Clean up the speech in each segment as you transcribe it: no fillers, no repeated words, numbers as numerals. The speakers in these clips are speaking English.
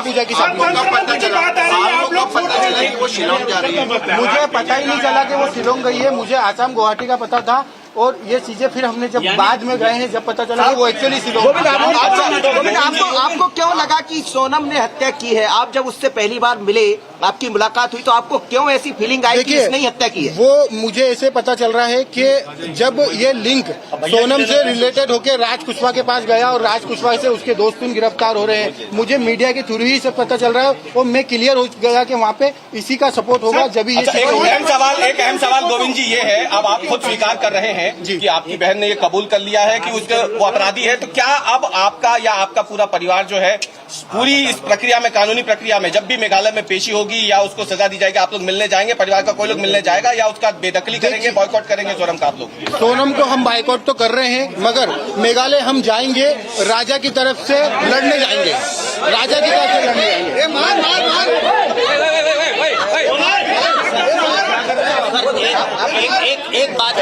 पूजा की शादी। मुझे पता ही नहीं चला कि वो शिलोंग गई है, मुझे आसाम गुवाहाटी का पता था। और ये चीजें फिर हमने जब बाद में गए हैं, जब पता चला कि वो एक्चुअली शिलोंग। आपको क्यों लगा कि सोनम ने हत्या की है? आप जब उससे पहली बार मिले, आपकी मुलाकात हुई, तो आपको क्यों ऐसी फीलिंग आई कि इसने ही हत्या की है? वो मुझे ऐसे पता चल रहा है कि जब ये लिंक सोनम से रिलेटेड होकर राज कुशवाहा के पास गया और राज कुशवाहा से उसके दोस्त गिरफ्तार हो रहे हैं, मुझे मीडिया के थ्रू ही से पता चल रहा है और मैं क्लियर हो गया कि वहाँ पे इसी का सपोर्ट होगा। जब ये एक अहम सवाल गोविंद जी ये है, अब आप खुद स्वीकार कर रहे हैं कि आपकी बहन ने ये कबूल कर लिया है कि उसके वो अपराधी है, तो क्या अब आपका या आपका पूरा परिवार जो है पूरी इस प्रक्रिया में, कानूनी प्रक्रिया में, जब भी मेघालय में पेशी होगी या उसको सजा दी जाएगी, आप लोग मिलने जाएंगे? परिवार का कोई लोग मिलने जाएगा या उसका बेदखली करेंगे, बॉयकॉट करेंगे सोनम का आप लोग? सोनम को हम बॉयकॉट तो कर रहे हैं, मगर मेघालय हम जाएंगे, राजा की तरफ से लड़ने जाएंगे, राजा की तरफ से लड़ने जाएंगे। एक बात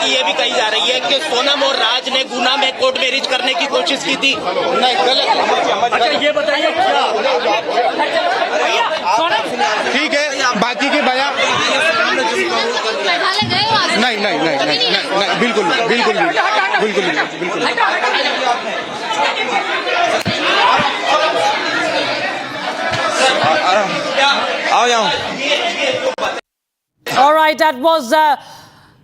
ये भी कही जा रही है कि सोनम और राज ने गुना में कोर्ट मैरिज करने की कोशिश की थी। नहीं, गलत। अच्छा ये बताइए ठीक है, बाकी के बयान नहीं, बिल्कुल All right, that was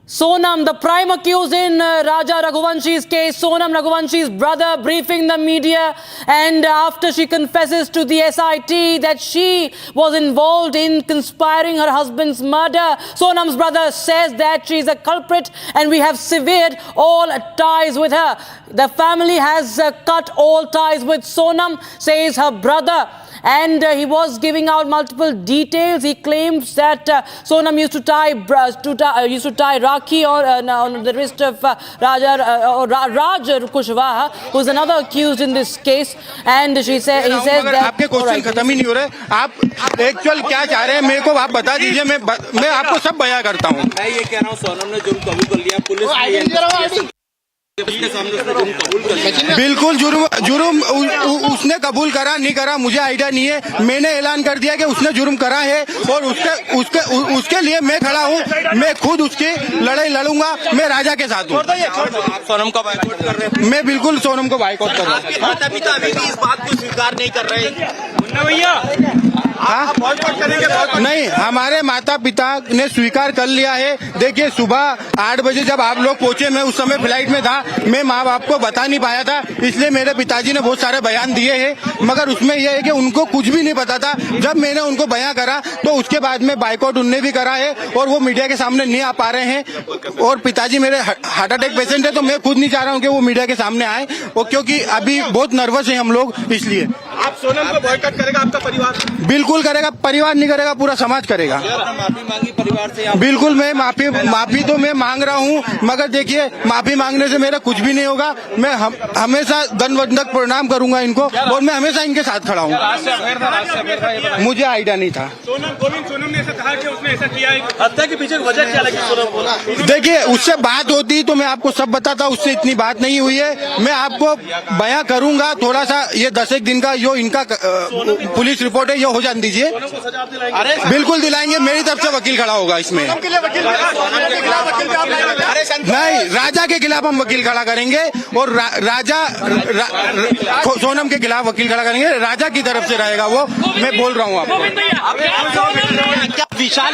Sonam, the prime accused in Raja Raghuvanshi's case. Sonam Raghuvanshi's brother briefing the media, and after she confesses to the SIT that she was involved in conspiring her husband's murder, Sonam's brother says that she is a culprit and we have severed all ties with her. The family has cut all ties with Sonam, says her brother. And he was giving out multiple details. He claims that Sonam used to tie Rakhi on the wrist of Raj Kushwaha, who is another accused in this case. And he says that आपके question खत्म ही नहीं हो रहे। आप actual क्या चाह रहे हैं मेरे को आप बता दीजिए, मैं आपको सब बयां करता हूँ। मैं ये कह रहा हूँ, सोनम ने जुर्म कबूल कर लिया, पुलिस बिल्कुल जुर्म उसने कबूल करा नहीं करा मुझे आइडिया नहीं है। मैंने ऐलान कर दिया कि उसने जुर्म करा है और उसके लिए मैं खड़ा हूँ। मैं खुद उसकी लड़ाई लड़ूंगा। मैं राजा के साथ हूँ। सोनम का बाइकआउट कर रहे हैं? मैं बिल्कुल सोनम को बाइकआउट कर रहा हूँ। माता पिता अभी भी इस बात को स्वीकार नहीं कर रहे भैया। नहीं, हमारे माता पिता ने स्वीकार कर लिया है। देखिए, सुबह 8 बजे जब आप लोग पहुंचे, मैं उस समय फ्लाइट में था, मैं माँ बाप को बता नहीं पाया था, इसलिए मेरे पिताजी ने बहुत सारे बयान दिए हैं। मगर उसमें यह है कि उनको कुछ भी नहीं पता था। जब मैंने उनको बयान करा तो उसके बाद में बाइकआउट उनने भी करा है और वो मीडिया के सामने नहीं आ पा रहे हैं। और पिताजी मेरे हार्ट अटैक पेशेंट है, तो मैं खुद नहीं चाह रहा हूँ कि वो मीडिया के सामने आए, और क्योंकि अभी बहुत नर्वस है हम लोग, इसलिए। आप सोनम को बॉयकॉट करेगा आपका परिवार? बिल्कुल करेगा। परिवार नहीं करेगा, पूरा समाज करेगा। माफी मांगी परिवार से? बिल्कुल, मैं माफी तो मैं मांग रहा हूँ, मगर देखिए, माफी मांगने से मेरा कुछ भी नहीं होगा। मैं हमेशा दंडवत प्रणाम करूंगा इनको, और मैं हमेशा इनके साथ खड़ा हूँ। मुझे आइडिया नहीं था। सोनम ने ऐसा कहा कि उसने ऐसा किया है, हत्या के पीछे वजह क्या लगी सोनम को? देखिए, उससे बात होती तो मैं आपको सब बताता, उससे इतनी बात नहीं हुई है। मैं आपको बयां करूंगा, थोड़ा सा ये 10 दिन का जो इनका पुलिस रिपोर्ट है, ये हो जाने दीजिए। अरे बिल्कुल दिलाएंगे, मेरी तरफ से वकील खड़ा होगा इसमें। नहीं, राजा के खिलाफ हम वकील खड़ा करेंगे, और सोनम के खिलाफ वकील खड़ा करेंगे। राजा की तरफ से रहेगा वो, मैं बोल रहा हूँ आपको। विशाल,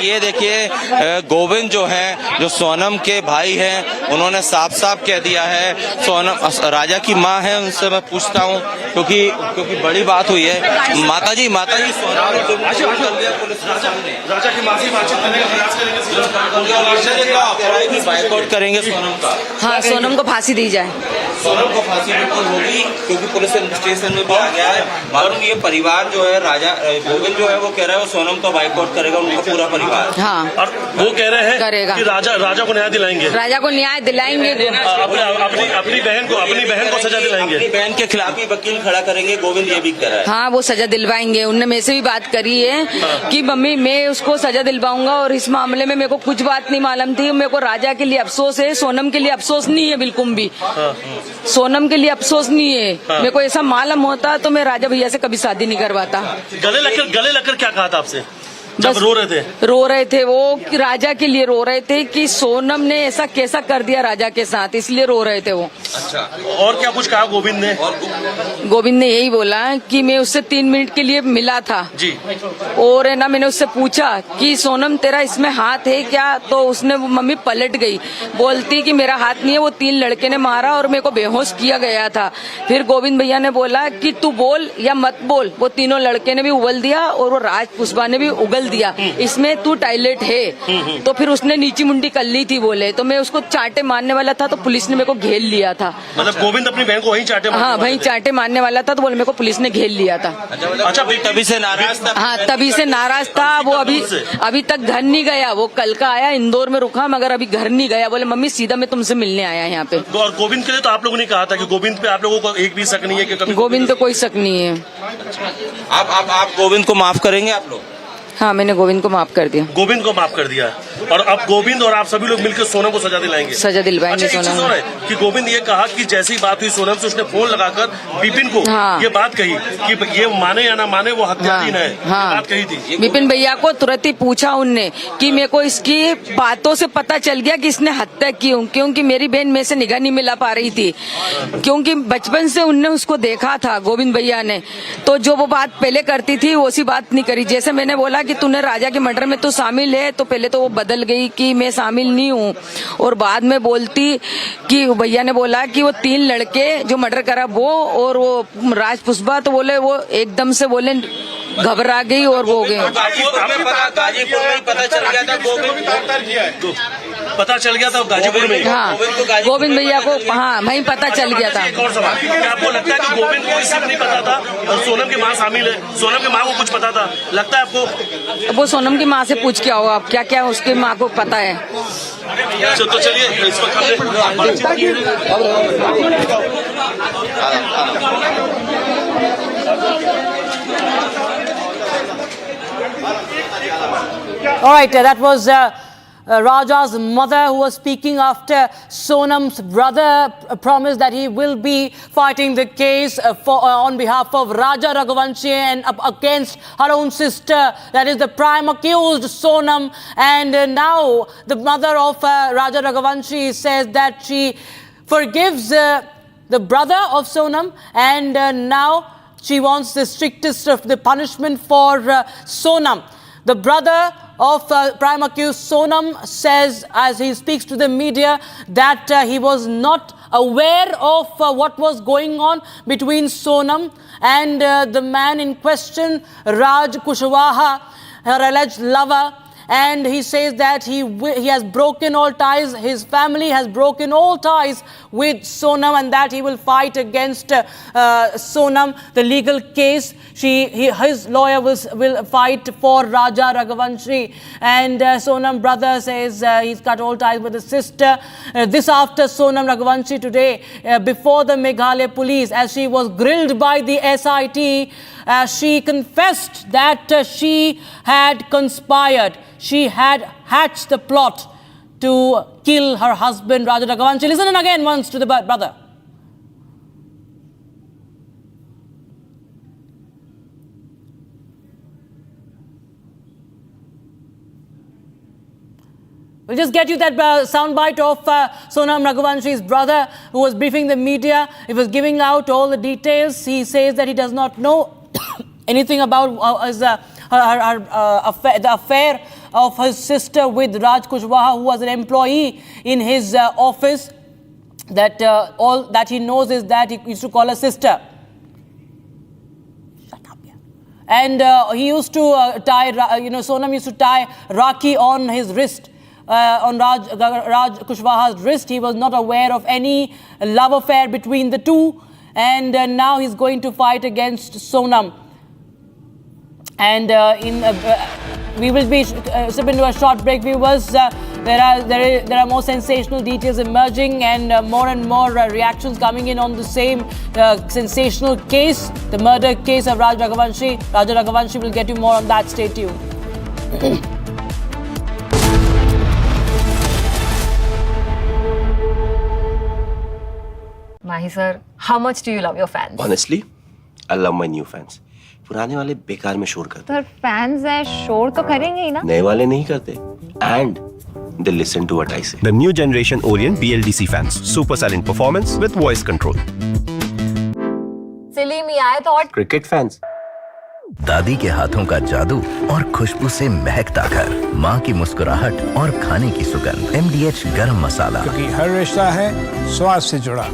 ये देखिए, गोविंद जो है, जो सोनम के भाई हैं, उन्होंने साफ साफ कह दिया है, सोनम राजा की माँ है। उनसे मैं पूछता हूँ, क्योंकि बड़ी बात हुई है। माता जी सोनम ने राजा की माफी बातचीत करने का प्रयास करेंगे, बाइकआउट करेंगे सोनम का। हाँ, सोनम को फांसी दी जाए। सोनम को फांसी बिल्कुल होगी, क्योंकि पुलिस स्टेशन में भी आ गया है। मालूम ये परिवार जो है, राजा गोविंद जो है वो कह रहा है वो सोनम तो बाइकआउट करेगा, उनका पूरा परिवार। हाँ, और वो कह रहे हैं करेगा कि राजा को न्याय दिलाएंगे, राजा को न्याय दिलाएंगे, अपनी बहन को सजा दिलाएंगे, अपनी बहन के खिलाफ ही वकील खड़ा करेंगे, गोविंद ये भी कह रहा है। हाँ, वो सजा दिलवाएंगे। उनने मेरे से भी बात करी है कि मम्मी मैं उसको सजा दिलवाऊंगा, और इस मामले में मेरे को कुछ बात नहीं मालूम थी। मेरे को राजा के लिए अफसोस है, सोनम के लिए अफसोस नहीं है बिल्कुल भी। सोनम के लिए अफसोस नहीं है। मेरे को ऐसा मालूम होता तो मैं राजा भैया से कभी शादी नहीं करवाता। गले लगकर क्या कहा था आपसे जब बस रो रहे थे वो, कि राजा के लिए रो रहे थे कि सोनम ने ऐसा कैसा कर दिया राजा के साथ, इसलिए रो रहे थे वो। अच्छा, और क्या कुछ कहा गोविंद ने? गोविंद ने यही बोला कि मैं उससे 3 मिनट के लिए मिला था जी, और है ना, मैंने उससे पूछा कि सोनम तेरा इसमें हाथ है क्या, तो उसने मम्मी पलट गई, बोलती कि मेरा हाथ नहीं है, वो 3 लड़के ने मारा और मेरे को बेहोश किया गया था। फिर गोविंद भैया ने बोला कि तू बोल या मत बोल, वो तीनों लड़के ने भी उगल दिया और वो राज पुष्पा ने भी उगल दिया, इसमें तू टॉयलेट है। तो फिर उसने नीची मुंडी कर ली थी बोले, तो मैं उसको चांटे मारने वाला था तो पुलिस ने मेरे को घेर लिया था। मतलब गोविंद अपनी बहन को वहीं चांटे मारने हाँ, वहीं चांटे मारने वाला था, तो बोले मेरे को पुलिस ने घेर लिया था। अच्छा, तभी से नाराज था? हाँ, तभी से नाराज था वो। अभी तक घर नहीं गया वो। कल का आया, इंदौर में रुका, मगर अभी घर नहीं गया। बोले मम्मी सीधा मैं तुमसे मिलने आया यहाँ पे। तो और गोविंद के लिए तो आप लोगों ने कहा था कि गोविंद पे आप लोगों को एक भी शक नहीं है कि कभी? गोविंद तो कोई शक नहीं है। आप गोविंद को माफ करेंगे आप लोग? हाँ, मैंने गोविंद को माफ कर दिया। गोविंद को माफ कर दिया, और अब गोविंद और आप सभी लोग मिलकर सोनम को सजा दिलाएंगे? सजा दिलवाएंगे। अच्छा, एक चीज और है कि गोविंद ये कहा कि जैसी बात हुई सोनम से, उसने फोन लगाकर विपिन को ये बात कही कि ये माने या ना माने वो हत्याधीन है। हाँ, बात कही थी विपिन भैया को। तुरंत ही पूछा उनने कि मेरे को इसकी बातों से पता चल गया कि इसने हत्या की, क्योंकि मेरी बहन मेरे से निगाह नहीं मिला पा रही थी, क्योंकि बचपन से उनने उसको देखा था गोविंद भैया ने। तो जो वो बात पहले करती थी वैसी बात नहीं करी। जैसे मैंने बोला कि तूने राजा के मर्डर में तो शामिल है, तो पहले तो वो बदल गई कि मैं शामिल नहीं हूँ, और बाद में बोलती कि भैया ने बोला कि वो 3 लड़के जो मर्डर करा वो और वो राज पुष्पा, तो बोले वो एकदम से बोले घबरा गई और वो हो गए। गाजीपुर में पता चल गया था, पता चल गया था गाजीपुर में। हाँ, गोविंद भैया को हाँ वहीं पता चल गया था। एक और सवाल, क्या आपको लगता है कि गोविंद को सिर्फ नहीं पता था और सोनम की माँ शामिल है? सोनम की माँ को कुछ पता था लगता है आपको? वो सोनम की माँ से पूछ के आओ आप, क्या क्या उसकी माँ को पता है। तो चलिए इस वक्त हमने बातचीत की All right, that was Raja's mother who was speaking after Sonam's brother promised that he will be fighting the case on behalf of Raja Raghuvanshi and against her own sister, that is the prime accused Sonam. And now the mother of Raja Raghuvanshi says that she forgives the brother of Sonam, and now she wants the strictest of the punishment for Sonam. The brother of prime accused Sonam says, as he speaks to the media, that he was not aware of what was going on between Sonam and the man in question, Raj Kushwaha, her alleged lover. And he says that he has broken all ties, his family has broken all ties with Sonam, and that he will fight against Sonam, the legal case. His lawyer will fight for Raja Raghuvanshi, and Sonam brother says he's cut all ties with his sister. This after Sonam Raghuvanshi today, before the Meghalaya police, as she was grilled by the SIT, she confessed that she had conspired. She had hatched the plot to kill her husband, Raja Raghuvanshi. Listen in again once to the brother. We'll just get you that soundbite of Sonam Raghuvanshi's brother who was briefing the media. He was giving out all the details. He says that he does not know anything about the affair of his sister with Raj Kushwaha, who was an employee in his office. That all that he knows is that he used to call her sister. Shut up, yeah. And he used to tie, Sonam used to tie Rakhi on his wrist on Raj Kushwaha's wrist. He was not aware of any love affair between the two, and now he's going to fight against Sonam. And we will be step into a short break, viewers. There are more sensational details emerging, and more reactions coming in on the same sensational case, the murder case of Raja Raghuvanshi. Will get you more on that. Stay tuned. Mahi sir, how much do you love your fans? Honestly, I love my new fans. पुराने वाले बेकार में शोर करते sir fans हैं, शोर तो करेंगे ही ना. नए वाले नहीं करते and they listen to what I say. The new generation Orient BLDC fans, super silent performance with voice control. सिली में आए तो और Cricket fans. दादी के हाथों का जादू और खुशबू से महकता घर, माँ की मुस्कुराहट और खाने की सुगंध, MDH गरम मसाला, क्योंकि हर रिश्ता है स्वाद से जुड़ा.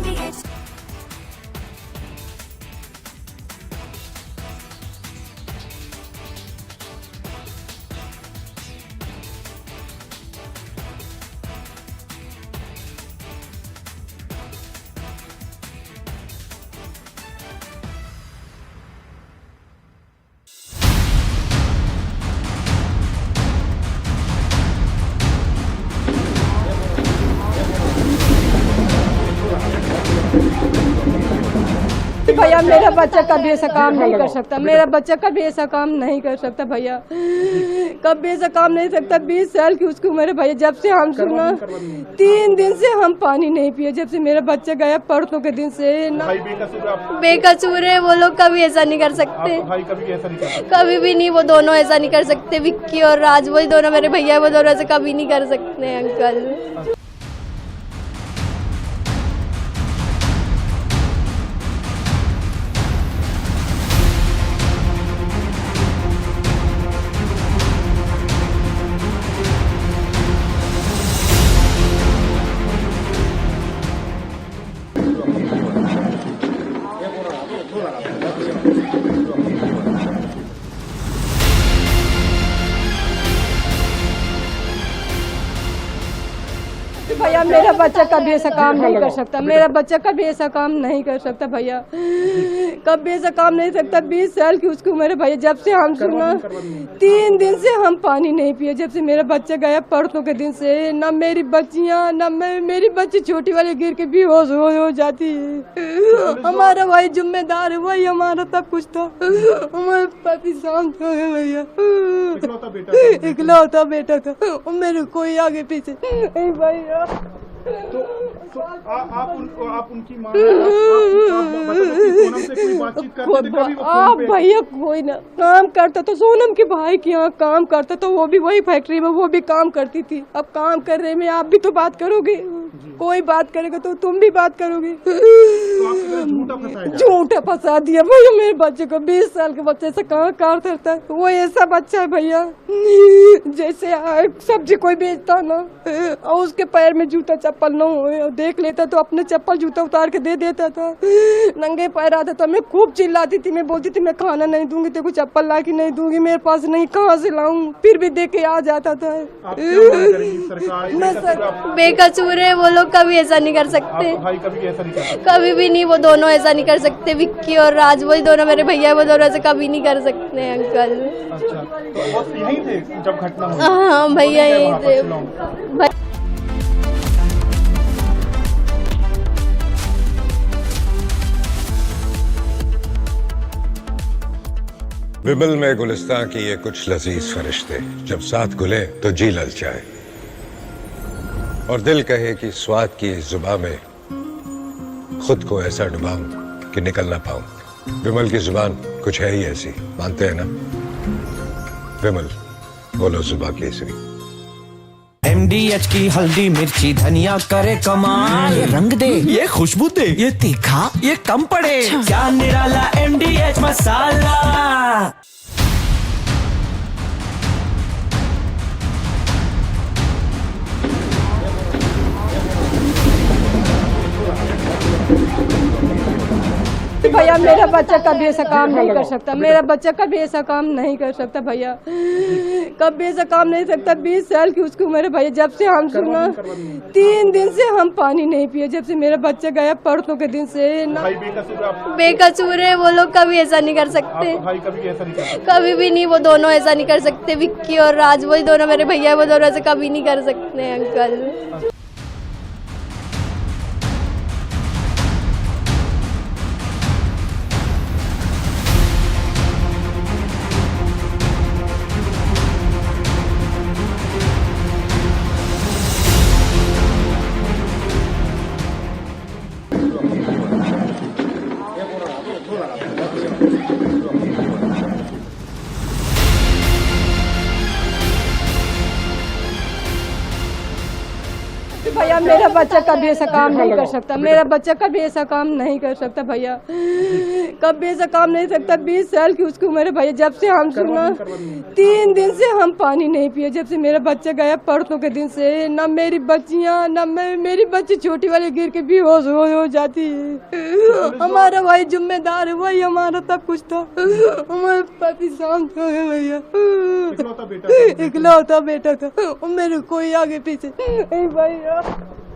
भैया मेरा बच्चा कभी ऐसा काम नहीं कर सकता. मेरा बच्चा कभी ऐसा काम नहीं कर सकता भैया, कभी ऐसा काम नहीं सकता. 20 साल की उसकी उम्र है भैया. जब से हम सुना 3 दिन से हम पानी नहीं पिए, जब से मेरा बच्चा गया परसों के दिन से. बेकसूर है वो लोग, कभी ऐसा नहीं कर सकते, कभी भी नहीं. वो दोनों ऐसा नहीं कर सकते, विक्की और राज, वही दोनों मेरे भैया, वो दोनों ऐसे कभी नहीं कर सकते अंकल. भैया मेरा बच्चा कभी ऐसा काम नहीं कर सकता. मेरा बच्चा कभी ऐसा काम नहीं कर सकता भैया, कभी ऐसा काम नहीं सकता. 20 साल की उसकी उम्र है भैया. जब से हम सुना 3 दिन से हम पानी नहीं पिए, जब से मेरा बच्चा गया परसों के दिन से. न मेरी बच्चियां, न मेरी बच्ची छोटी वाली गिर के बेहोश हो जाती है. हमारा वही जिम्मेदार है, वही हमारा सब कुछ था. हमारे पति शांत हो गए भैया, इकलौता बेटा था. और मेरे कोई आगे पीछे नहीं भैया. तो आप उनकी माँ सोनम से कोई बातचीत करते थे कभी? आप भैया कोई ना काम करता तो सोनम के भाई के यहाँ काम करता, तो वो भी वही फैक्ट्री में वो भी काम करती थी. अब काम कर रहे में आप भी तो बात करोगे, कोई बात करेगा तो तुम भी बात करोगे. झूठा फंसा दिया भैया मेरे बच्चे को. 20 साल के बच्चे से कहाँ कार करता है. वो ऐसा बच्चा है भैया जैसे सब्जी कोई बेचता ना, और उसके पैर में जूता चप्पल न हो, देख लेता तो अपने चप्पल जूता उतार के दे देता था. नंगे पैर आता था. मैं खूब चिल्लाती थी, मैं बोलती थी मैं खाना नहीं दूंगी, तेरे को चप्पल ला के नहीं दूंगी, मेरे पास नहीं, कहाँ से लाऊं. फिर भी दे के आ जाता था. बेकसूर है वो लोग, कभी ऐसा नहीं कर सकते, कभी भी नहीं. वो दोनों ऐसा नहीं कर सकते, विक्की और राज, वही दोनों मेरे भैया, वो दोनों ऐसे कभी नहीं कर सकते अंकल. अच्छा, तो यहीं थे जब घटना हुई? हाँ भैया यहीं थे. विमल में गुलिस्तां की ये कुछ लजीज फरिश्ते जब साथ घुले तो जी ललचाए, और दिल कहे कि स्वाद की इस जुबान में खुद को ऐसा डुबाऊं कि निकल ना पाऊं. विमल की जुबान कुछ है ही ऐसी, मानते हैं ना? विमल बोलो जुबा केसरी. MDH की हल्दी मिर्ची धनिया करे कमाल. ये रंग दे, ये खुशबू दे, ये तीखा, ये कम पड़े. क्या निराला MDH मसाला. भैया मेरा बच्चा कभी ऐसा काम नहीं कर सकता, मेरा बच्चा कभी ऐसा काम नहीं कर सकता भैया, कभी ऐसा काम नहीं सकता। 20 साल की उसकी उम्र है भैया। जब से हम सुना 3 दिन से हम पानी नहीं पिए, जब से मेरा बच्चा गया परसों के दिन से। बेकसूर है वो लोग, कभी ऐसा नहीं कर सकते, कभी भी नहीं, वो दोनों ऐसा नहीं कर सकते। विक्की और राज वही दोनों मेरे भैया, वो दोनों ऐसे कभी नहीं कर सकते अंकल। भैया मेरा बच्चा कभी ऐसा काम नहीं कर सकता, मेरा बच्चा कभी ऐसा काम नहीं कर सकता भैया, कभी ऐसा काम नहीं सकता। 20 साल की उसकी उम्र है भैया। जब से हम सुना 3 दिन से हम पानी नहीं पिए, जब से मेरा बच्चा गया परसों के दिन से। ना मेरी बच्चियां, ना मेरी बच्ची छोटी वाली गिर के बेहोश हो जाती है। हमारा वही जिम्मेदार है, वही हमारा सब कुछ था। हमारे पति शांत हो गए भैया, इकलौता बेटा था और मेरे कोई आगे पीछे नहीं भैया।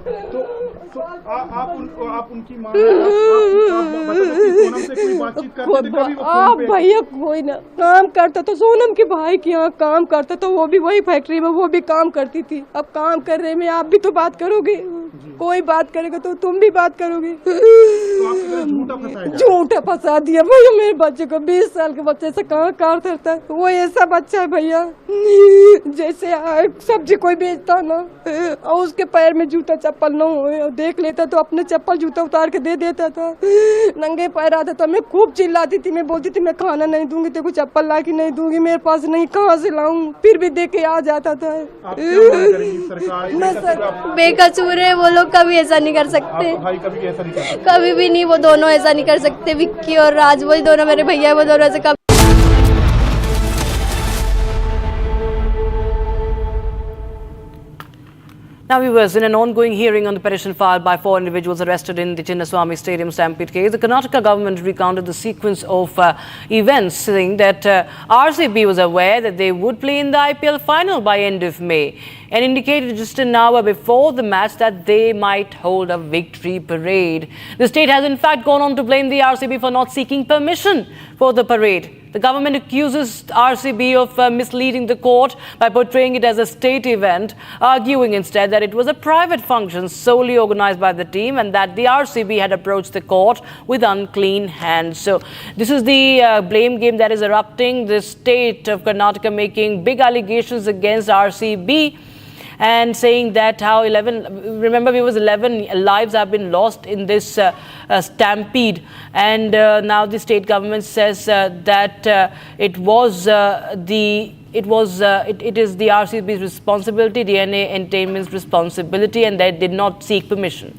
तो आप उनकी माँ सोनम से कोई बातचीत करते थे कभी? आप भैया कोई ना काम करता तो सोनम के भाई के यहाँ काम करता तो वो भी वही फैक्ट्री में वो भी काम करती थी। अब काम कर रहे में आप भी तो बात करोगे, कोई बात करेगा तो तुम भी बात करोगे। झूठा फंसा दिया भैया मेरे बच्चे को। 20 साल के बच्चे से कहाँ कार करता है, वो ऐसा बच्चा है भैया जैसे सब्जी कोई बेचता ना और उसके पैर में जूता चप्पल न हो, देख लेता तो अपने चप्पल जूता उतार के दे देता था। नंगे पैर आता था, मैं खूब चिल्लाती थी, मैं बोलती थी मैं खाना नहीं दूंगी, तेरे को चप्पल ला के नहीं दूंगी, मेरे पास नहीं, कहाँ से लाऊं, फिर भी दे के आ जाता था। बेकसूर है वो लोग, कभी ऐसा नहीं कर सकते, कभी भी नहीं, वो दोनों ऐसा नहीं कर सकते। विक्की और राज वही दोनों मेरे भैया, वो दोनों ऐसे कभी। Now, viewers, in an ongoing hearing on the petition filed by 4 individuals arrested in the Chinnaswamy Stadium stampede case, the Karnataka government recounted the sequence of events, saying that RCB was aware that they would play in the IPL final by end of May and indicated just an hour before the match that they might hold a victory parade. The state has in fact gone on to blame the RCB for not seeking permission for the parade. The government accuses RCB of misleading the court by portraying it as a state event, arguing instead that it was a private function solely organized by the team and that the RCB had approached the court with unclean hands. So this is the blame game that is erupting. The state of Karnataka making big allegations against RCB and saying that how 11 lives have been lost in this stampede, and now the state government says that it is the RCB's responsibility, DNA Entertainment's responsibility, and they did not seek permission.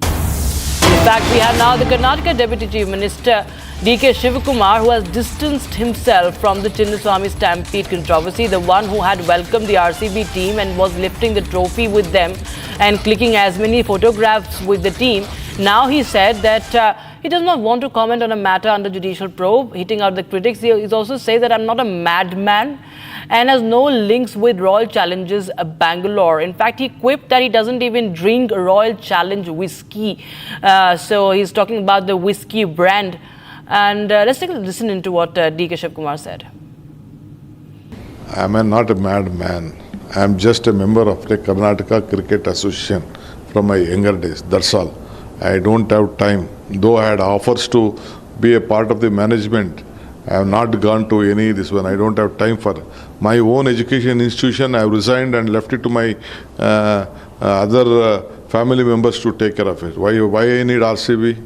In fact, we have now the Karnataka Deputy Chief Minister D.K. Shivakumar, who has distanced himself from the Chinnaswamy stampede controversy, the one who had welcomed the RCB team and was lifting the trophy with them and clicking as many photographs with the team. Now he said that he does not want to comment on a matter under judicial probe, hitting out the critics. He also said that I'm not a madman and has no links with Royal Challengers Bangalore. In fact, he quipped that he doesn't even drink Royal Challenge whiskey. So he's talking about the whiskey brand. And let's take a listen into what D.K. Shivakumar said. I am not a madman. I am just a member of the Karnataka Cricket Association from my younger days. That's all. I don't have time. Though I had offers to be a part of the management, I have not gone to any this one. I don't have time for my own education institution. I have resigned and left it to my other family members to take care of it. Why I need RCB?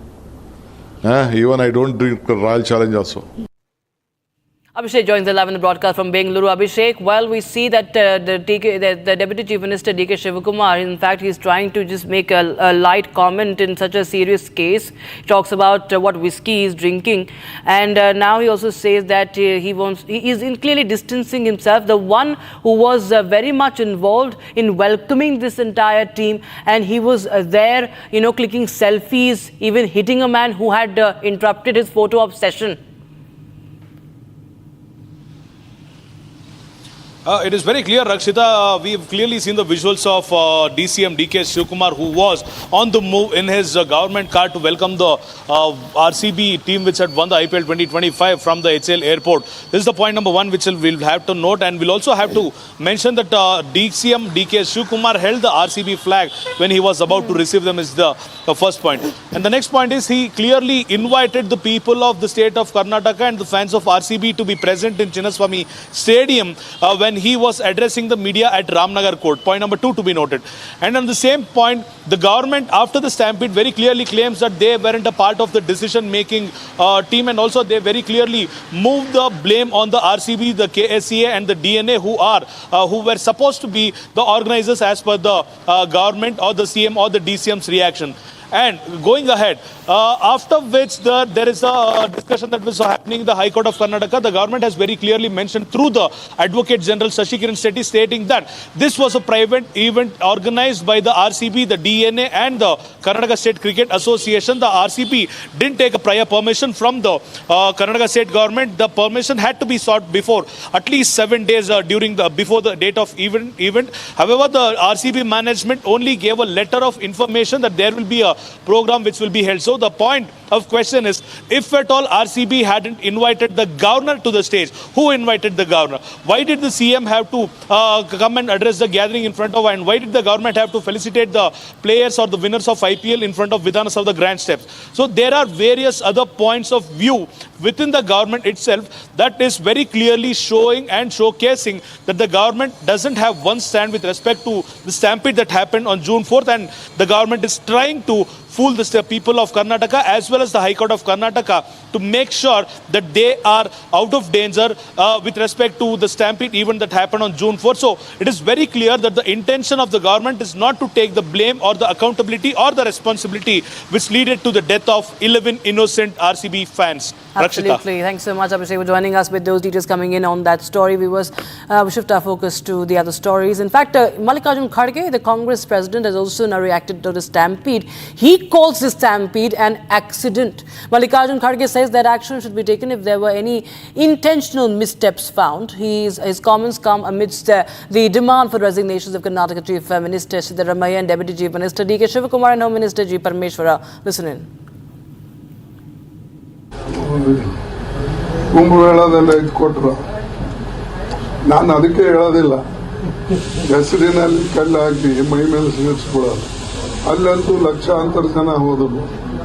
Even I don't drink Royal Challenge also. Abhishek joins the live in the broadcast from Bengaluru. Abhishek, well, we see that the Deputy Chief Minister D.K. Shivakumar, in fact, he's trying to just make a light comment in such a serious case. He talks about what whiskey he's drinking, and now he also says that he is clearly distancing himself, the one who was very much involved in welcoming this entire team, and he was there, clicking selfies, even hitting a man who had interrupted his photo obsession. It is very clear, Rakshita. We've clearly seen the visuals of DCM D.K. Shivakumar, who was on the move in his government car to welcome the RCB team which had won the IPL 2025 from the HL airport. This is the point number one which we'll have to note, and we'll also have to mention that DCM D.K. Shivakumar held the RCB flag when he was about to receive them, is the first point. And the next point is he clearly invited the people of the state of Karnataka and the fans of RCB to be present in Chinnaswamy Stadium when he was addressing the media at Ramnagar Court. Point number two to be noted. And on the same point, the government after the stampede very clearly claims that they weren't a part of the decision-making team, and also they very clearly moved the blame on the RCB, the KSCA and the DNA who were supposed to be the organizers as per the government or the CM or the DCM's reaction. And going ahead, after which there is a discussion that was happening in the High Court of Karnataka. The government has very clearly mentioned through the Advocate General Shashi Kiran Shetty, stating that this was a private event organized by the RCB, the DNA and the Karnataka State Cricket Association. The RCB didn't take a prior permission from the Karnataka State government. The permission had to be sought before at least 7 days before the date of event. However, the RCB management only gave a letter of information that there will be a program which will be held. So the point of question is, if at all RCB hadn't invited the governor to the stage, who invited the governor? Why did the CM have to come and address the gathering in front of, and why did the government have to felicitate the players or the winners of IPL in front of Vidhanas of the grand steps? So there are various other points of view within the government itself that is very clearly showing and showcasing that the government doesn't have one stand with respect to the stampede that happened on June 4th, and the government is trying to fool the people of Karnataka as well as the High Court of Karnataka to make sure that they are out of danger with respect to the stampede event that happened on June 4th. So it is very clear that the intention of the government is not to take the blame or the accountability or the responsibility which led to the death of 11 innocent RCB fans. Absolutely. Rakshita. Thanks so much, Abhishek, for joining us with those details coming in on that story. We shift our focus to the other stories. In fact, Mallikarjun Kharge, the Congress president, has also now reacted to the stampede. He calls the stampede an accident. Mallikarjun Kharge says that action should be taken if there were any intentional missteps found. His comments come amidst the demand for resignations of Karnataka Chief Minister Siddaramaiah and Deputy Chief Minister D.K. Shivakumar and Home Minister G. Parmeshwara. Listen in. ಕುಂಭಮೇಳದೆಲ್ಲ ಇದ್ಕೊಟ್ರು, ನಾನು ಅದಕ್ಕೆ ಹೇಳೋದಿಲ್ಲ, ಹೆಸರಿನಲ್ಲಿ ಕಲ್ಲು ಹಾಕಿ ಮೈ ಮೇಲೆ ಸೇರಿಸ್ಬಿಡೋದು. ಅಲ್ಲಂತೂ ಲಕ್ಷಾಂತರ ಜನ ಹೋದ್ರು,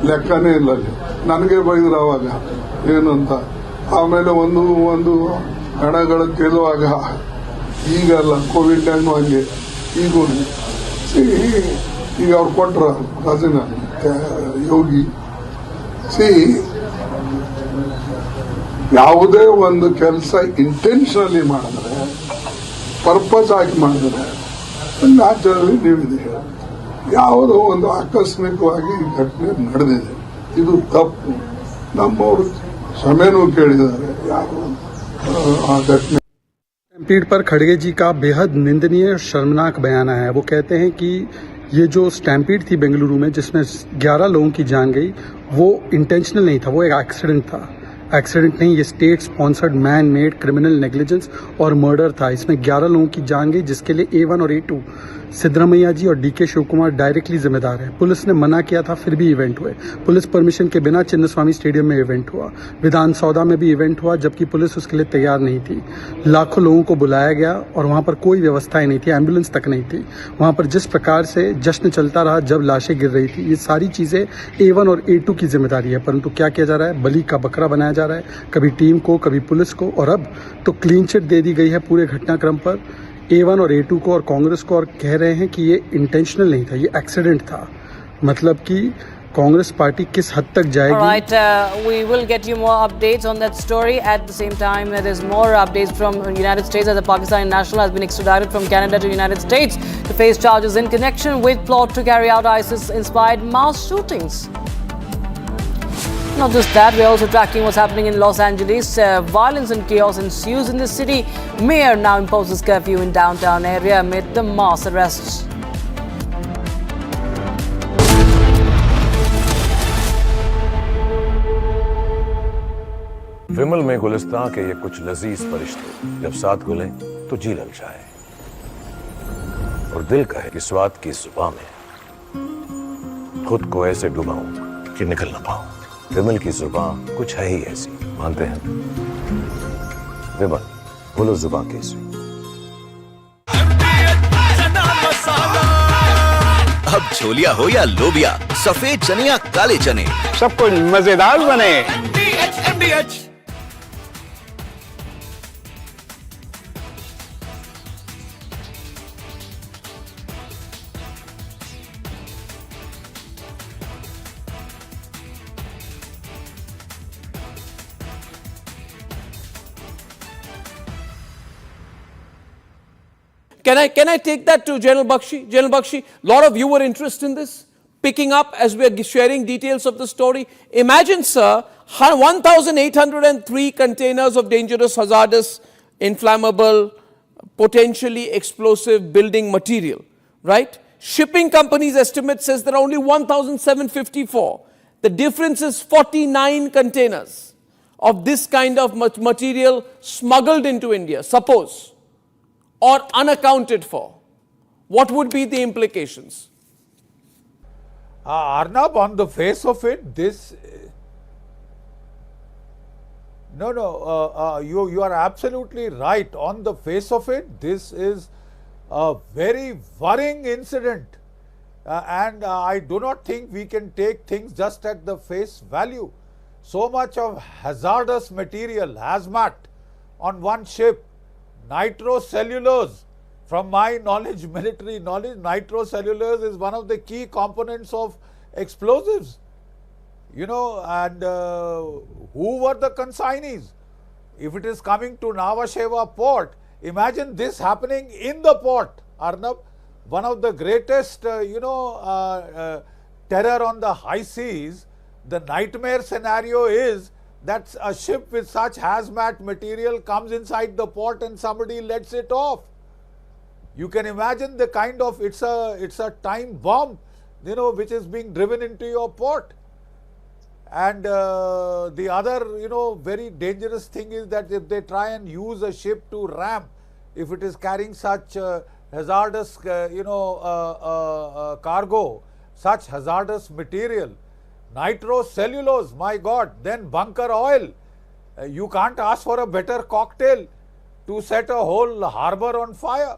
ಲೆಕ್ಕನೇ ಇಲ್ಲ ಅಲ್ಲಿ. ನನಗೆ ಬೈದ್ರು ಅವಾಗ ಏನು ಅಂತ. ಆಮೇಲೆ ಒಂದು ಹಣಗಳು ಗೆಲ್ಲುವಾಗ ಈಗಲ್ಲ, ಕೋವಿಡ್ ಟೈಮ್ ಹಂಗೆ ಈಗ ಅವ್ರು ಕೊಟ್ರ ರಾಜನ ಯೋಗಿ ಯಾವುದೇ ಒಂದು ಕೆಲಸ ಇಂಟೆನ್ಷನಲಿ ಮಾಡಿದ್ರೆ, ಪರ್ಪಸ್ ಆಗಿ ಮಾಡಿದ್ರೆ ನ್ಯಾಚುರಲಿ ನೀವಿದೆ. ಯಾವುದೋ ಒಂದು ಆಕಸ್ಮಿಕವಾಗಿ ಈ ಘಟನೆ ನಡೆದಿದೆ, ಇದು ತಪ್ಪು. ನಮ್ಮವರು ಕ್ಷಮೆನೂ ಕೇಳಿದ್ದಾರೆ ಯಾರು ಆ घटने। स्टैम्पीड पर खड़गे जी का बेहद निंदनीय और शर्मनाक बयान है। वो कहते हैं कि ये जो स्टैम्पीड थी बेंगलुरु में जिसमें 11 लोगों की जान गई, वो इंटेंशनल नहीं था, वो एक एक्सीडेंट था। एक्सीडेंट नहीं, ये state sponsored man made criminal negligence और मर्डर था। इसमें 11 लोगों की जान गई, जिसके लिए A1 और A2 सिद्धरामैया जी और D.K. शिवकुमार डायरेक्टली जिम्मेदार है। पुलिस ने मना किया था, फिर भी इवेंट हुए। पुलिस परमिशन के बिना चिन्नस्वामी स्टेडियम में इवेंट हुआ। विधान सौदा में भी इवेंट हुआ, जबकि पुलिस उसके लिए तैयार नहीं थी। लाखों लोगों को बुलाया गया और वहां पर कोई व्यवस्थाएं नहीं थी, एम्बुलेंस तक नहीं थी। वहां पर जिस प्रकार से जश्न चलता रहा, जब लाशें गिर रही थी, ये सारी चीजें A1 और A2 की जिम्मेदारी है। परंतु क्या किया जा रहा है, बलि का बकरा बनाया जा रहा है, कभी टीम को, कभी पुलिस को, और अब तो क्लीन चिट दे दी गई है पूरे घटनाक्रम पर A1 और A2 को और कांग्रेस को, और कह रहे हैं कि ये इंटेंशनल नहीं था, ये एक्सीडेंट था। मतलब कि कांग्रेस पार्टी किस हद तक जाएगी? All right, we will get you more updates on that story. At the same time, there's more updates from United States as a Pakistani national has been extradited from Canada to United States to face charges in connection with plot to carry out ISIS-inspired mass shootings. Not just that, we're also tracking what's happening in Los Angeles. Violence and chaos ensues in the city. Mayor now imposes curfew in downtown area amid the mass arrests. विमल में गुलिस्तां के ये कुछ लजीज फरिश्ते जब साथ घुले तो जी ललचाए और दिल कहे कि स्वाद की जुबान में खुद को ऐसे डुबाऊं कि निकल ना पाऊं। विमल की जुबान कुछ है ही ऐसी, मानते हैं? विमल बोलो जुबान कैसी? अब छोलिया हो या लोबिया, सफेद चने या काले चने, सब कुछ मजेदार बने। Can I take that to General Bakshi? General Bakshi, a lot of you were interested in this, picking up as we are sharing details of the story. Imagine, sir, 1,803 containers of dangerous, hazardous, inflammable, potentially explosive building material, right? Shipping company's estimate says there are only 1,754. The difference is 49 containers of this kind of material smuggled into India, suppose, or unaccounted for. What would be the implications? Arnab, on the face of it, this... you are absolutely right. On the face of it, this is a very worrying incident. And I do not think we can take things just at the face value. So much of hazardous material, hazmat, on one ship. Nitrocellulose, from my knowledge, military knowledge, nitrocellulose is one of the key components of explosives. You know, and who were the consignees? If it is coming to Nhava Sheva port, imagine this happening in the port, Arnab. One of the greatest, terror on the high seas, the nightmare scenario is that a ship with such hazmat material comes inside the port and somebody lets it off. You can imagine the kind of, it's a time bomb, which is being driven into your port. And the other, very dangerous thing is that if they try and use a ship to ram, if it is carrying such hazardous, cargo, such hazardous material, nitrocellulose, my God, then bunker oil. You can't ask for a better cocktail to set a whole harbor on fire.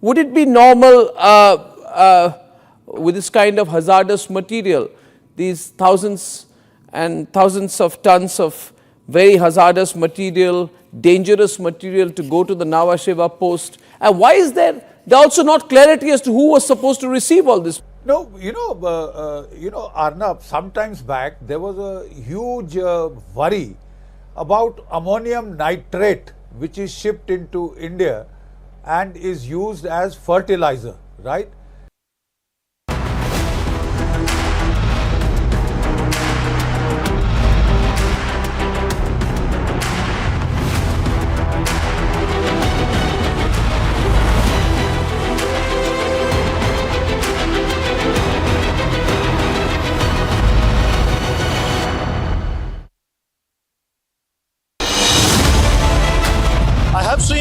Would it be normal with this kind of hazardous material, these thousands and thousands of tons of very hazardous material, dangerous material to go to the Nhava Sheva post? And why is there also not clarity as to who was supposed to receive all this? No, Arnab, sometimes back there was a huge worry about ammonium nitrate, which is shipped into India and is used as fertilizer, right?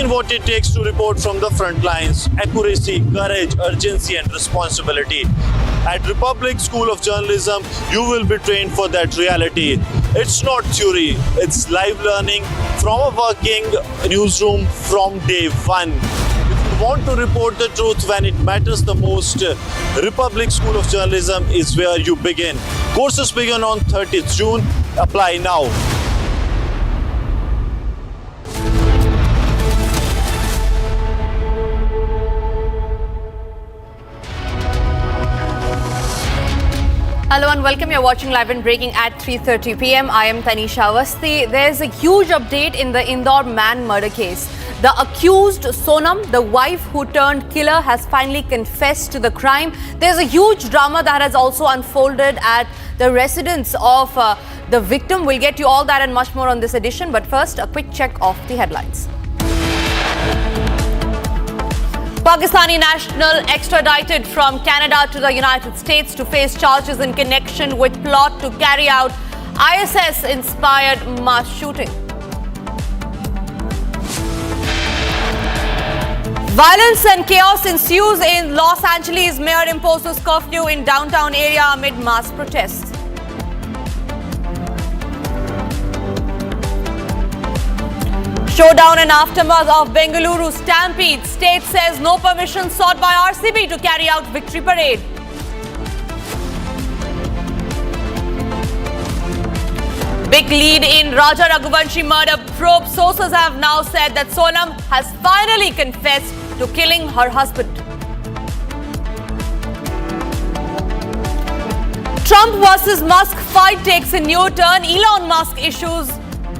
What it takes to report from the front lines: accuracy, courage, urgency and responsibility. At Republic School of Journalism, you will be trained for that reality. It's not theory, it's live learning from a working newsroom from day one. If you want to report the truth when it matters the most, Republic School of Journalism is where you begin. Courses begin on 30th June. Apply now. Hello and welcome. You're watching Live and Breaking at 3:30 p.m. I am Tanisha Awasthi. There's a huge update in the Indore man murder case. The accused Sonam, the wife who turned killer, has finally confessed to the crime. There's a huge drama that has also unfolded at the residence of the victim. We'll get you all that and much more on this edition. But first, a quick check of the headlines. Pakistani national extradited from Canada to the United States to face charges in connection with plot to carry out ISIS-inspired mass shooting. Violence and chaos ensues in Los Angeles. Mayor imposes curfew in downtown area amid mass protests. Showdown and aftermath of Bengaluru stampede. State says no permission sought by RCB to carry out victory parade. Big lead in Raja Raghuvanshi murder probe. Sources have now said that Sonam has finally confessed to killing her husband. Trump versus Musk fight takes a new turn. Elon Musk issues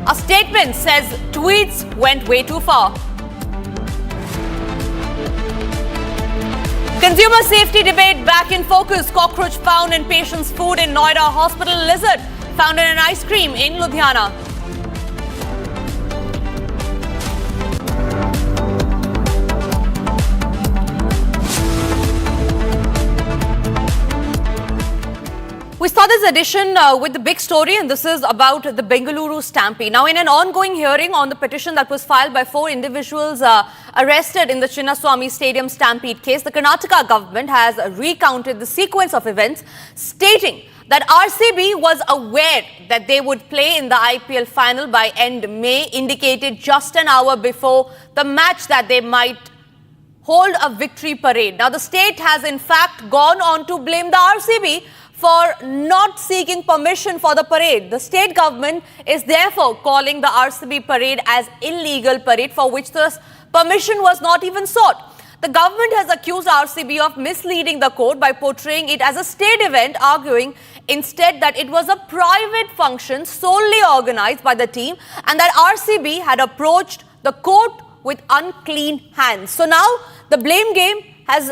a statement, says tweets went way too far. Consumer safety debate back in focus. Cockroach found in patient's food in Noida hospital. Lizard found in an ice cream in Ludhiana. We start this edition with the big story, and this is about the Bengaluru stampede. Now, in an ongoing hearing on the petition that was filed by 4 individuals arrested in the Chinnaswamy Stadium stampede case, the Karnataka government has recounted the sequence of events, stating that RCB was aware that they would play in the IPL final by end May, indicated just an hour before the match that they might hold a victory parade. Now, the state has in fact gone on to blame the RCB for not seeking permission for the parade. The state government is therefore calling the RCB parade as illegal parade for which the permission was not even sought. The government has accused RCB of misleading the court by portraying it as a state event, arguing instead that it was a private function solely organized by the team and that RCB had approached the court with unclean hands. So now the blame game has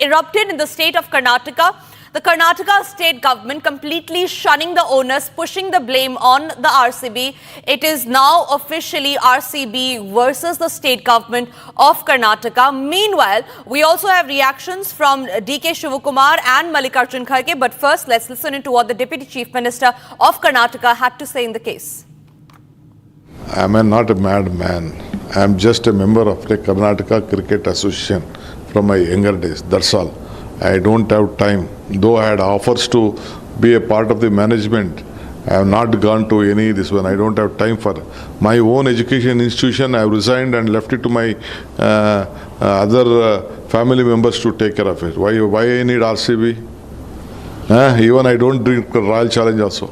erupted in the state of Karnataka. The Karnataka state government completely shunning the onus, pushing the blame on the RCB. It is now officially RCB versus the state government of Karnataka. Meanwhile, we also have reactions from DK Shivakumar and Mallikarjun Kharge. But first, let's listen to what the Deputy Chief Minister of Karnataka had to say in the case. I am not a mad man. I am just a member of the Karnataka Cricket Association from my younger days. That's all. I don't have time. Though I had offers to be a part of the management, I have not gone to any this one. I don't have time for my own education institution. I have resigned and left it to my other family members to take care of it. Why I need RCB? Even I don't drink Royal Challenge also.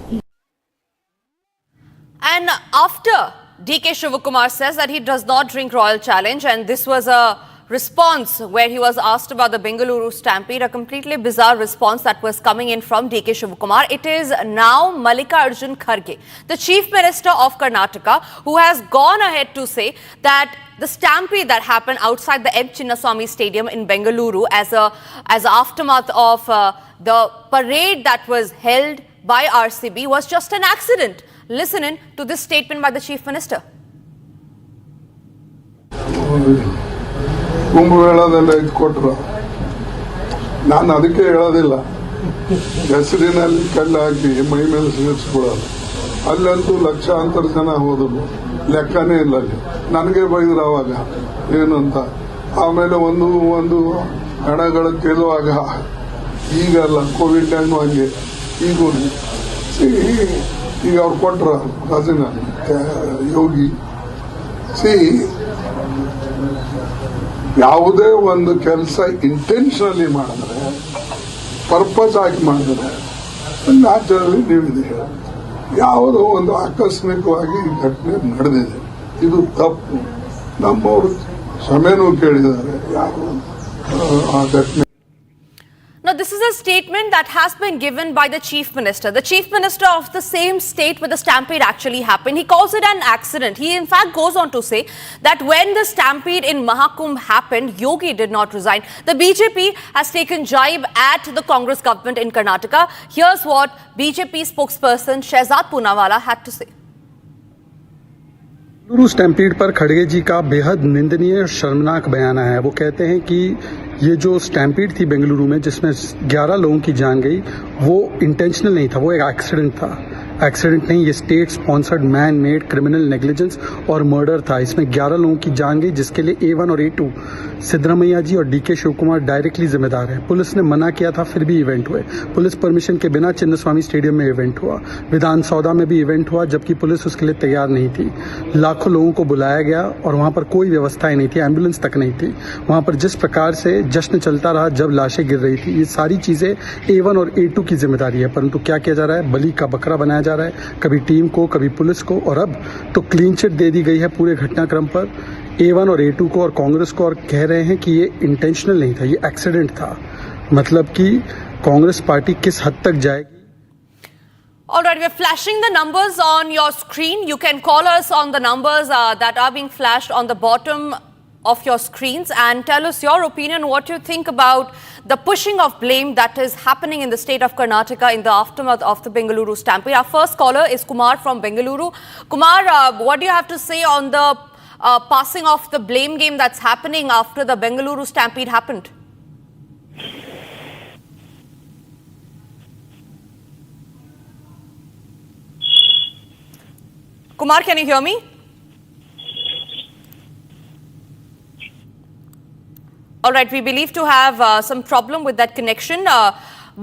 And after DK Shivakumar says that he does not drink Royal Challenge, and this was a response where he was asked about the Bengaluru stampede, a completely bizarre response that was coming in from DK Shivakumar. It is now Mallikarjun Kharge, the Chief Minister of Karnataka, who has gone ahead to say that the stampede that happened outside the M. Chinnaswamy Stadium in Bengaluru as aftermath of the parade that was held by RCB was just an accident. Listen in to this statement by the Chief Minister. ಕುಂಭಮೇಳದಲ್ಲ ಇದು ಕೊಟ್ಟರು, ನಾನು ಅದಕ್ಕೆ ಹೇಳೋದಿಲ್ಲ. ಹೆಸರಿನಲ್ಲಿ ಕಲ್ಲು ಹಾಕಿ ಮೈ ಮೇಲೆ ಸೇರಿಸ್ಕೊಳ್ಳೋದು. ಅಲ್ಲಂತೂ ಲಕ್ಷಾಂತರ ಜನ ಹೋದ್ರು, ಲೆಕ್ಕನೇ ಇಲ್ಲ ಅಲ್ಲಿ. ನನಗೆ ಬೈದ್ರು ಅವಾಗ ಏನು ಅಂತ. ಆಮೇಲೆ ಒಂದು ಹಣಗಳು ಕೇಳುವಾಗ ಈಗಲ್ಲ, ಕೋವಿಡ್ ಟೈಮ್ ಹಂಗೆ ಈಗ ಅವ್ರು ಕೊಟ್ರ ರಾಜನ ಯೋಗಿ ಯಾವುದೇ ಒಂದು ಕೆಲಸ ಇಂಟೆನ್ಷನಲಿ ಮಾಡಿದ್ರೆ, ಪರ್ಪಸ್ ಆಗಿ ಮಾಡಿದ್ರೆ ನ್ಯಾಚುರಲಿ ನೀವಿದೆ. ಯಾವುದೋ ಒಂದು ಆಕಸ್ಮಿಕವಾಗಿ ಈ ಘಟನೆ ನಡೆದಿದೆ, ಇದು ತಪ್ಪು. ನಮ್ಮವರು ಕ್ಷಮೆನೂ ಕೇಳಿದ್ದಾರೆ ಯಾರು ಆ ಘಟನೆ. Now, but this is a statement that has been given by the Chief Minister. The Chief Minister of the same state where the stampede actually happened. He calls it an accident. He in fact goes on to say that when the stampede in Mahakumbh happened, Yogi did not resign. The BJP has taken jibe at the Congress government in Karnataka. Here's what BJP spokesperson Shehzad Poonawalla had to say. Bengaluru stampede पर खड़गे जी का बेहद निंदनीय और शर्मनाक बयान है। वो कहते हैं कि ये जो स्टैम्पीड थी बेंगलुरु में जिसमें 11 लोगों की जान गई वो इंटेंशनल नहीं था, वो एक एक्सीडेंट था। एक्सीडेंट नहीं, ये state sponsored man made criminal negligence और मर्डर था। इसमें 11 लोगों की जान गई जिसके लिए A1 और A2 सिद्धरामैया जी और DK शिव कुमार डायरेक्टली जिम्मेदार हैं। पुलिस ने मना किया था फिर भी इवेंट हुए। पुलिस परमिशन के बिना चिन्नस्वामी स्टेडियम में इवेंट हुआ, विधान सौदा में भी इवेंट हुआ जबकि पुलिस उसके लिए तैयार नहीं थी। लाखों लोगों को बुलाया गया और वहां पर कोई व्यवस्थाएं नहीं थी, एम्बुलेंस तक नहीं थी। वहां पर जिस प्रकार से जश्न चलता रहा जब लाशें गिर रही थी, ये सारी चीजें A1 और A2 की जिम्मेदारी है। परंतु क्या किया जा रहा है, बलि का बकरा बनाया जा रहा है, कभी टीम को कभी पुलिस को, और अब तो क्लीन चिट दे दी गई है पूरे घटनाक्रम पर A1 और A2 को और कांग्रेस को, और कह रहे हैं कि ये इंटेंशनल नहीं था, ये एक्सीडेंट था। मतलब कि कांग्रेस पार्टी किस हद तक जाएगी। All right, we're flashing the numbers on your screen. You can call us on the numbers that are being flashed on the bottom of your screens and tell us your opinion, what you think about the pushing of blame that is happening in the state of Karnataka in the aftermath of the Bengaluru stampede. Our first caller is Kumar from Bengaluru. Kumar, what do you have to say on the passing of the blame game that's happening after the Bengaluru stampede happened? Kumar, can you hear me? All right, we believe to have some problem with that connection.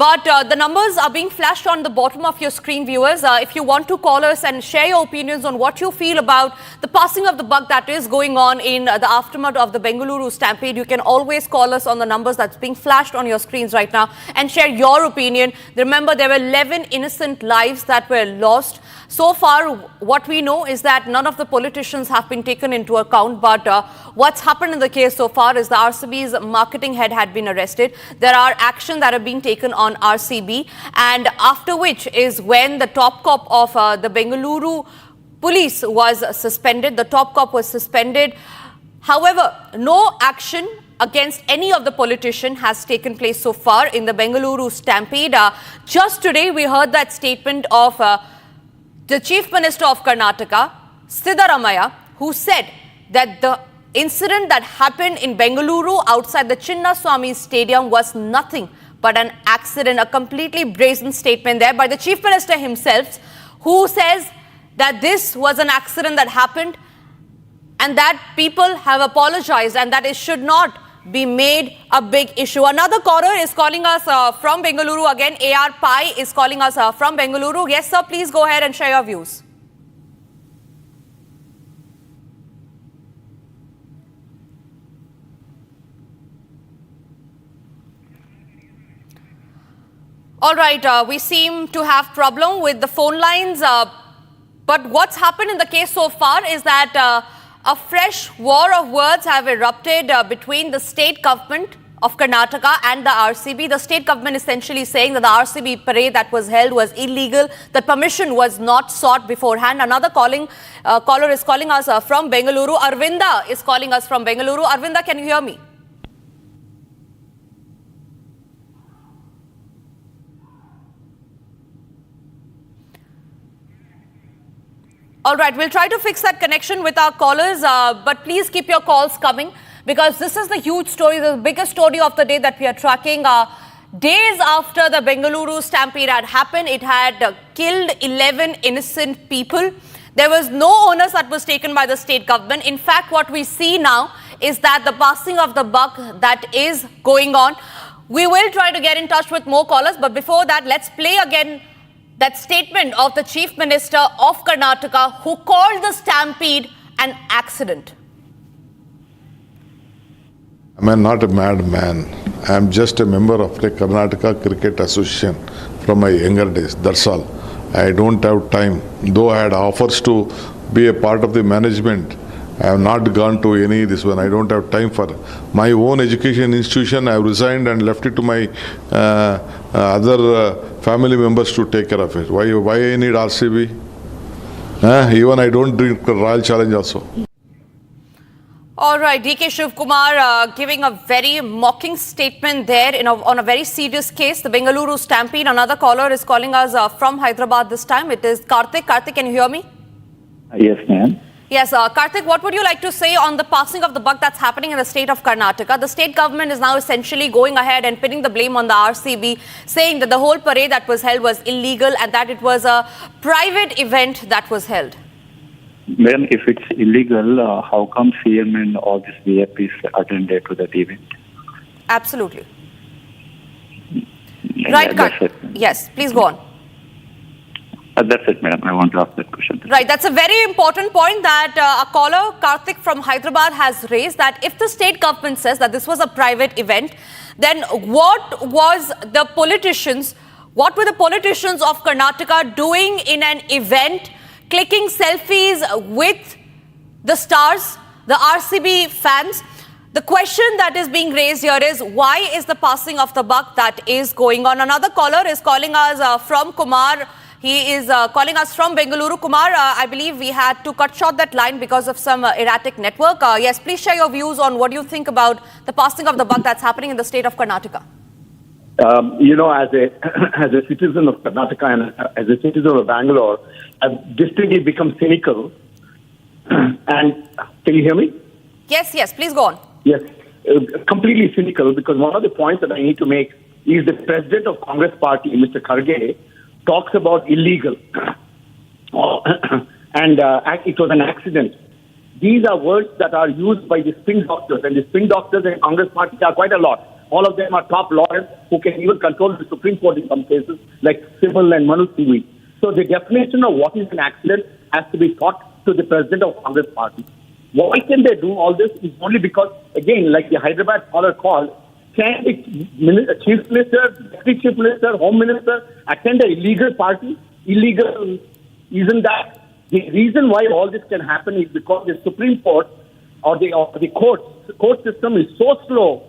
But the numbers are being flashed on the bottom of your screen, viewers. If you want to call us and share your opinions on what you feel about the passing of the buck that is going on in the aftermath of the Bengaluru stampede, you can always call us on the numbers that's being flashed on your screens right now and share your opinion. Remember, there were 11 innocent lives that were lost. So far, what we know is that none of the politicians have been taken into account. But what's happened in the case so far is the RCB's marketing head had been arrested. There are actions that are being taken on RCB, and after which is when the top cop of the Bengaluru police was suspended. The top cop was suspended. However, no action against any of the politician has taken place so far in the Bengaluru stampede. Just today, we heard that statement of the Chief Minister of Karnataka, Siddaramaiah, who said that the incident that happened in Bengaluru outside the Chinnaswamy Stadium was nothing but an accident. A completely brazen statement there by the Chief Minister himself, who says that this was an accident that happened and that people have apologized and that it should not be made a big issue. Another caller is calling us from Bengaluru again. AR Pai is calling us from Bengaluru. Yes, sir, please go ahead and share your views. All right, we seem to have problem with the phone lines. But what's happened in the case so far is that a fresh war of words have erupted between the state government of Karnataka and the RCB. The state government essentially saying that the RCB parade that was held was illegal, that permission was not sought beforehand. Another caller is calling us from Bengaluru. Arvinda is calling us from Bengaluru. Arvinda, can you hear me? All right, we'll try to fix that connection with our callers, but please keep your calls coming because this is the huge story, the biggest story of the day that we are tracking. Days after the Bengaluru stampede had happened, it had killed 11 innocent people. There was no onus that was taken by the state government. In fact, what we see now is that the passing of the buck that is going on. We will try to get in touch with more callers, but before that, let's play again that statement of the Chief Minister of Karnataka, who called the stampede an accident. I am not a mad man. I am just a member of the Karnataka Cricket Association from my younger days. That's all. I don't have time. Though I had offers to be a part of the management I have not gone to any this one. I don't have time for my own education institution. I have resigned and left it to my other family members to take care of it. Why I need RCB? Even I don't drink Royal Challenge also. All right, DK Shiv Kumar giving a very mocking statement there on a very serious case, the Bengaluru stampede. Another caller is calling us from Hyderabad this time. It is Karthik. Karthik, can you hear me? Yes, ma'am. Yes, Karthik, what would you like to say on the passing of the buck that's happening in the state of Karnataka? The state government is now essentially going ahead and pinning the blame on the RCB, saying that the whole parade that was held was illegal and that it was a private event that was held. Madam, if it's illegal, how come CM and all these VIPs attended to that event? Absolutely. Right, Karthik. Yes, please go on. That's it, madam. I want to ask that question. Right, that's a very important point that a caller, Karthik from Hyderabad, has raised, that if the state government says that this was a private event, then what were the politicians of Karnataka doing in an event, clicking selfies with the stars, the RCB fans? The question that is being raised here is, why is the passing of the buck that is going on? Another caller is calling us from Kumar. He is calling us from Bengaluru. Kumar, I believe we had to cut short that line because of some erratic network. Yes, please share your views on what you think about the passing of the buck that's happening in the state of Karnataka. As a citizen of Karnataka and as a citizen of Bangalore, I've distinctly become cynical. And can you hear me? Yes, please go on. Yes, completely cynical, because one of the points that I need to make is the president of Congress party, Mr. Kharge, talks about illegal and it was an accident. These are words that are used by the spin doctors, and the spin doctors in Congress party are quite a lot. All of them are top lawyers who can even control the Supreme Court in some cases, like Civil and Manu Sivi. So the definition of what is an accident has to be taught to the president of Congress party. Why can they do all this is only because, again, like the Hyderabad caller called, can the Chief Minister, Deputy Chief Minister, Home Minister attend an illegal party? Illegal, isn't that? The reason why all this can happen is because the Supreme Court or the court system is so slow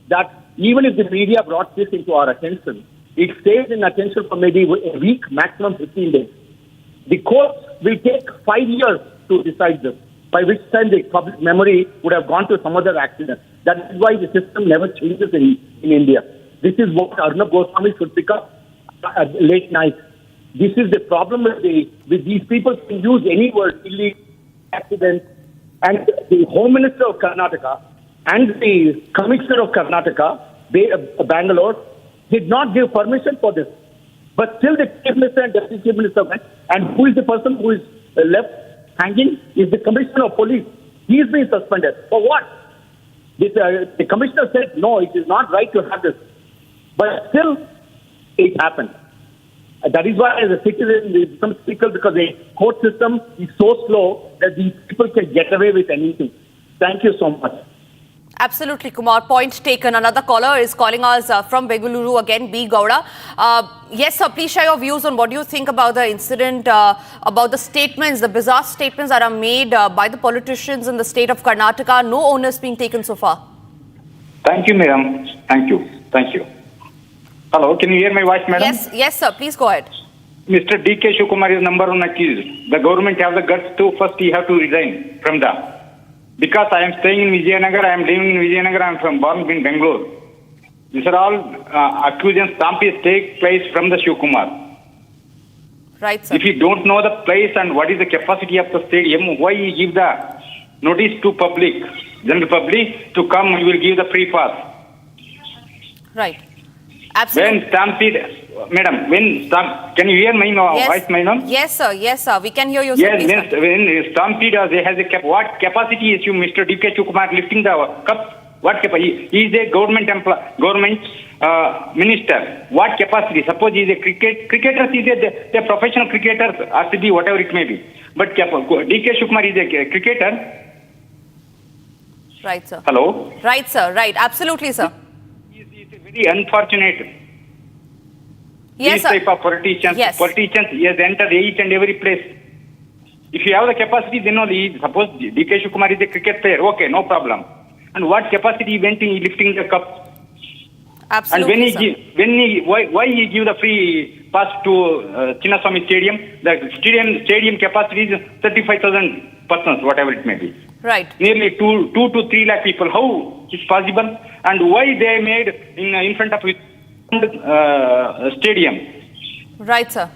that even if the media brought this into our attention, it stays in attention for maybe a week, maximum 15 days. The courts will take 5 years to decide this, by which time the public memory would have gone to some other accident. That is why the system never changes in India. This is what Arnab Goswami should pick up at late night. This is the problem with these people who use any word, illegal, accident. And the Home Minister of Karnataka and the Commissioner of Karnataka, Bangalore, did not give permission for this. But still the Chief Minister and Deputy Chief Minister went. And who is the person who is left hanging? Is the Commissioner of Police. He is being suspended. For what? The Commissioner said, no, it is not right to have this. But still, it happened. That is why, as a citizen, we become cynical, because the court system is so slow that these people can get away with anything. Thank you so much. Absolutely, Kumar. Point taken. Another caller is calling us from Bengaluru again, B. Gowda. Yes, sir, please share your views on what you think about the incident, about the statements, the bizarre statements that are made by the politicians in the state of Karnataka. No onus being taken so far. Thank you, madam. Thank you. Hello, can you hear my voice, madam? Yes, sir. Please go ahead. Mr. DK Shiv Kumar is number one accused. The government have the guts to first he have to resign from the. Because I am staying in Vijayanagar, I am living in Vijayanagar, I am born in Bengaluru. These are all accusations, stampedes take place from the Shiv Kumar. Right, sir. If you don't know the place and what is the capacity of the stadium, why you give the notice to public, general public, to come, you will give the free pass. Right. Absolutely. When stampede, madam, can you hear my voice, madam? Yes, sir. We can hear you, sir. Yes, when stampede has what capacity is you, Mr. DK Shiv Kumar, lifting the cup? What capacity? He is a government minister. What capacity? Suppose he is a cricketer, he is a professional cricketer, RCB, whatever it may be. But DK Shiv Kumar is a cricketer. Right, sir. Hello? Right, sir. Right. Absolutely, sir. Very unfortunate. Yes, These type of politicians, he has entered each and every place. If you have the capacity, then only, suppose DK Shivakumar is a cricket player, okay, no problem. And what capacity he went in lifting the cup? Absolutely, and why he give the free pass to Chinnaswamy Stadium? The stadium capacity is 35,000 persons, whatever it may be. Right. Nearly 2 to 3 lakh people. How is possible? And why they made in front of stadium? Right, sir.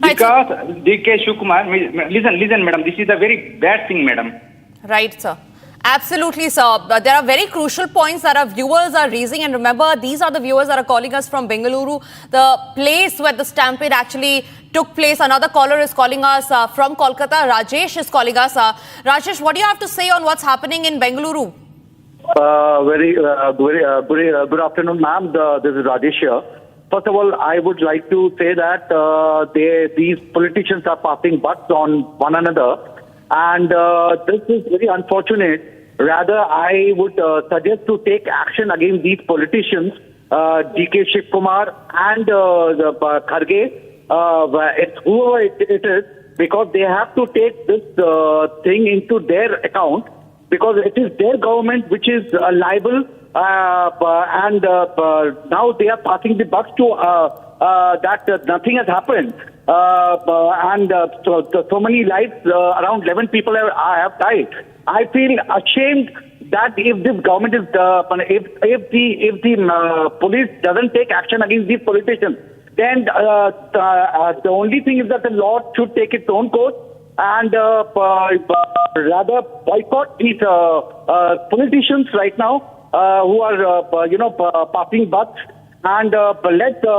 Because DK Shivakumar, listen, madam, this is a very bad thing, madam. Right, sir. Absolutely, sir. There are very crucial points that our viewers are raising. And remember, these are the viewers that are calling us from Bengaluru, the place where the stampede actually took place. Another caller is calling us from Kolkata. Rajesh is calling us. Rajesh, what do you have to say on what's happening in Bengaluru? Very good afternoon, ma'am. This is Rajesh here. First of all, I would like to say that these politicians are passing bucks on one another. And this is very unfortunate. Rather, I would suggest to take action against these politicians, DK Shivakumar and Kharge, it's whoever it is, because they have to take this thing into their account, because it is their government which is liable, and now they are passing the buck to that nothing has happened. And so many lives, around 11 people have died. I feel ashamed that if this government is, if the police doesn't take action against these politicians, then the only thing is that the law should take its own course and rather boycott these politicians right now who are passing bucks. And let the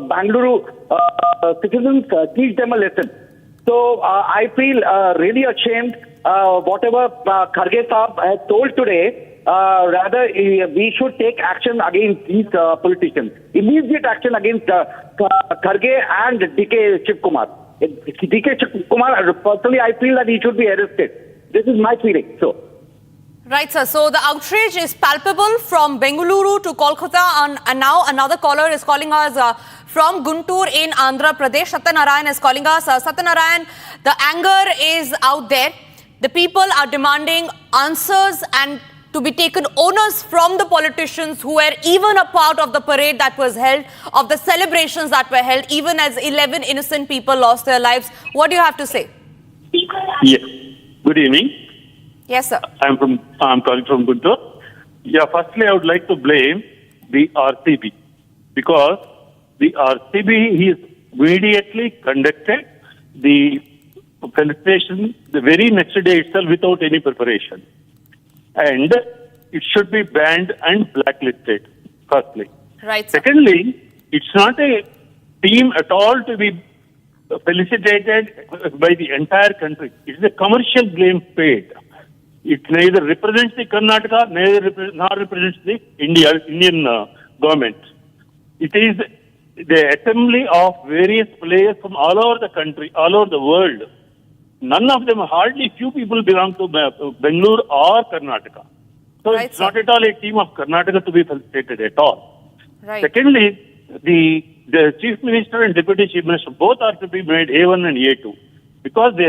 Bengaluru citizens teach them a lesson. So I feel really ashamed. Whatever Kharge Saab has told today, rather we should take action against these politicians. Immediate action against Kharge and DK Shivakumar. DK Shivakumar, personally, I feel that he should be arrested. This is my feeling. So. Right, sir. So the outrage is palpable from Bengaluru to Kolkata, and now another caller is calling us from Guntur in Andhra Pradesh. Satyanarayan is calling us. Satyanarayan, the anger is out there. The people are demanding answers and to be taken onus from the politicians who were even a part of the parade that was held, of the celebrations that were held, even as 11 innocent people lost their lives. What do you have to say? Yes. Good evening. Yes, sir. I'm calling from Guntur. Yeah, firstly, I would like to blame the RCB because the RCB has immediately conducted the felicitation the very next day itself without any preparation. And it should be banned and blacklisted, firstly. Right, sir. Secondly, it's not a team at all to be felicitated by the entire country. It's a commercial blame paid. It neither represents the Karnataka, nor represents the Indian government. It is the assembly of various players from all over the country, all over the world. None of them, hardly few people belong to Bengaluru or Karnataka. So right, it's not at all a team of Karnataka to be felicitated at all. Right. Secondly, the Chief Minister and Deputy Chief Minister both are to be made A1 and A2 because they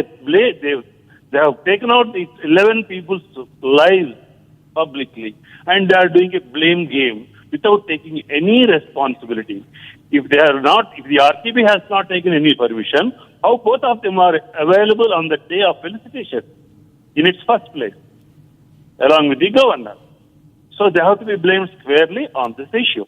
have taken out these 11 people's lives publicly and they are doing a blame game without taking any responsibility. If the RCB has not taken any permission, how both of them are available on the day of felicitation in its first place, along with the governor? So they have to be blamed squarely on this issue.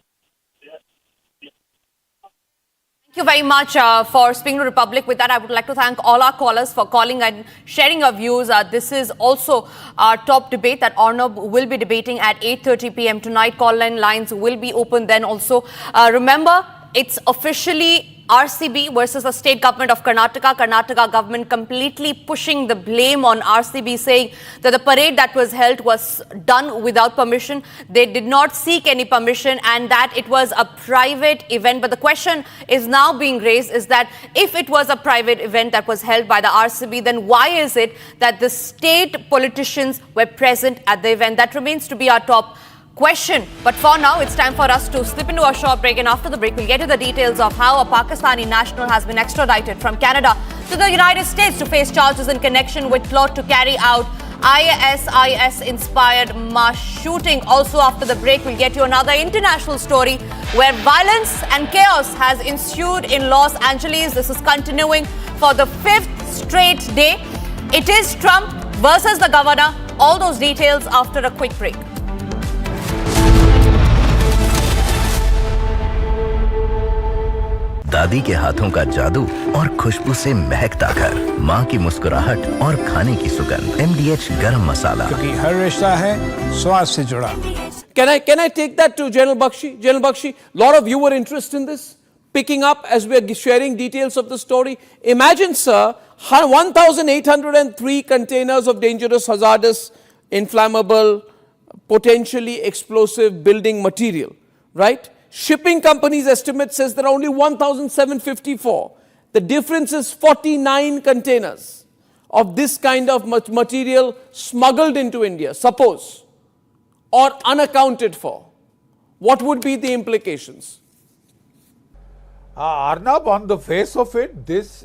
Thank you very much for speaking to Republic. With that, I would like to thank all our callers for calling and sharing your views. This is also our top debate that Arnab will be debating at 8:30 p.m. tonight. Call-in lines will be open then also. Remember, it's officially RCB versus the state government of Karnataka. Karnataka government completely pushing the blame on RCB, saying that the parade that was held was done without permission. They did not seek any permission and that it was a private event. But the question is now being raised is that if it was a private event that was held by the RCB, then why is it that the state politicians were present at the event? That remains to be our top question. But for now, it's time for us to slip into a short break, and after the break, we'll get to the details of how a Pakistani national has been extradited from Canada to the United States to face charges in connection with plot to carry out ISIS-inspired mass shooting. Also after the break, we'll get you another international story where violence and chaos has ensued in Los Angeles. This is continuing for the 5th straight day. It is Trump versus the governor. All those details after a quick break. दादी के हाथों का जादू और खुशबू से महकता घर, माँ की मुस्कुराहट और खाने की सुगंध, MDH गरम मसाला, क्योंकि हर रिश्ता है स्वाद से जुड़ा. Can I take that to General Bakshi? General Bakshi, lot of you were interested in this, picking up as we are sharing details of the story. Imagine, sir, 1,803 containers of dangerous, hazardous, inflammable, potentially explosive building material, right? Shipping companies' estimate says there are only 1,754. The difference is 49 containers of this kind of material smuggled into India, suppose, or unaccounted for. What would be the implications? Arnab, on the face of it, this...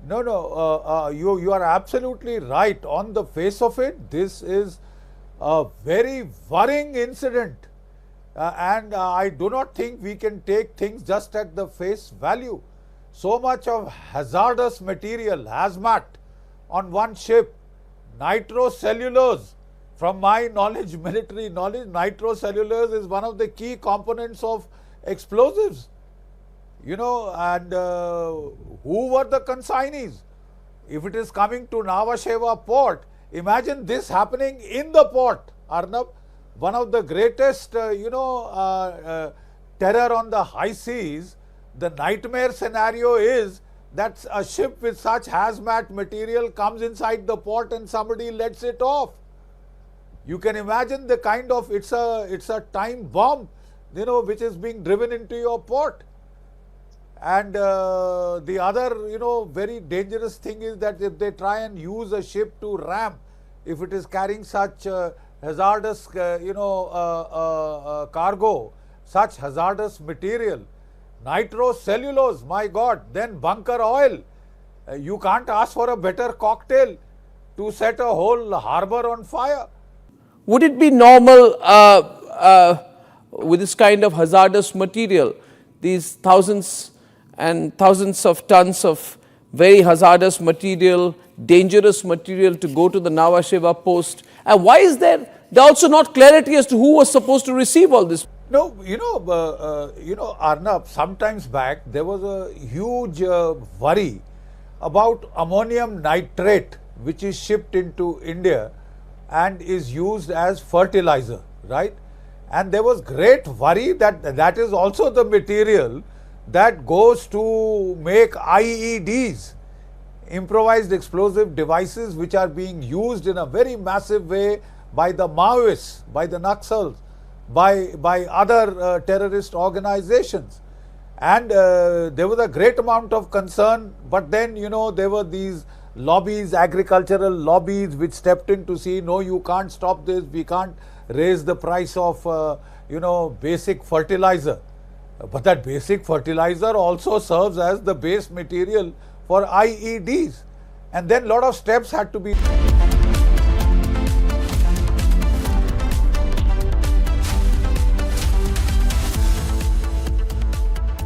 you are absolutely right. On the face of it, this is a very worrying incident, and I do not think we can take things just at the face value. So much of hazardous material, hazmat, on one ship, nitrocellulose. From my knowledge, military knowledge, nitrocellulose is one of the key components of explosives. You know, and who were the consignees? If it is coming to Nhava Sheva port, imagine this happening in the port, Arnab. One of the greatest, terror on the high seas. The nightmare scenario is that a ship with such hazmat material comes inside the port and somebody lets it off. You can imagine the kind of, it's a time bomb, which is being driven into your port. And the other, very dangerous thing is that if they try and use a ship to ram, if it is carrying such hazardous, cargo, such hazardous material, nitrocellulose, my God, then bunker oil. You can't ask for a better cocktail to set a whole harbor on fire. Would it be normal with this kind of hazardous material, these thousands and thousands of tons of very hazardous material, dangerous material to go to the Nhava Sheva post? And why is there also not clarity as to who was supposed to receive all this? No, Arnab, sometimes back there was a huge worry about ammonium nitrate, which is shipped into India and is used as fertilizer, right? And there was great worry that that is also the material that goes to make IEDs, improvised explosive devices, which are being used in a very massive way by the Maoists, by the Naxals, by other terrorist organizations. And there was a great amount of concern, but then, there were these lobbies, agricultural lobbies, which stepped in to see, no, you can't stop this, we can't raise the price of, basic fertilizer. But that basic fertilizer also serves as the base material for IEDs. And then a lot of steps had to be...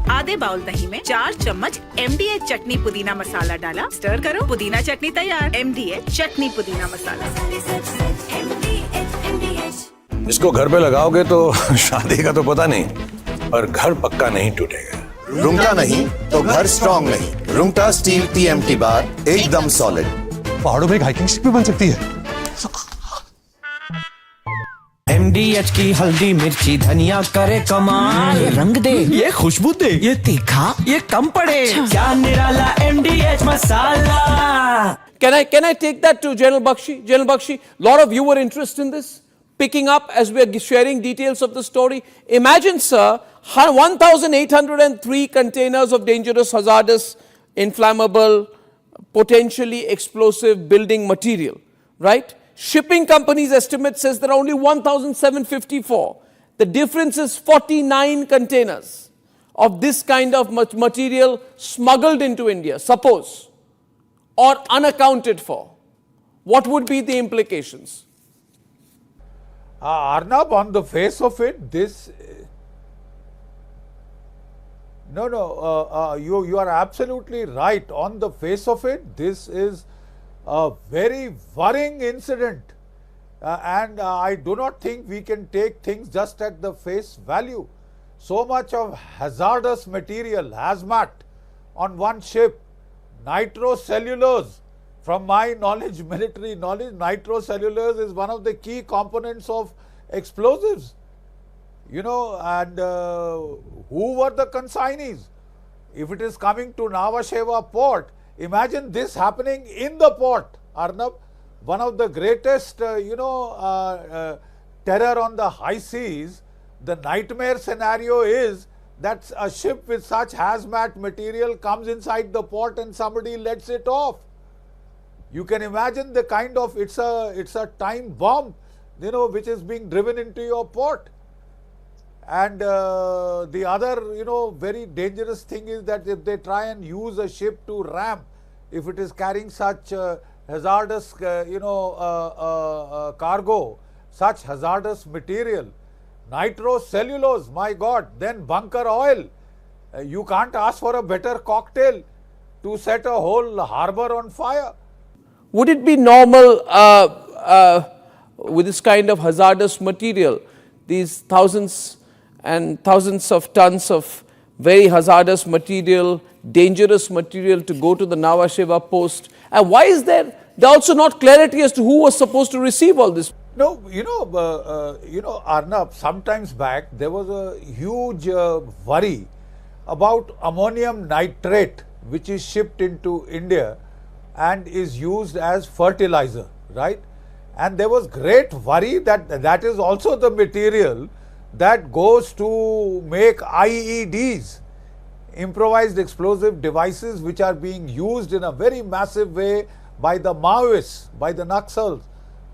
आधे bowl दही में 4 चम्मच MDH चटनी पुदीना मसाला डाला, stir करो, पुदीना चटनी तैयार। MDH चटनी पुदीना मसाला। इसको घर पे लगाओगे तो शादी का तो पता नहीं, पर घर पक्का नहीं टूटेगा। रुंगटा नहीं तो घर स्ट्रॉन्ग नहीं। रुंगटा स्टील TMT बार एकदम सॉलिड। पहाड़ों में एक हाइकिंग शिप भी बन सकती है। MDH की हल्दी मिर्ची धनिया करे कमाल, ये रंग दे, ये खुशबू दे, ये तीखा, ये कम पड़े, क्या निराला MDH masala. Can I take that to General Bakshi? General Bakshi, lot of you were interested in this, picking up as we are sharing details of the story. Imagine, sir, 1,803 containers of dangerous, hazardous, inflammable, potentially explosive building material, right? Shipping companies' estimate says there are only 1,754. The difference is 49 containers of this kind of material smuggled into India, suppose, or unaccounted for, what would be the implications? Arnab, on the face of it, this... you are absolutely right. On the face of it, this is a very worrying incident. And I do not think we can take things just at the face value. So much of hazardous material, hazmat, on one ship, nitrocellulose. From my knowledge, military knowledge, nitrocellulose is one of the key components of explosives. You know, and who were the consignees? If it is coming to Nhava Sheva port, imagine this happening in the port, Arnab. One of the greatest, terror on the high seas. The nightmare scenario is that a ship with such hazmat material comes inside the port and somebody lets it off. You can imagine the kind of, it's a time bomb, you know, which is being driven into your port. And the other, very dangerous thing is that if they try and use a ship to ram, if it is carrying such hazardous, cargo, such hazardous material, nitrocellulose, my God, then bunker oil. You can't ask for a better cocktail to set a whole harbor on fire. Would it be normal with this kind of hazardous material, these thousands and thousands of tons of very hazardous material, dangerous material to go to the Nhava Sheva post? And why is there also not clarity as to who was supposed to receive all this? No, Arnab, sometimes back there was a huge worry about ammonium nitrate, which is shipped into India and is used as fertilizer, right? And there was great worry that that is also the material that goes to make IEDs, improvised explosive devices, which are being used in a very massive way by the Maoists, by the Naxals,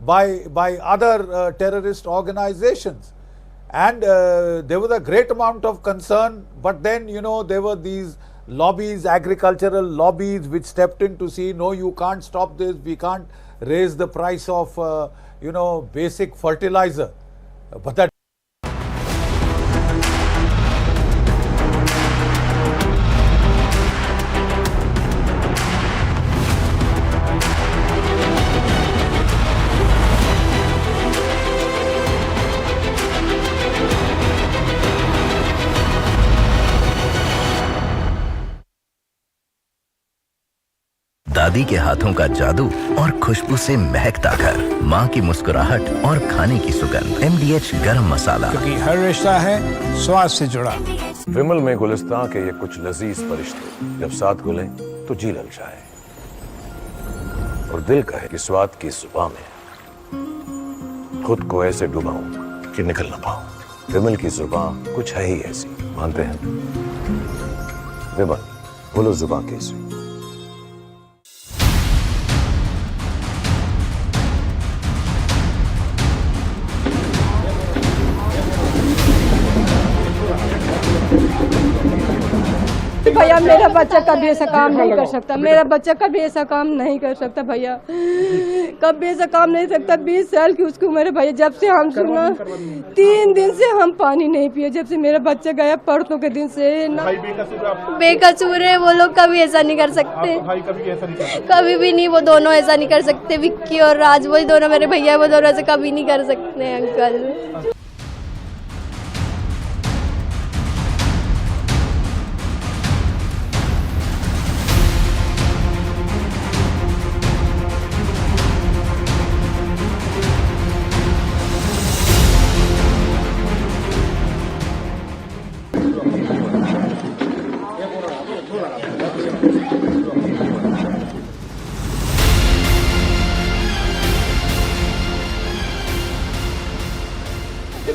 by other terrorist organizations. And there was a great amount of concern, but then, there were these lobbies, agricultural lobbies, which stepped in to see, no, you can't stop this, we can't raise the price of, basic fertilizer. But that दादी के हाथों का जादू और खुशबू से महकता घर, माँ की मुस्कुराहट और खाने की सुगंध, MDH गरम मसाला, क्योंकि हर रिश्ता है स्वाद से जुड़ा। विमल में गुलिस्तां के ये कुछ लजीज फरिश्ते जब साथ घुलें तो जी ललचाए और दिल कहे कि स्वाद की जुबां में खुद को ऐसे डुबाऊं कि निकल ना पाऊं। विमल की जुबां कुछ है ही ऐसी, मानते हैं? विमल, बोलो जुबां कैसी? भैया मेरा बच्चा कभी ऐसा काम नहीं कर सकता, मेरा बच्चा कभी ऐसा काम नहीं कर सकता भैया, कभी ऐसा काम नहीं सकता। 20 साल की उसकी उम्र है भैया। जब से हम सुना 3 दिन से हम पानी नहीं पिए, जब से मेरा बच्चा गया परसों के दिन से। बेकसूर है वो लोग, कभी ऐसा नहीं कर सकते, कभी भी नहीं। वो दोनों ऐसा नहीं कर सकते, विक्की और राज, वही दोनों मेरे भैया, वो दोनों ऐसे कभी नहीं कर सकते अंकल।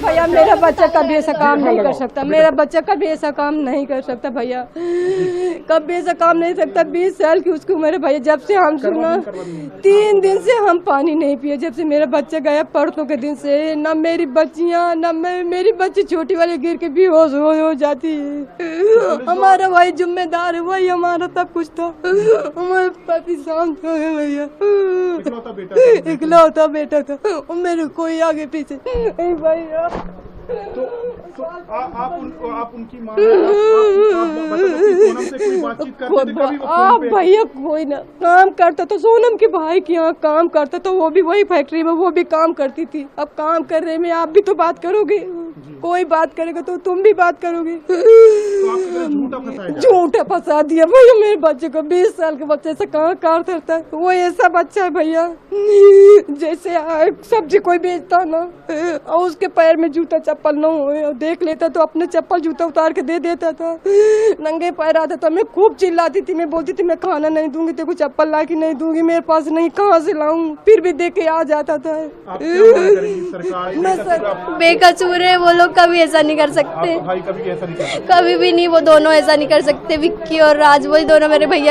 भैया मेरा बच्चा कभी ऐसा काम नहीं कर सकता, मेरा बच्चा कभी ऐसा काम नहीं कर सकता भैया, कभी ऐसा काम नहीं सकता। 20 साल की उसकी उम्र है भैया। जब से हम सुना 3 दिन से हम पानी नहीं पिए, जब से मेरा बच्चा गया परसों के दिन से। ना मेरी बच्चियाँ ना मेरी बच्ची छोटी वाली गिर के बेहोश हो जाती है। हमारा वही जिम्मेदार है, वही हमारा सब कुछ था। हमारे पति शांत हो गए भैया, इकलौता बेटा था और मेरे कोई आगे पीछे नहीं भैया। तो आप उनकी मां सोनम से कोई बातचीत करते थे कभी? आप भैया कोई ना काम करता तो सोनम के भाई के यहाँ काम करता तो वो भी वही फैक्ट्री में वो भी काम करती थी। अब काम कर रहे में आप भी तो बात करोगे, कोई बात करेगा तो तुम भी बात करोगे। झूठा फंसा दिया भैया मेरे बच्चे को। 20 साल के बच्चे से कहाँ कार करता है, वो ऐसा बच्चा है भैया जैसे सब्जी कोई बेचता ना और उसके पैर में जूता चप्पल न हो, देख लेता तो अपने चप्पल जूता उतार के दे देता था। नंगे पैर आता था, मैं खूब चिल्लाती थी, मैं बोलती थी मैं खाना नहीं दूंगी, तेरे को चप्पल ला के नहीं दूंगी, मेरे पास नहीं, कहाँ से लाऊं? फिर भी दे के आ जाता था। बेकसूर है वो लोग, कभी ऐसा नहीं कर सकते, कभी भी नहीं। वो दोनों ऐसा नहीं कर सकते, विक्की और राज, वही दोनों मेरे भैया।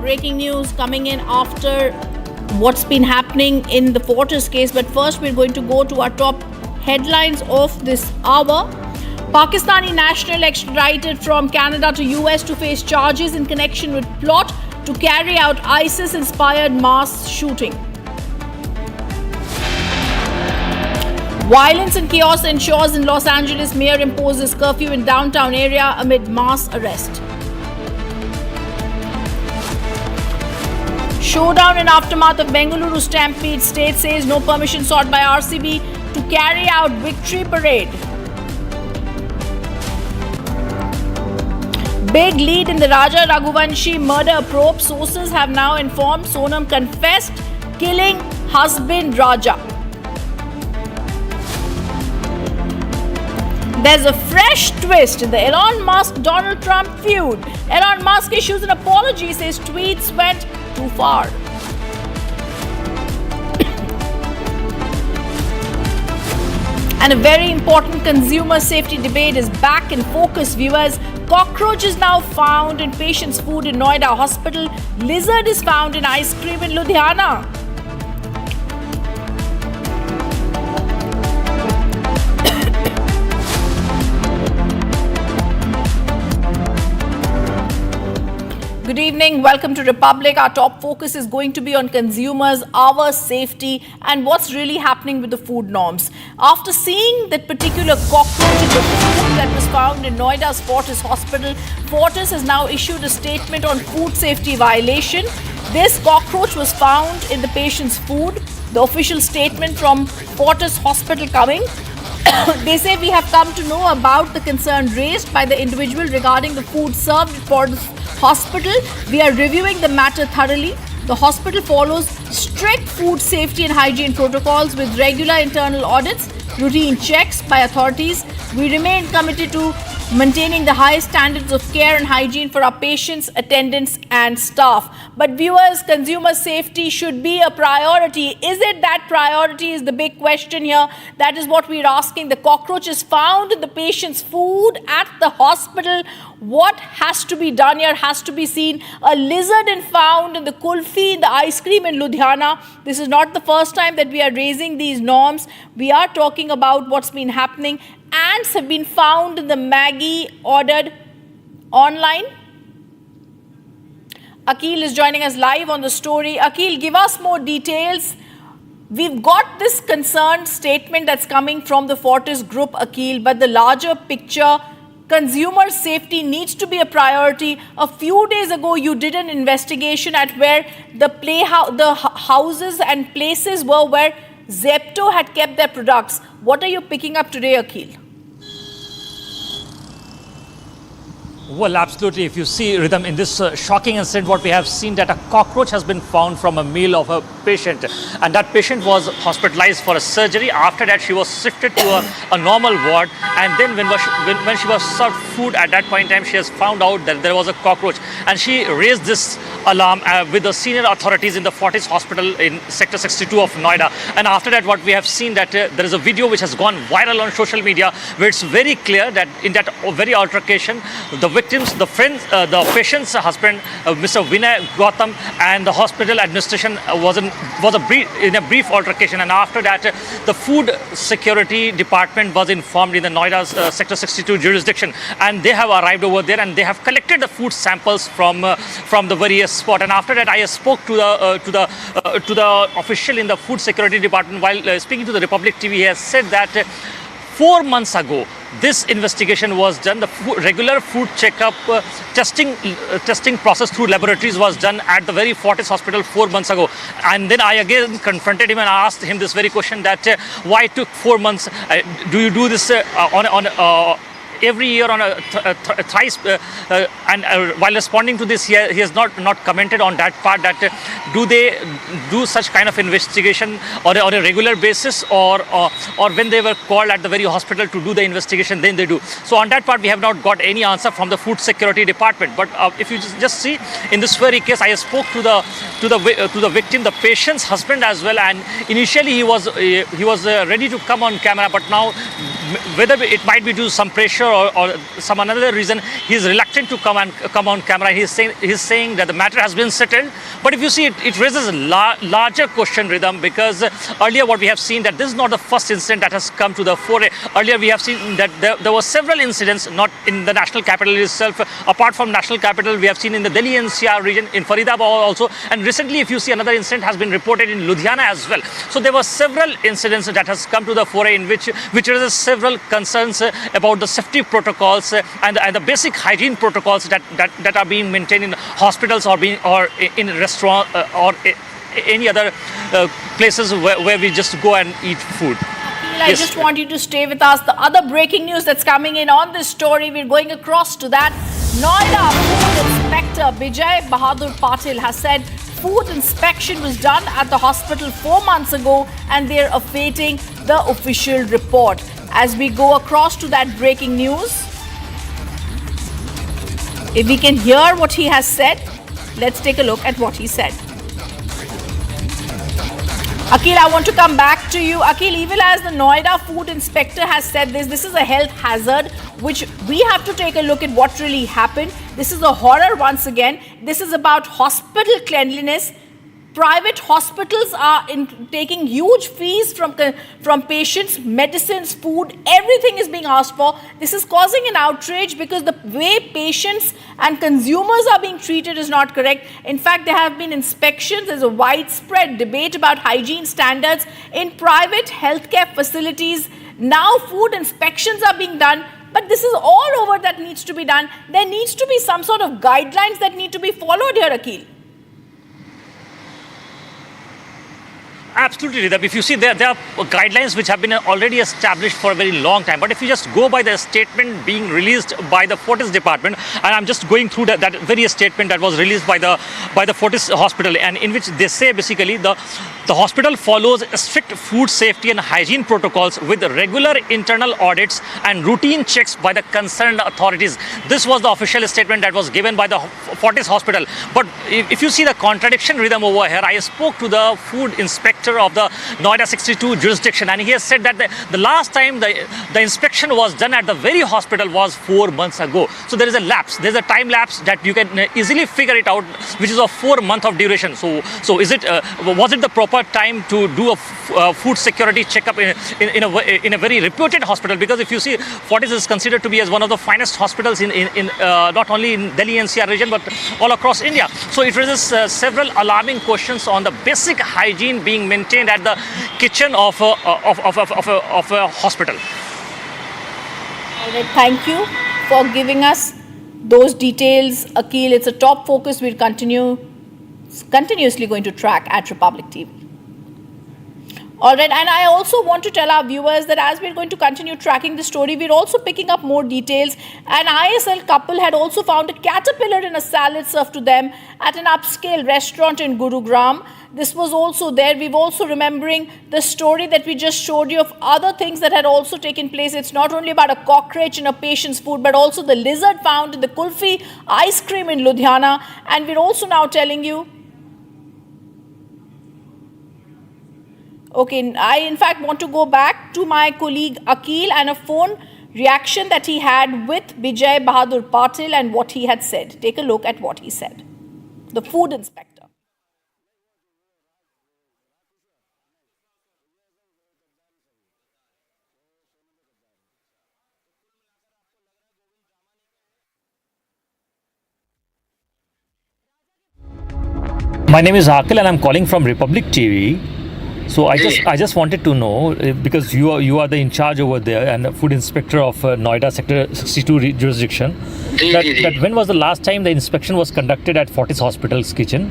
Breaking news coming in after what's been happening in the Fortis case. But first, we're going to go to our top headlines of this hour. Pakistani national extradited from Canada to US to face charges in connection with plot to carry out ISIS-inspired mass shooting. Violence and chaos ensures in Los Angeles mayor imposes curfew in downtown area amid mass arrest. Showdown in aftermath of Bengaluru stampede. State says no permission sought by RCB to carry out victory parade. Big lead in the Raja Raghuvanshi murder probe. Sources have now informed Sonam confessed killing husband Raja. There's a fresh twist in the Elon Musk-Donald Trump feud. Elon Musk issues an apology, says tweets went too far. And a very important consumer safety debate is back in focus, viewers. Cockroach is now found in patient's food in Noida hospital. Lizard is found in ice cream in Ludhiana. Good evening, welcome to Republic. Our top focus is going to be on consumers, our safety and what's really happening with the food norms. After seeing that particular cockroach in the food that was found in Noida's Fortis hospital, Fortis has now issued a statement on food safety violation. This cockroach was found in the patient's food. The official statement from Fortis hospital coming. They say we have come to know about the concern raised by the individual regarding the food served at Fortis hospital. We are reviewing the matter thoroughly. The hospital follows strict food safety and hygiene protocols with regular internal audits, routine checks by authorities. We remain committed to maintaining the highest standards of care and hygiene for our patients, attendants and staff. But viewers, consumer safety should be a priority. Is it that priority is the big question here? That is what we're asking. The cockroach is found in the patient's food at the hospital. What has to be done here has to be seen. A lizard is found in the kulfi, in the ice cream in Ludhiana. This is not the first time that we are raising these norms. We are talking about what's been happening. Ants have been found in the Maggie ordered online. Akhil is joining us live on the story. Akhil, give us more details. We've got this concerned statement that's coming from the Fortis group, Akhil, but the larger picture, consumer safety needs to be a priority. A few days ago, you did an investigation at where the houses and places were where Zepto had kept their products. What are you picking up today, Akhil? Well, absolutely. If you see, Rhythm, in this shocking incident, what we have seen that a cockroach has been found from a meal of a patient, and that patient was hospitalized for a surgery. After that, she was shifted to a normal ward, and then when she was served food at that point in time, she has found out that there was a cockroach, and she raised this alarm with the senior authorities in the Fortis hospital in Sector 62 of Noida. And after that, what we have seen that there is a video which has gone viral on social media, where it's very clear that in that very altercation, the victims, the friends, the patient's husband, Mr. Vinay Gautam, and the hospital administration was in a brief altercation. And after that, the food security department was informed in the Noida's Sector 62 jurisdiction, and they have arrived over there and they have collected the food samples from the various spot. And after that, I spoke to the official in the food security department while speaking to the Republic TV. He has said that 4 months ago, this investigation was done. The regular food checkup testing process through laboratories was done at the very Fortis hospital 4 months ago. And then I again confronted him and asked him this very question, that why it took 4 months? Do you do this on every year on a thrice? And while responding to this, he has not commented on that part, that do they do such kind of investigation on a regular basis, or when they were called at the very hospital to do the investigation, then they do. So on that part, we have not got any answer from the food security department. But if you just see, in this very case, I spoke to the victim, the patient's husband as well, and initially he was ready to come on camera, but now whether it might be due to some pressure or some another reason, he is reluctant to come on camera. He's saying that the matter has been settled. But if you see, it raises a larger question, Rhythm, because earlier what we have seen, that this is not the first incident that has come to the fore. Earlier we have seen that there were several incidents, not in the national capital itself. Apart from national capital, we have seen in the Delhi NCR region, in Faridabad also, and recently if you see, another incident has been reported in Ludhiana as well. So there were several incidents that has come to the fore in which raises several concerns about the safety protocols and the basic hygiene protocols that are being maintained in hospitals or in restaurant or any other places where we just go and eat food. I just want you to stay with us. The other breaking news that's coming in on this story, we're going across to that. Noida Food Inspector Bijay Bahadur Patil has said food inspection was done at the hospital 4 months ago and they're awaiting the official report. As we go across to that breaking news, if we can hear what he has said, let's take a look at what he said. Akhil, I want to come back to you. Akhil, even as the Noida food inspector has said this is a health hazard, which we have to take a look at what really happened. This is a horror once again. This is about hospital cleanliness. Private hospitals are taking huge fees from patients, medicines, food, everything is being asked for. This is causing an outrage because the way patients and consumers are being treated is not correct. In fact, there have been inspections. There's a widespread debate about hygiene standards in private healthcare facilities. Now food inspections are being done. But this is all over that needs to be done. There needs to be some sort of guidelines that need to be followed here, Akhil. Absolutely, Ridhab. If you see, there are guidelines which have been already established for a very long time. But if you just go by the statement being released by the Fortis department, and I'm just going through that very statement that was released by the Fortis hospital, and in which they say basically the hospital follows strict food safety and hygiene protocols with regular internal audits and routine checks by the concerned authorities. This was the official statement that was given by the Fortis hospital. But if you see the contradiction rhythm over here, I spoke to the food inspector of the Noida 62 jurisdiction, and he has said that the last time the inspection was done at the very hospital was 4 months ago. So there is a lapse, there's a time lapse that you can easily figure it out, which is of 4 months of duration. So is it was it the proper time to do a food security checkup in a very reputed hospital? Because if you see, Fortis is considered to be as one of the finest hospitals in not only in Delhi NCR region but all across India. So it raises several alarming questions on the basic hygiene being maintained at the kitchen of a hospital. All right, thank you for giving us those details, Akhil. It's a top focus we'll continuously going to track at Republic TV. All right, and I also want to tell our viewers that as we're going to continue tracking the story, we're also picking up more details. An ISL couple had also found a caterpillar in a salad served to them at an upscale restaurant in Gurugram. This was also there. We've also remembering the story that we just showed you of other things that had also taken place. It's not only about a cockroach in a patient's food, but also the lizard found in the kulfi ice cream in Ludhiana. And we're also now telling you, okay, I in fact want to go back to my colleague Akil and a phone reaction that he had with Bijay Bahadur Patil and what he had said. Take a look at what he said. The food inspector. My name is Akil and I'm calling from Republic TV. So I just wanted to know because you are the in charge over there and the food inspector of Noida Sector 62 jurisdiction. That when was the last time the inspection was conducted at Fortis Hospital's kitchen?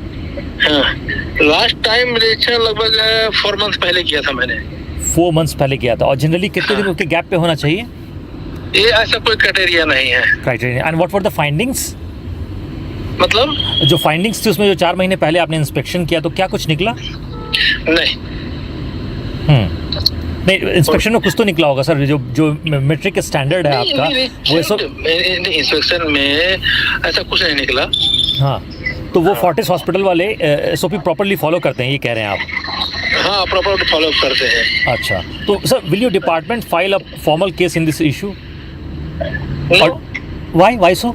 Last time मेरे ख्याल लगभग 4 months पहले किया था मैंने. 4 months पहले किया था और जनरली कितने दिनों के गैप पे होना चाहिए? ये ऐसा कोई क्राइटेरिया नहीं है. Criteria. And what were the findings? मतलब जो फाइंडिंग्स थी उसमें जो 4 महीने पहले आपने इंस्पेक्शन किया तो क्या कुछ निकला? नहीं. नहीं, इंस्पेक्शन में कुछ तो निकला होगा सर. जो मेट्रिक स्टैंडर्ड है आपका वो सब इंस्पेक्शन में ऐसा कुछ नहीं निकला. हाँ, तो वो फोर्टिस हॉस्पिटल वाले एसओपी प्रॉपर्ली फॉलो करते हैं, ये कह रहे हैं आप? हाँ, प्रॉपर फॉलो करते हैं. अच्छा, तो sir will your department file a formal case in this issue? Why so?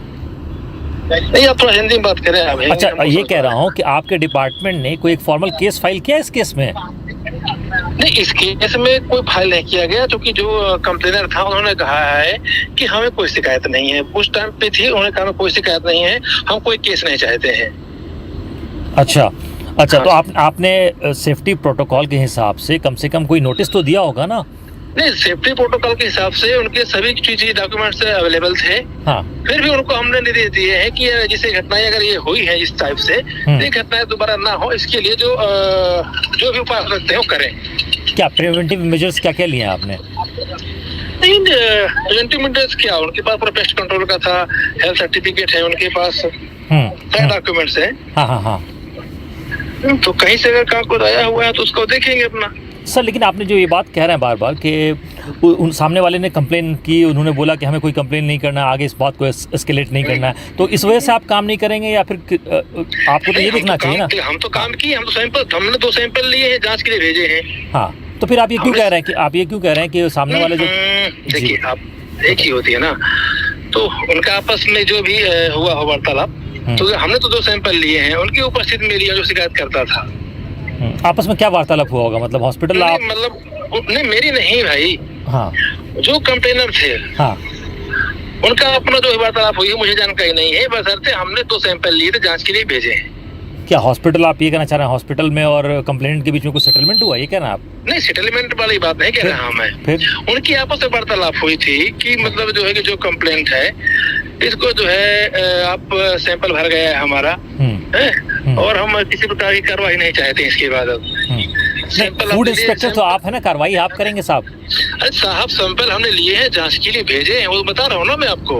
नहीं, आप थोड़ा हिंदी में बात करें आप. अच्छा, ये कह रहा हूँ कि आपके डिपार्टमेंट ने कोई एक फॉर्मल केस फाइल किया इस केस में? नहीं, इस केस में कोई फाइल नहीं किया गया क्योंकि जो कंप्लेनर था उन्होंने कहा है कि हमें कोई शिकायत नहीं है. उस टाइम पे थी, उन्होंने कहा हमें कोई शिकायत नहीं है, हम कोई केस नहीं चाहते हैं. अच्छा, तो आपने सेफ्टी प्रोटोकॉल के हिसाब से कम कोई नोटिस तो दिया होगा ना? नहीं, सेफ्टी प्रोटोकॉल के हिसाब से उनके सभी चीजें डॉक्यूमेंट्स अवेलेबल थे. हाँ. फिर भी उनको हमने निर्देश दिए हैं कि जिसे घटनाएं अगर ये हुई है इस टाइप से, ये घटनाएं दोबारा ना हो, इसके लिए जो भी उपाय हो सकते हैं वो करें. क्या प्रिवेंटिव मेजर्स क्या लिए आपने? नहीं, प्रिवेंटिव मेजर्स क्या, उनके पास पूरा पेस्ट कंट्रोल का था, हेल्थ सर्टिफिकेट है उनके पास, सारे डॉक्यूमेंट्स है. हाँ. तो कहीं से अगर काम को आया हुआ है तो उसको देखेंगे अपना. सर, लेकिन आपने जो ये बात कह रहे हैं बार-बार कि उन सामने वाले ने कंप्लेन की, उन्होंने बोला कि हमें कोई कंप्लेन नहीं करना, आगे इस बात को एस्केलेट नहीं करना है, तो इस वजह से आप काम नहीं करेंगे या फिर आपको तो ये देखना चाहिए ना? हम तो काम किए, हमने 2 सैंपल लिए हैं, जांच के लिए भेजे हैं. हाँ, तो फिर आप ये क्यों कह रहे हैं कि सामने वाले जो देखिए, आप एक ही होती है ना, तो उनका आपस में जो भी हुआ हो वार्तालाप, तो हमने तो 2 सैंपल लिए हैं, उनकी उपस्थिति में लिया जो शिकायत करता था. आपस में क्या वार्तालाप हुआ होगा? मतलब हॉस्पिटल नहीं, मेरी नहीं भाई. हाँ, जो कंप्लेनर थे, हाँ, उनका अपना जो वार्तालाप हुई मुझे जानकारी नहीं है. बशर्ते हमने 2 सैंपल लिए थे, जांच के लिए भेजे हैं. क्या हॉस्पिटल, आप ये कहना चाह रहे हैं हॉस्पिटल में और कंप्लेनेंट के बीच में कुछ सेटलमेंट हुआ, ये कहना आप? नहीं, सेटलमेंट वाली बात नहीं कह रहा मैं. फिर उनकी आपस में वार्तालाप हुई थी कि मतलब जो है कि जो कंप्लेंट है इसको जो है आप सैंपल भर गया है हमारा है और हम किसी प्रकार की कार्रवाई नहीं चाहते इसके बाद. फूड इंस्पेक्टर तो आप है ना, कार्रवाई आप करेंगे साहब? अरे साहब, सैंपल हमने लिए हैं, जांच के लिए भेजे हैं, वो बता रहा हूँ ना मैं आपको.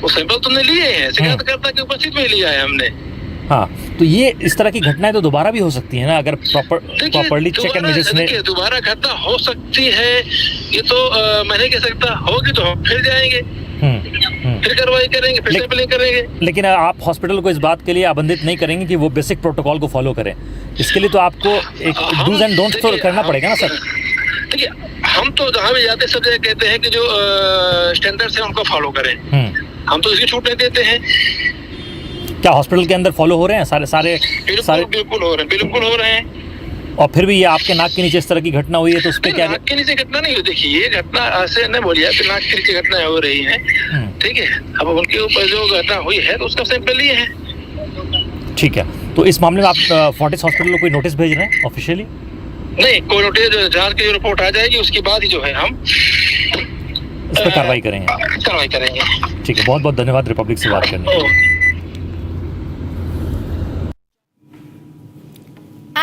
वो सैंपल तुमने लिए हैं, शिकायतकर्ता की उपस्थिति में लिया है हमने. हाँ, तो ये इस तरह की घटनाएं तो दोबारा भी हो सकती है ना अगर प्रॉपर्ली चेक एंड मेजर्स में. दोबारा घटना हो सकती है, ये तो मैं नहीं कह सकता. होगी तो हम फिर जाएंगे, फिर कार्रवाई करेंगे, फिर सैंपलिंग करेंगे. लेकिन आप हॉस्पिटल को इस बात के लिए आबंधित नहीं करेंगे कि वो बेसिक प्रोटोकॉल को फॉलो करें? इसके लिए तो आपको एक डूज एंड डोंट्स तो करना पड़ेगा ना सर. देखिए, हम तो जहाँ भी जाते सब जगह कहते हैं कि जो स्टैंडर्ड्स हैं उनको फॉलो करें. हम तो इसकी छूट नहीं देते हैं. क्या हॉस्पिटल के अंदर फॉलो हो रहे हैं सारे? बिल्कुल हो रहे हैं. और फिर भी ये आपके नाक के नीचे इस तरह की घटना हुई है तो उस पर क्या? नाक के नीचे घटना नहीं हुई. देखिए, ये घटना ऐसे न बोलिए कि नाक के नीचे घटना हो रही है, ठीक है. अब उनके ऊपर जो घटना हुई है तो उसका सैंपल लिए हैं. ठीक है, तो इस मामले में आप फोर्टिस हॉस्पिटल को कोई नोटिस भेज रहे हैं ऑफिशियली? नहीं, कोई नोटिस, जांच की जो रिपोर्ट आ जाएगी उसके बाद ही जो है हम इस पर कार्रवाई करेंगे. ठीक है, बहुत बहुत धन्यवाद रिपब्लिक से बात करने के लिए.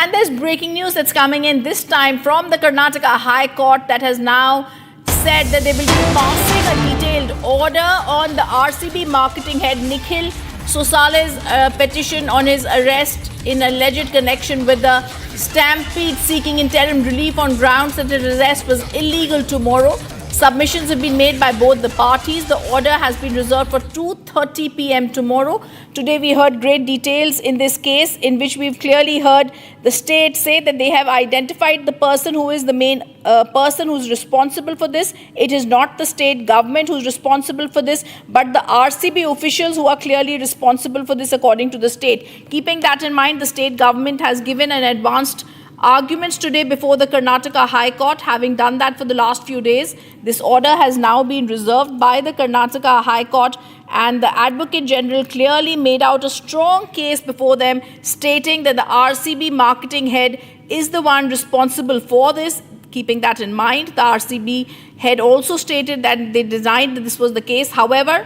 And there's breaking news that's coming in this time from the Karnataka High Court that has now said that they will be passing a detailed order on the RCB marketing head Nikhil Sosale's petition on his arrest in alleged connection with the stampede, seeking interim relief on grounds that his arrest was illegal tomorrow. Submissions have been made by both the parties. The order has been reserved for 2:30 p.m. tomorrow. Today we heard great details in this case, in which we've clearly heard the state say that they have identified the person who is the main person who's responsible for this. It is not the state government who's responsible for this, but the RCB officials who are clearly responsible for this according to the state. Keeping that in mind, the state government has given an advanced arguments today before the Karnataka High Court. Having done that for the last few days, this order has now been reserved by the Karnataka High Court, and the Advocate General clearly made out a strong case before them, stating that the RCB marketing head is the one responsible for this. Keeping that in mind, the RCB head also stated that they denied that this was the case. However,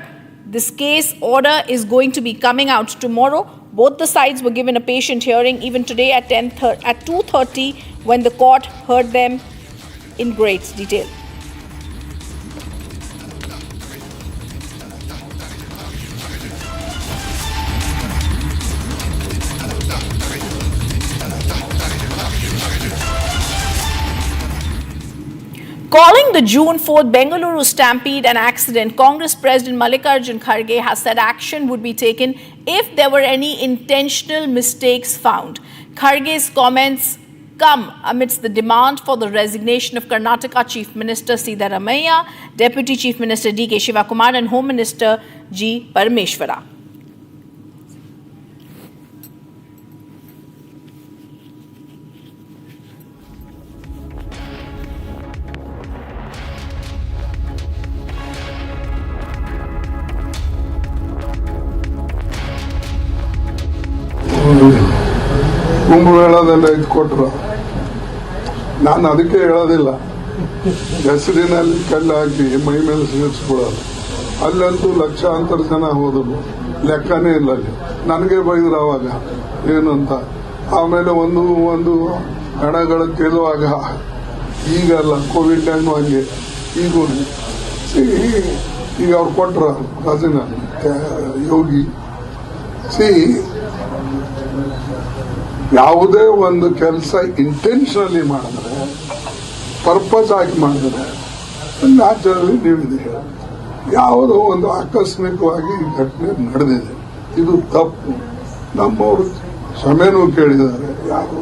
this case order is going to be coming out tomorrow. Both the sides were given a patient hearing even today at 2:30 when the court heard them in great detail. Calling the June 4th Bengaluru stampede an accident, Congress President Mallikarjun Kharge has said action would be taken if there were any intentional mistakes found. Kharge's comments come amidst the demand for the resignation of Karnataka Chief Minister Siddaramaiah, Deputy Chief Minister D.K. Shivakumar and Home Minister G. Parameshwara. ಕುಂಭಮೇಳದಲ್ಲಿ ಇದು ಕೊಟ್ಟರು. ನಾನು ಅದಕ್ಕೆ ಹೇಳೋದಿಲ್ಲ, ಹೆಸರಿನಲ್ಲಿ ಕಲ್ಲು ಹಾಕಿ ಮೈ ಮೇಲೆ ಸೇರಿಸ್ಕೊಳ್ಳೋದು. ಅಲ್ಲಂತೂ ಲಕ್ಷಾಂತರ ಜನ ಹೋದರು, ಲೆಕ್ಕನೇ ಇಲ್ಲ ಅಲ್ಲಿ. ನನಗೆ ಬೈದ್ರು ಅವಾಗ ಏನು ಅಂತ. ಆಮೇಲೆ ಒಂದು ಹಣಗಳು ಕೇಳುವಾಗ ಈಗಲ್ಲ, ಕೋವಿಡ್ ಟೈಮ್ ಹಂಗೆ ಈಗ ಅವ್ರು ಕೊಟ್ರ ರಾಜನ ಯೋಗಿ ಯಾವುದೇ ಒಂದು ಕೆಲಸ ಇಂಟೆನ್ಷನಲಿ ಮಾಡಿದ್ರೆ, ಪರ್ಪಸ್ ಆಗಿ ಮಾಡಿದ್ರೆ ನ್ಯಾಚುರಲಿ ನೀವಿದೆ. ಯಾವುದೋ ಒಂದು ಆಕಸ್ಮಿಕವಾಗಿ ಈ ಘಟನೆ ನಡೆದಿದೆ, ಇದು ತಪ್ಪು. ನಮ್ಮವರು ಕ್ಷಮೆನೂ ಕೇಳಿದ್ದಾರೆ ಯಾರು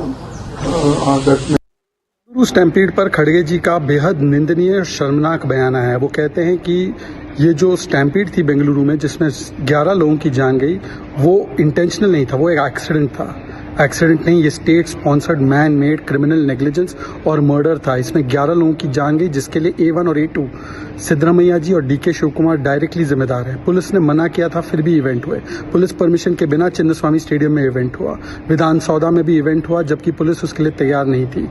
ಆ ಘಟನೆ. स्टैम्पीड पर खड़गे जी का बेहद निंदनीय और शर्मनाक बयान है। वो कहते हैं कि ये जो स्टैम्पीड थी बेंगलुरु में जिसमें 11 लोगों की जान गई, वो इंटेंशनल नहीं था, वो एक एक्सीडेंट था। एक्सीडेंट नहीं, ये state sponsored man made criminal negligence और मर्डर था। इसमें 11 लोगों की जान गई, जिसके लिए A1 और A2 सिद्धरामैया जी और D.K. शिवकुमार डायरेक्टली जिम्मेदार हैं। पुलिस ने मना किया था, फिर भी इवेंट हुए। पुलिस परमिशन के बिना चिन्नस्वामी स्टेडियम में इवेंट हुआ, विधान सौदा में भी इवेंट हुआ, जबकि पुलिस उसके लिए तैयार नहीं थी।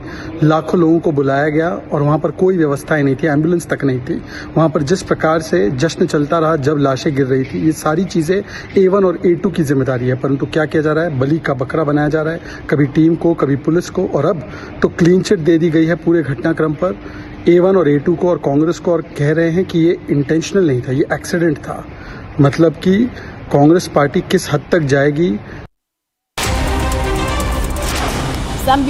लाखों लोगों को बुलाया गया और वहां पर कोई व्यवस्थाएं नहीं थी, एम्बुलेंस तक नहीं थी। वहां पर जिस प्रकार से जश्न चलता रहा जब लाशें गिर रही थी, ये सारी चीजें A1 और A2 की जिम्मेदारी है। परंतु क्या किया जा रहा है, बलि का बकरा बनाया जा रहा है, कभी टीम को, कभी पुलिस को, और अब तो क्लीन चिट दे दी गई है पूरे घटनाक्रम पर A1 और A2 को और कांग्रेस को, और कह रहे हैं कि ये इंटेंशनल नहीं था, ये एक्सीडेंट था। मतलब कि कांग्रेस पार्टी किस हद तक जाएगी। Some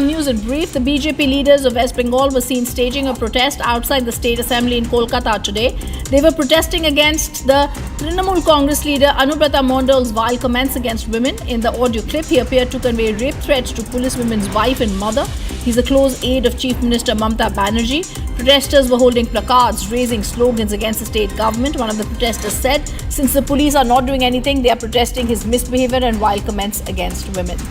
news in brief. The BJP leaders of West Bengal were seen staging a protest outside the State Assembly in Kolkata today. They were protesting against the Trinamool Congress leader Anubrata Mondal's vile comments against women. In the audio clip, he appeared to convey rape threats to police women's wife and mother. He's a close aide of Chief Minister Mamata Banerjee. Protesters were holding placards, raising slogans against the state government. One of the protesters said, since the police are not doing anything, they are protesting his misbehavior and vile comments against women.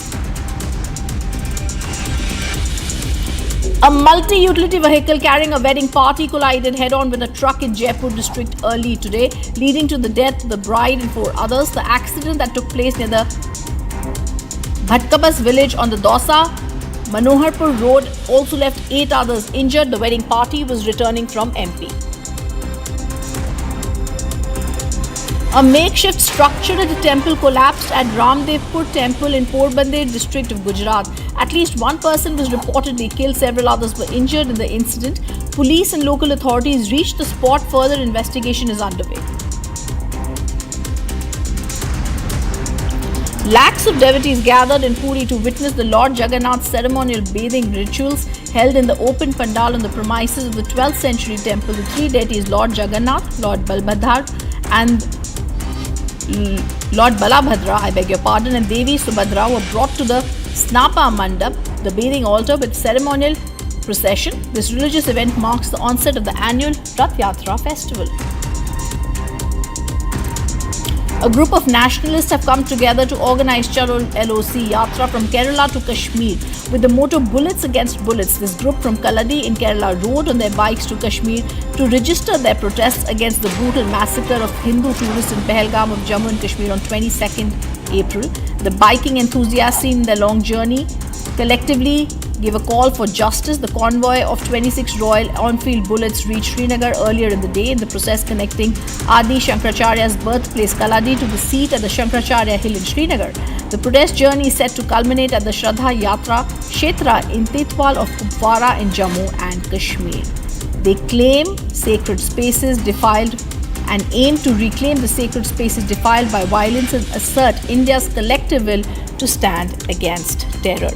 A multi-utility vehicle carrying a wedding party collided head-on with a truck in Jaipur district early today, leading to the death of the bride and 4 others. The accident that took place near the Bhatkabas village on the Dausa Manoharpur road also left 8 others injured. The wedding party was returning from MP. A A makeshift structure at the temple collapsed at Ramdevpur Temple in Porbandar district of Gujarat. At least one person was reportedly killed, several others were injured in the incident. Police and local authorities reached the spot. Further investigation is underway. Lakhs of devotees gathered in Puri to witness the Lord Jagannath's ceremonial bathing rituals held in the open pandal on the premises of the 12th century temple. The three deities, Lord Jagannath, Lord Balbhadra and Lord Balabhadra, and Devi Subhadra were brought to the Snapa Mandap, the bathing altar, with ceremonial procession. This religious event marks the onset of the annual Rath Yatra festival. A group of nationalists have come together to organize Chalo LOC Yatra from Kerala to Kashmir with the motto Bullets Against Bullets. This group from Kaladi in Kerala rode on their bikes to Kashmir to register their protests against the brutal massacre of Hindu tourists in Pahalgam of Jammu and Kashmir on 22nd April. The biking enthusiasts seen their long journey collectively gave a call for justice. The convoy of 26 Royal Enfield Bullets reached Srinagar earlier in the day in the process connecting Adi Shankaracharya's birthplace Kaladi to the seat at the Shankaracharya Hill in Srinagar. The protest journey is set to culminate at the Shraddha Yatra Kshetra in Titwal of Kupwara in Jammu and Kashmir. They claim sacred spaces defiled and aim to reclaim the sacred spaces defiled by violence and assert India's collective will to stand against terror.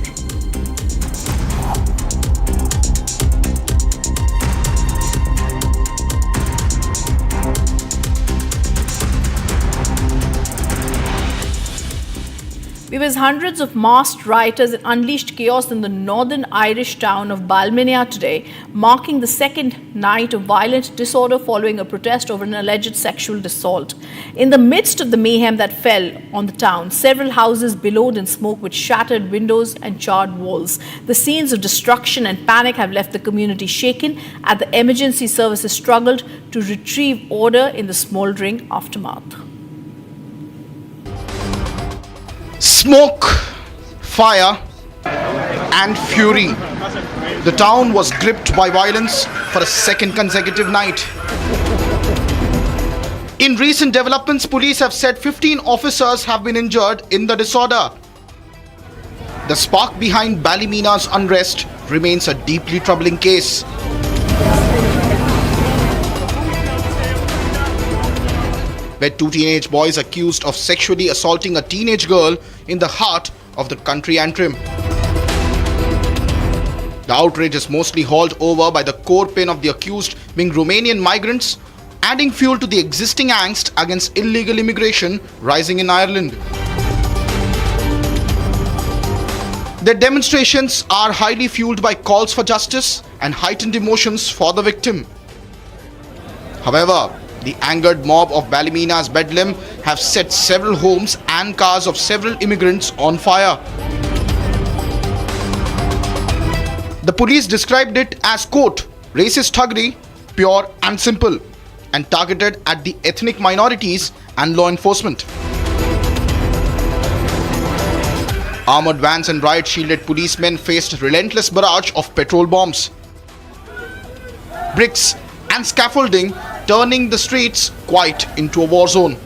Viewers, hundreds of masked rioters unleashed chaos in the northern Irish town of Balminia today, marking the second night of violent disorder following a protest over an alleged sexual assault. In the midst of the mayhem that fell on the town, several houses billowed in smoke with shattered windows and charred walls. The scenes of destruction and panic have left the community shaken as the emergency services struggled to retrieve order in the smoldering aftermath. Smoke, fire, and fury. The town was gripped by violence for a second consecutive night. In recent developments, police have said 15 officers have been injured in the disorder. The spark behind Ballymena's unrest remains a deeply troubling case. Where two teenage boys accused of sexually assaulting a teenage girl in the heart of the country antrim. The outrage is mostly hauled over by the core pin of the accused being Romanian migrants, adding fuel to the existing angst against illegal immigration rising in Ireland. Their demonstrations are highly fueled by calls for justice and heightened emotions for the victim. However, the angered mob of Ballymena's Bedlam have set several homes and cars of several immigrants on fire. The police described it as, quote, racist thuggery, pure and simple, and targeted at the ethnic minorities and law enforcement. Armored vans and riot-shielded policemen faced relentless barrage of petrol bombs, bricks and scaffolding, turning the streets quite into a war zone.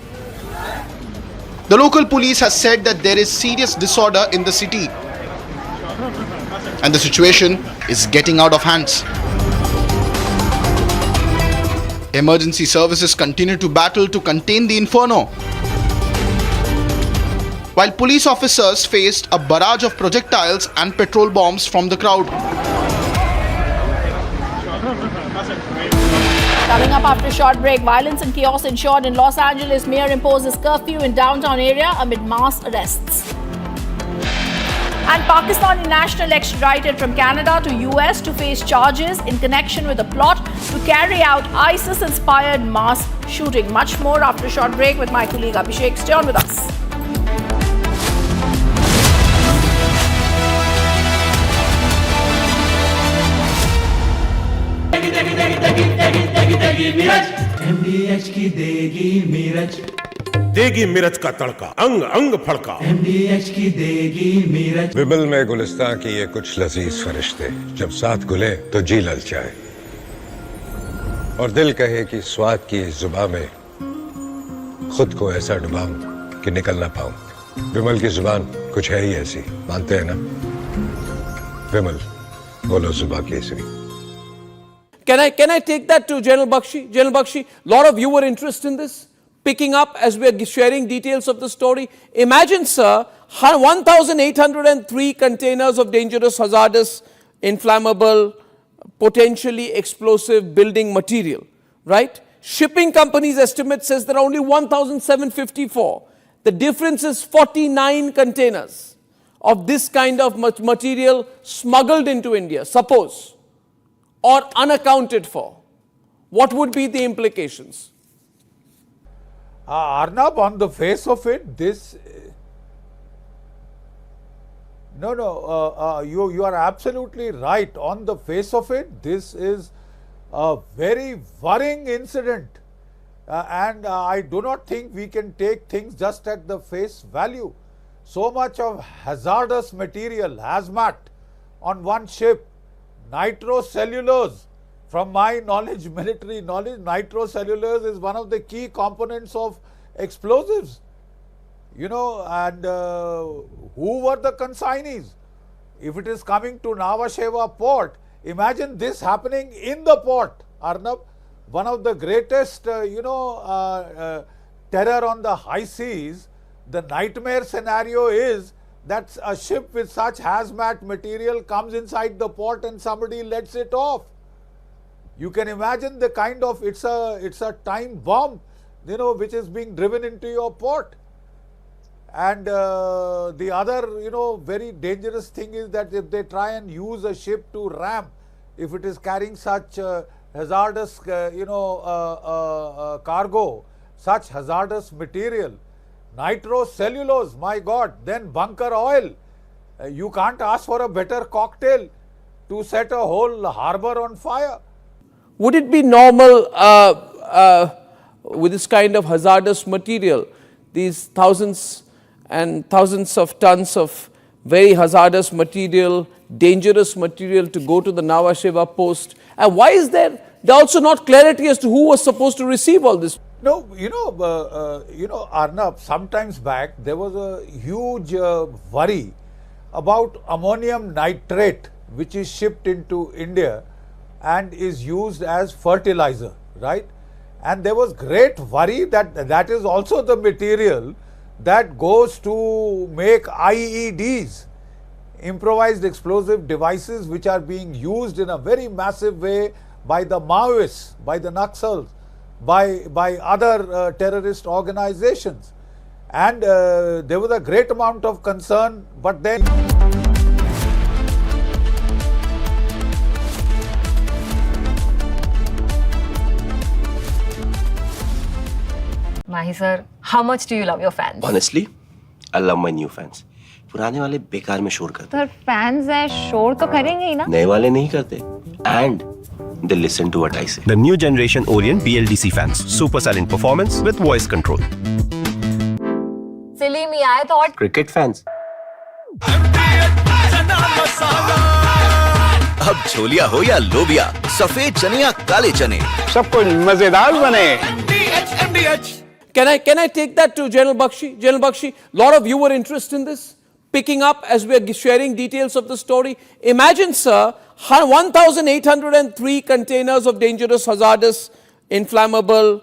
The local police has said that there is serious disorder in the city and the situation is getting out of hands. Emergency services continue to battle to contain the inferno, while police officers faced a barrage of projectiles and petrol bombs from the crowd. Coming up after a short break, violence and chaos ensured in Los Angeles. Mayor imposes curfew in downtown area amid mass arrests. And Pakistani national extradited from Canada to US to face charges in connection with a plot to carry out ISIS-inspired mass shooting. Much more after a short break with my colleague Abhishek. Stay on with us. MDH की देगी मीरज, देगी मिर्च का तड़का, अंग अंग फड़का। MDH की देगी मीरज। विमल में गुलिस्तां की ये कुछ लजीज फरिश्ते जब साथ घुले तो जी ललचाए और दिल कहे कि स्वाद की इस जुबां में खुद को ऐसा डुबाऊं कि निकल ना पाऊं। विमल की जुबान कुछ है ही ऐसी, मानते हैं ना? विमल, बोलो जुबा Kesari. Can I take that to General Bakshi? General Bakshi, a lot of you were interested in this, picking up as we are sharing details of the story. Imagine, sir, 1,803 containers of dangerous, hazardous, inflammable, potentially explosive building material, right? Shipping companies' estimate says there are only 1,754. The difference is 49 containers of this kind of material smuggled into India, suppose, or unaccounted for. What would be the implications? Arnab, on the face of it, this... you are absolutely right. On the face of it, this is a very worrying incident. And I do not think we can take things just at the face value. So much of hazardous material, hazmat, on one ship, nitrocellulose. From my knowledge, military knowledge, nitrocellulose is one of the key components of explosives. You know, and who were the consignees? If it is coming to Nhava Sheva port, imagine this happening in the port, Arnab. One of the greatest, terror on the high seas. The nightmare scenario is that a ship with such hazmat material comes inside the port and somebody lets it off. You can imagine the kind of, it's a time bomb, you know, which is being driven into your port. And the other, very dangerous thing is that if they try and use a ship to ram, if it is carrying such hazardous, cargo, such hazardous material, nitrocellulose, my God, then bunker oil. You can't ask for a better cocktail to set a whole harbor on fire. Would it be normal with this kind of hazardous material, these thousands and thousands of tons of very hazardous material, dangerous material to go to the Nhava Sheva post? And why is there also not clarity as to who was supposed to receive all this? No, Arnab, sometimes back there was a huge worry about ammonium nitrate, which is shipped into India and is used as fertilizer, right? And there was great worry that that is also the material that goes to make IEDs, improvised explosive devices, which are being used in a very massive way by the Maoists, by the Naxals, by other terrorist organizations. And there was a great amount of concern, but then... Mahi sir, how much do you love your fans? Honestly, I love my new fans. पुराने वाले बेकार में शोर करते Sir, fans हैं, शोर तो करेंगे ही ना? नए वाले नहीं करते. And they listen to what I say. The new generation Orient BLDC fans. Super silent performance with voice control. Silly me आए तो और Cricket fans. अब छोलिया हो या लोबिया, सफेद चने या काले चने, सब कुछ मजेदार बने। Can I take that to General Bakshi? General Bakshi, a lot of you were interested in this, picking up as we are sharing details of the story. Imagine, sir, 1,803 containers of dangerous, hazardous, inflammable,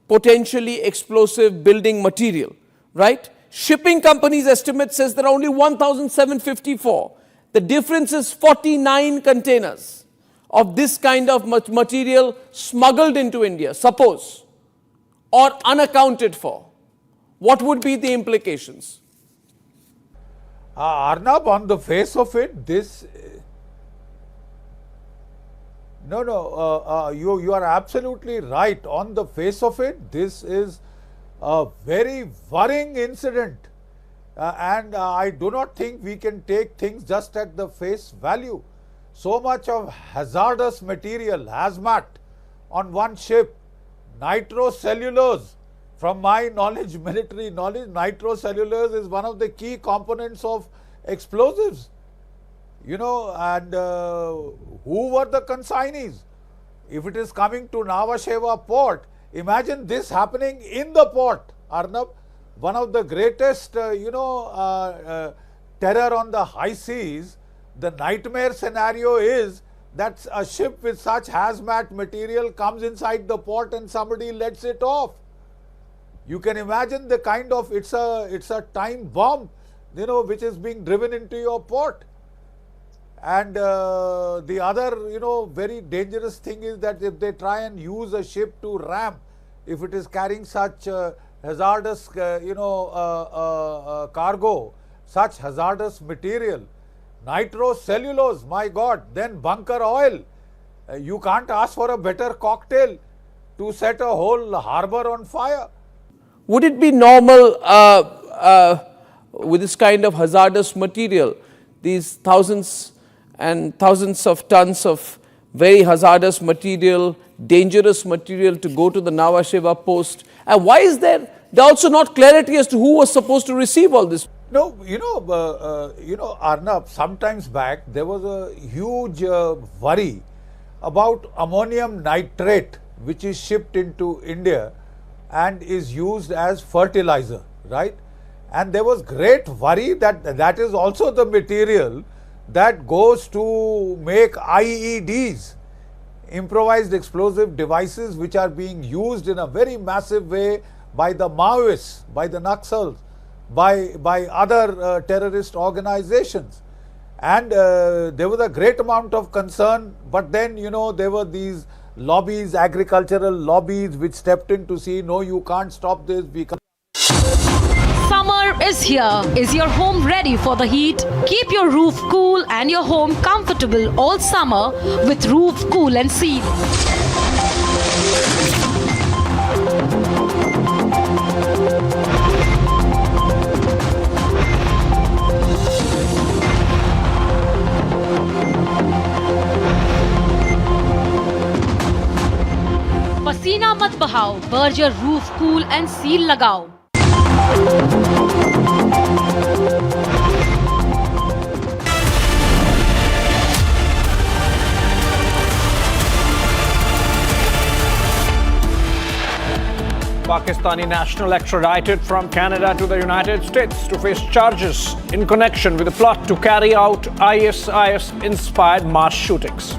potentially explosive building material, right? Shipping companies' estimate says there are only 1,754. The difference is 49 containers of this kind of material smuggled into India, suppose, or unaccounted for. What would be the implications? Arnab, on the face of it, this... you are absolutely right. On the face of it, this is a very worrying incident. And I do not think we can take things just at the face value. So much of hazardous material, hazmat, on one ship, nitrocellulose. From my knowledge, military knowledge, nitrocellulose is one of the key components of explosives. And who were the consignees? If it is coming to Nhava Sheva port, imagine this happening in the port, Arnab, one of the greatest, terror on the high seas, the nightmare scenario is that a ship with such hazmat material comes inside the port and somebody lets it off. You can imagine the kind of, it's a time bomb, which is being driven into your port. And the other, very dangerous thing is that if they try and use a ship to ram, if it is carrying such hazardous, cargo, such hazardous material, nitrocellulose, my God, then bunker oil. You can't ask for a better cocktail to set a whole harbor on fire. Would it be normal with this kind of hazardous material, these thousands and thousands of tons of very hazardous material, dangerous material to go to the Nhava Sheva post? And why is there also not clarity as to who was supposed to receive all this? No, Arnab, sometimes back there was a huge worry about ammonium nitrate, which is shipped into India and is used as fertilizer, right? And there was great worry that that is also the material that goes to make IEDs, improvised explosive devices, which are being used in a very massive way by the Maoists, by the Naxals, by other terrorist organizations. And there was a great amount of concern, but then, there were these lobbies, agricultural lobbies, which stepped in to see, no, you can't stop this. Summer is here. Is your home ready for the heat? Keep your roof cool and your home comfortable all summer with Roof Cool and Seal. पसीना मत बहाओ, Berger roof cool and seal लगाओ। Pakistani national extradited from Canada to the United States to face charges in connection with a plot to carry out ISIS-inspired mass shootings.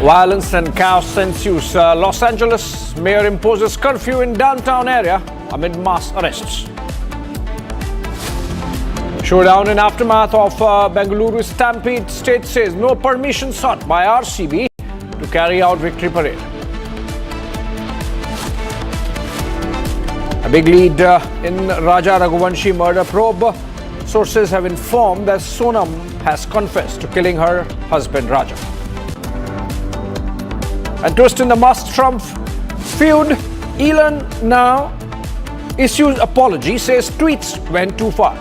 Violence and chaos ensues. Los Angeles mayor imposes curfew in downtown area amid mass arrests. Showdown in aftermath of Bengaluru stampede. State says no permission sought by RCB to carry out victory parade. A big lead in Raja Raghuvanshi murder probe. Sources have informed that Sonam has confessed to killing her husband Raja. And twist in the Musk-Trump feud, Elon now issues apology, says tweets went too far.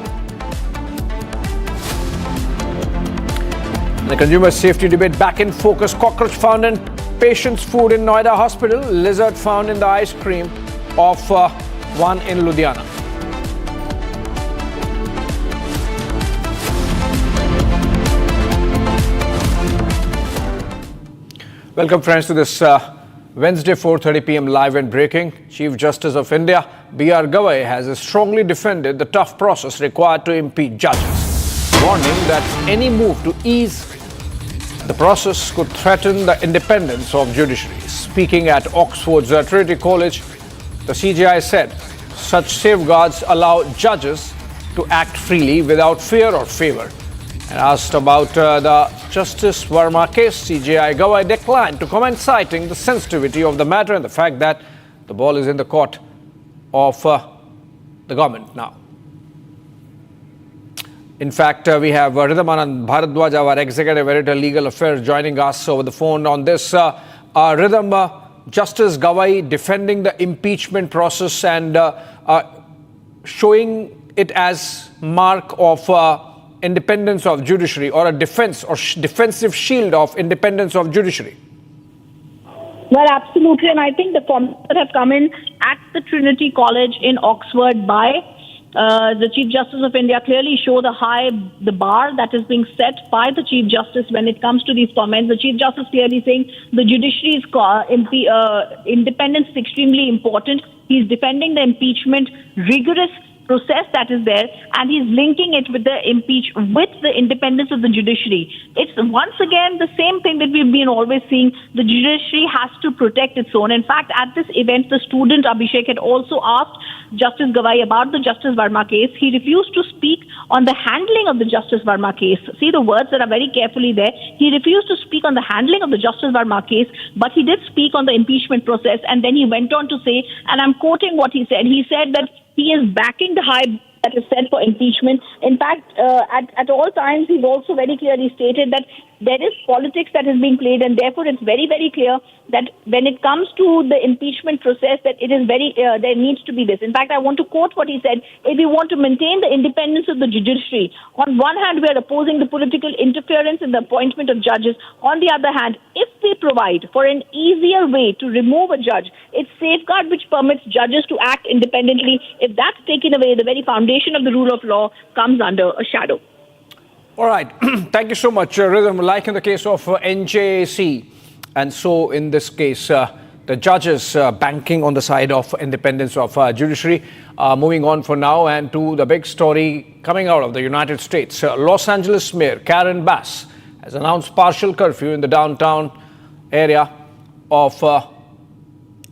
The consumer safety debate back in focus. Cockroach found in patient's food in Noida hospital. Lizard found in the ice cream of one in Ludhiana. Welcome friends to this Wednesday 4:30 p.m. live and breaking. Chief Justice of India B.R. Gavai has strongly defended the tough process required to impeach judges, warning that any move to ease the process could threaten the independence of judiciary. Speaking at Oxford's Trinity College, the CJI said such safeguards allow judges to act freely without fear or favor. And asked about the Justice Verma case, CJI Gavai declined to comment, citing the sensitivity of the matter and the fact that the ball is in the court of the government now. In fact, we have Ridham Anand Bharadwaj, our Executive Editor, Legal Affairs, joining us over the phone on this. Ridham, Justice Gavai defending the impeachment process and showing it as mark of independence of judiciary, or a defense or defensive shield of independence of judiciary. Well, absolutely. And I think the comments that have come in at the Trinity College in Oxford by the Chief Justice of India clearly show the bar that is being set by the Chief Justice when it comes to these comments. The Chief Justice clearly saying the judiciary's independence is extremely important. He's defending the impeachment rigorous process that is there, and he's linking it with the independence of the judiciary. It's once again the same thing that we've been always seeing. The judiciary has to protect its own. In fact, at this event, the student Abhishek had also asked Justice Gawai about the Justice Verma case. He refused to speak on the handling of the Justice Verma case. See the words that are very carefully there. He refused to speak on the handling of the Justice Verma case, but he did speak on the impeachment process, and then he went on to say, and I'm quoting what he said, that he is backing the high that is set for impeachment. In fact, at all times, he's also very clearly stated that there is politics that is being played, and therefore it's very, very clear that when it comes to the impeachment process, that it is there needs to be this. In fact, I want to quote what he said. If we want to maintain the independence of the judiciary, on one hand, we are opposing the political interference in the appointment of judges. On the other hand, if we provide for an easier way to remove a judge, it's safeguard which permits judges to act independently. If that's taken away, the very foundation of the rule of law comes under a shadow. All right. Thank you so much, Rhythm. Like in the case of NJAC, and so in this case, the judges banking on the side of independence of judiciary. Moving on for now and to the big story coming out of the United States. Los Angeles Mayor Karen Bass has announced partial curfew in the downtown area of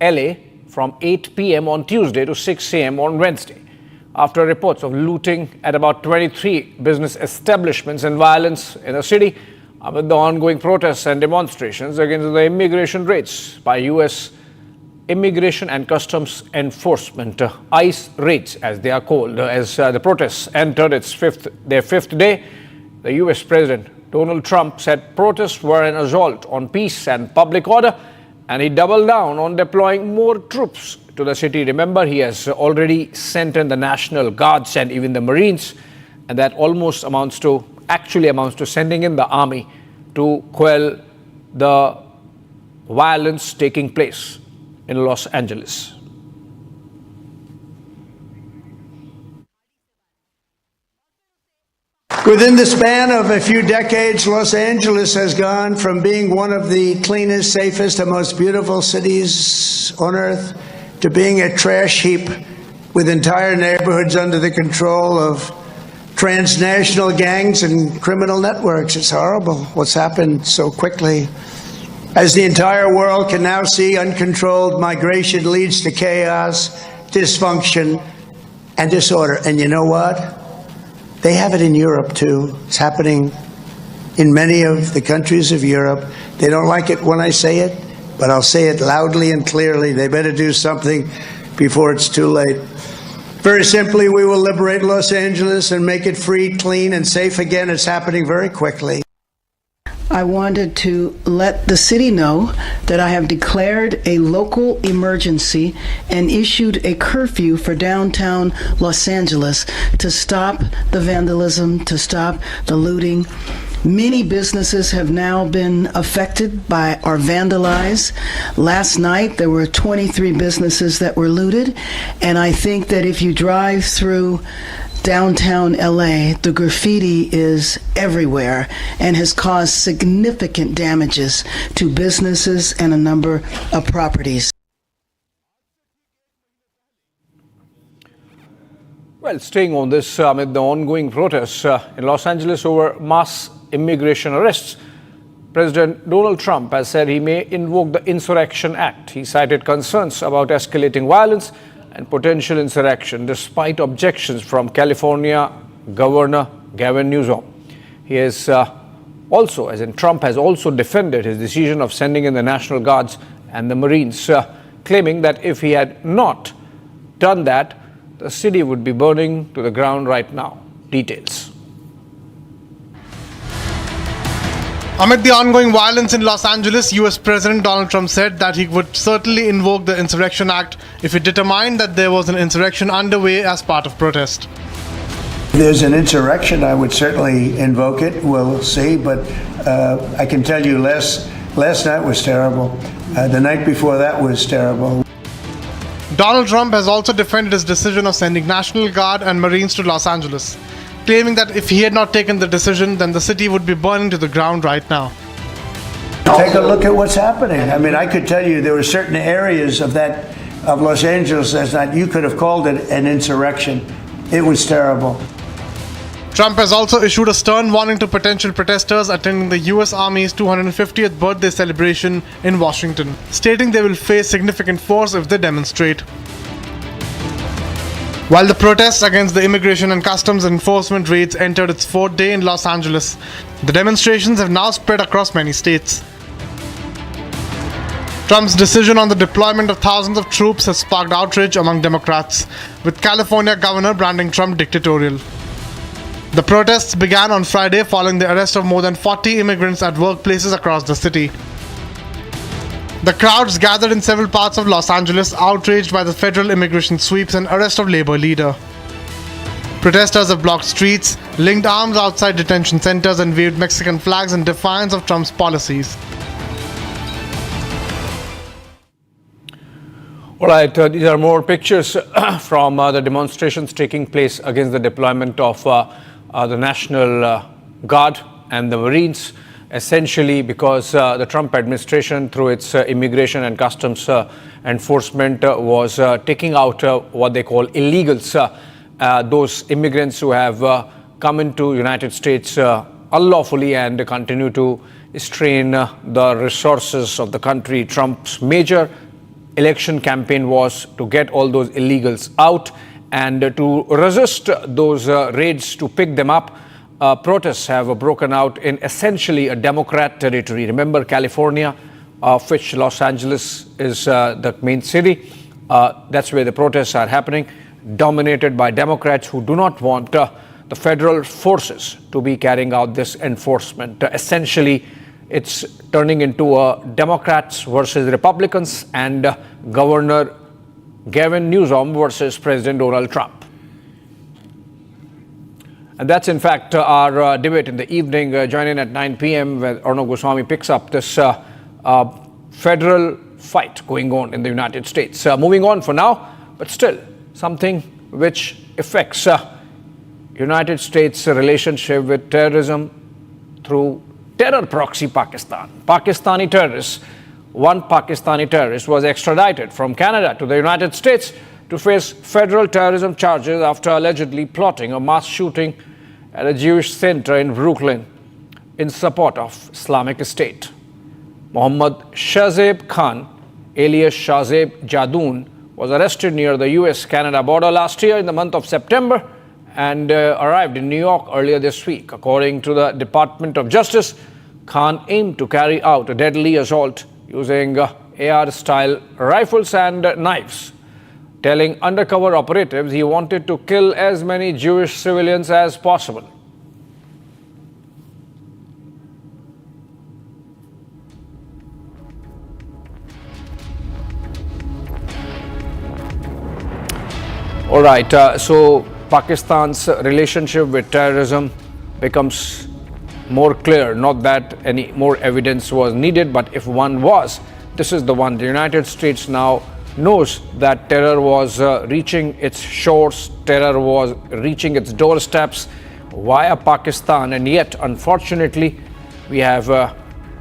LA from 8 p.m. on Tuesday to 6 a.m. on Wednesday, after reports of looting at about 23 business establishments and violence in the city amid the ongoing protests and demonstrations against the immigration raids by U.S. Immigration and Customs Enforcement, ICE raids as they are called. As the protests entered their fifth day, the U.S. President Donald Trump said protests were an assault on peace and public order, and he doubled down on deploying more troops to the city. Remember, he has already sent in the National Guards and even the Marines, and that actually amounts to sending in the army to quell the violence taking place in Los Angeles. Within the span of a few decades, Los Angeles has gone from being one of the cleanest, safest, and most beautiful cities on earth to being a trash heap with entire neighborhoods under the control of transnational gangs and criminal networks. It's horrible what's happened so quickly. As the entire world can now see, uncontrolled migration leads to chaos, dysfunction, and disorder. And you know what? They have it in Europe too. It's happening in many of the countries of Europe. They don't like it when I say it, but I'll say it loudly and clearly. They better do something before it's too late. Very simply, we will liberate Los Angeles and make it free, clean, and safe again. It's happening very quickly. I wanted to let the city know that I have declared a local emergency and issued a curfew for downtown Los Angeles to stop the vandalism, to stop the looting. Many businesses have now been affected by or vandalized. Last night, there were 23 businesses that were looted, and I think that if you drive through downtown LA, the graffiti is everywhere and has caused significant damages to businesses and a number of properties. Well, staying on this amid the ongoing protests in Los Angeles over mass immigration arrests, President Donald Trump has said he may invoke the Insurrection Act. He cited concerns about escalating violence and potential insurrection, despite objections from California Governor Gavin Newsom. He has Trump has also defended his decision of sending in the National Guards and the Marines, claiming that if he had not done that, the city would be burning to the ground right now. Details. Amid the ongoing violence in Los Angeles, US President Donald Trump said that he would certainly invoke the Insurrection Act if he determined that there was an insurrection underway as part of protest. If there's an insurrection, I would certainly invoke it. We'll see, but I can tell you last night was terrible. The night before that was terrible. Donald Trump has also defended his decision of sending National Guard and Marines to Los Angeles, claiming that if he had not taken the decision, then the city would be burning to the ground right now. Take a look at what's happening. I mean, I could tell you there were certain areas of Los Angeles that you could have called it an insurrection. It was terrible. Trump has also issued a stern warning to potential protesters attending the US Army's 250th birthday celebration in Washington, stating they will face significant force if they demonstrate. While the protests against the Immigration and Customs Enforcement raids entered its fourth day in Los Angeles, the demonstrations have now spread across many states. Trump's decision on the deployment of thousands of troops has sparked outrage among Democrats, with California governor branding Trump dictatorial. The protests began on Friday following the arrest of more than 40 immigrants at workplaces across the city. The crowds gathered in several parts of Los Angeles, outraged by the federal immigration sweeps and arrest of labor leader. Protesters have blocked streets, linked arms outside detention centers, and waved Mexican flags in defiance of Trump's policies. All right, these are more pictures from the demonstrations taking place against the deployment of the National Guard and the Marines, essentially because the Trump administration, through its immigration and customs enforcement, was taking out what they call illegals, those immigrants who have come into United States unlawfully and continue to strain the resources of the country. Trump's major election campaign was to get all those illegals out and to resist those raids, to pick them up. Protests have broken out in essentially a Democrat territory. Remember, California, of which Los Angeles is the main city, that's where the protests are happening, dominated by Democrats who do not want the federal forces to be carrying out this enforcement. Essentially, it's turning into a Democrats versus Republicans and Governor Gavin Newsom versus President Donald Trump. And that's in fact our debate in the evening. Join in at 9 p.m. where Arnab Goswami picks up this federal fight going on in the United States. Moving on for now, but still something which affects United States' relationship with terrorism through terror proxy Pakistan. Pakistani terrorists, one Pakistani terrorist was extradited from Canada to the United States to face federal terrorism charges after allegedly plotting a mass shooting at a Jewish center in Brooklyn in support of Islamic State. Mohammad Shahzeb Khan, alias Shahzeb Jadoon, was arrested near the US-Canada border last year in the month of September and arrived in New York earlier this week. According to the Department of Justice, Khan aimed to carry out a deadly assault using AR-style rifles and knives, telling undercover operatives he wanted to kill as many Jewish civilians as possible. All right, so Pakistan's relationship with terrorism becomes more clear. Not that any more evidence was needed, but if one was, this is the one. The United States now knows that terror was reaching its shores, terror was reaching its doorsteps via Pakistan, and yet, unfortunately, we have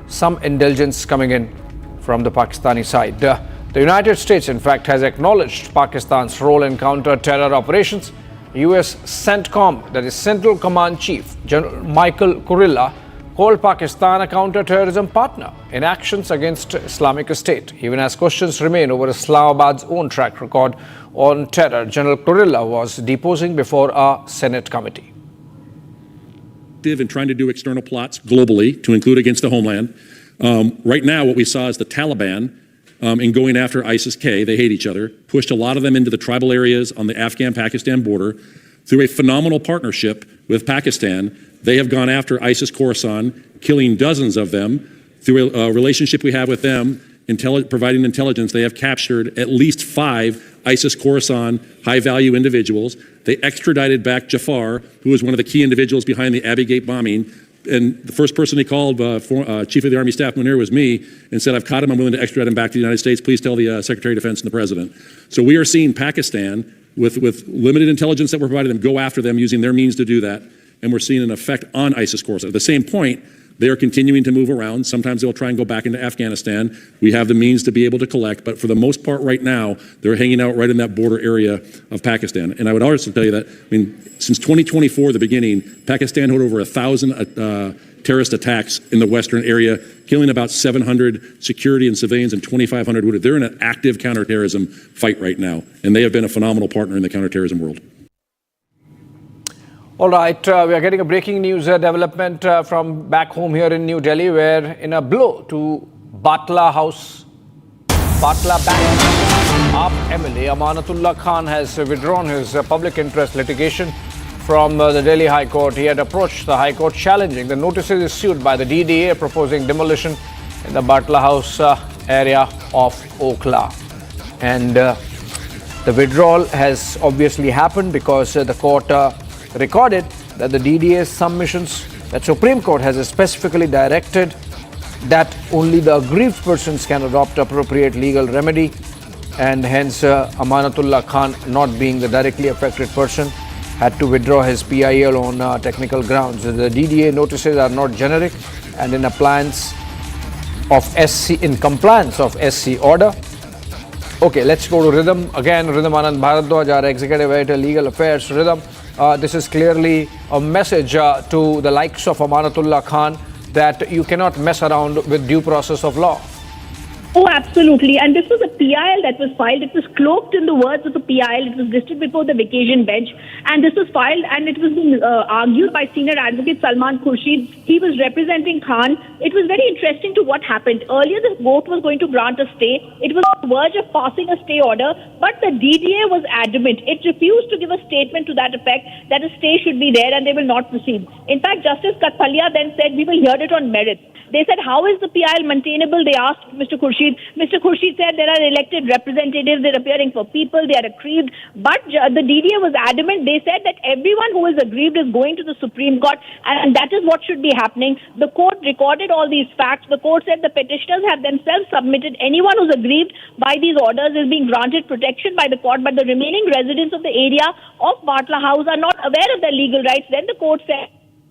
some indulgence coming in from the Pakistani side. The United States, in fact, has acknowledged Pakistan's role in counter-terror operations. US CENTCOM, that is Central Command Chief General Michael Kurilla, called Pakistan a counter-terrorism partner in actions against Islamic State. Even as questions remain over Islamabad's own track record on terror, General Kurilla was deposing before a Senate committee. And trying to do external plots globally to include against the homeland. Right now, what we saw is the Taliban in going after ISIS-K, they hate each other, pushed a lot of them into the tribal areas on the Afghan-Pakistan border. Through a phenomenal partnership with Pakistan, they have gone after ISIS Khorasan, killing dozens of them. Through a relationship we have with them, providing intelligence, they have captured at least 5 ISIS Khorasan high-value individuals. They extradited back Jafar, who was one of the key individuals behind the Abbey Gate bombing, And the first person he called, Chief of the Army Staff Munir, was me, and said, I've caught him, I'm willing to extradite him back to the United States. Please tell the Secretary of Defense and the President. So we are seeing Pakistan, with limited intelligence that we're providing them, go after them using their means to do that. And we're seeing an effect on ISIS corps. At the same point, they are continuing to move around. Sometimes they'll try and go back into Afghanistan. We have the means to be able to collect, but for the most part right now, they're hanging out right in that border area of Pakistan. And I would also tell you that, since 2024, the beginning, Pakistan had over 1,000 terrorist attacks in the western area, killing about 700 security and civilians and 2,500 wounded. They're in an active counterterrorism fight right now, and they have been a phenomenal partner in the counterterrorism world. All right, we are getting a breaking news development from back home here in New Delhi, where in a blow to Batla Bank, AAP MLA Amanatullah Khan has withdrawn his public interest litigation from the Delhi High Court. He had approached the High Court challenging the notices issued by the DDA proposing demolition in the Batla House area of Okhla. And the withdrawal has obviously happened because the court recorded that the DDA's submissions, that Supreme Court has specifically directed that only the aggrieved persons can adopt appropriate legal remedy, and hence Amanatullah Khan, not being the directly affected person, had to withdraw his PIL on technical grounds. The DDA notices are not generic and in compliance of SC order. Okay, let's go to Rhythm. Again, Rhythm Anand Bharadwaj, our Executive Editor, Legal Affairs. Rhythm, this is clearly a message to the likes of Amanatullah Khan that you cannot mess around with due process of law. Oh, absolutely. And this was a PIL that was filed. It was cloaked in the words of a PIL. It was listed before the vacation bench. And this was filed and it was being argued by senior advocate Salman Khurshid. He was representing Khan. It was very interesting to what happened. Earlier, the court was going to grant a stay. It was on the verge of passing a stay order, but the DDA was adamant. It refused to give a statement to that effect that a stay should be there and they will not proceed. In fact, Justice Katpalia then said, we will hear it on merits. They said, how is the PIL maintainable? They asked Mr. Khurshid. Mr. Khurshid said there are elected representatives, they're appearing for people, they are aggrieved. But the DDA was adamant. They said that everyone who is aggrieved is going to the Supreme Court, and that is what should be happening. The court recorded all these facts. The court said the petitioners have themselves submitted. Anyone who's aggrieved by these orders is being granted protection by the court, but the remaining residents of the area of Batla House are not aware of their legal rights. Then the court said,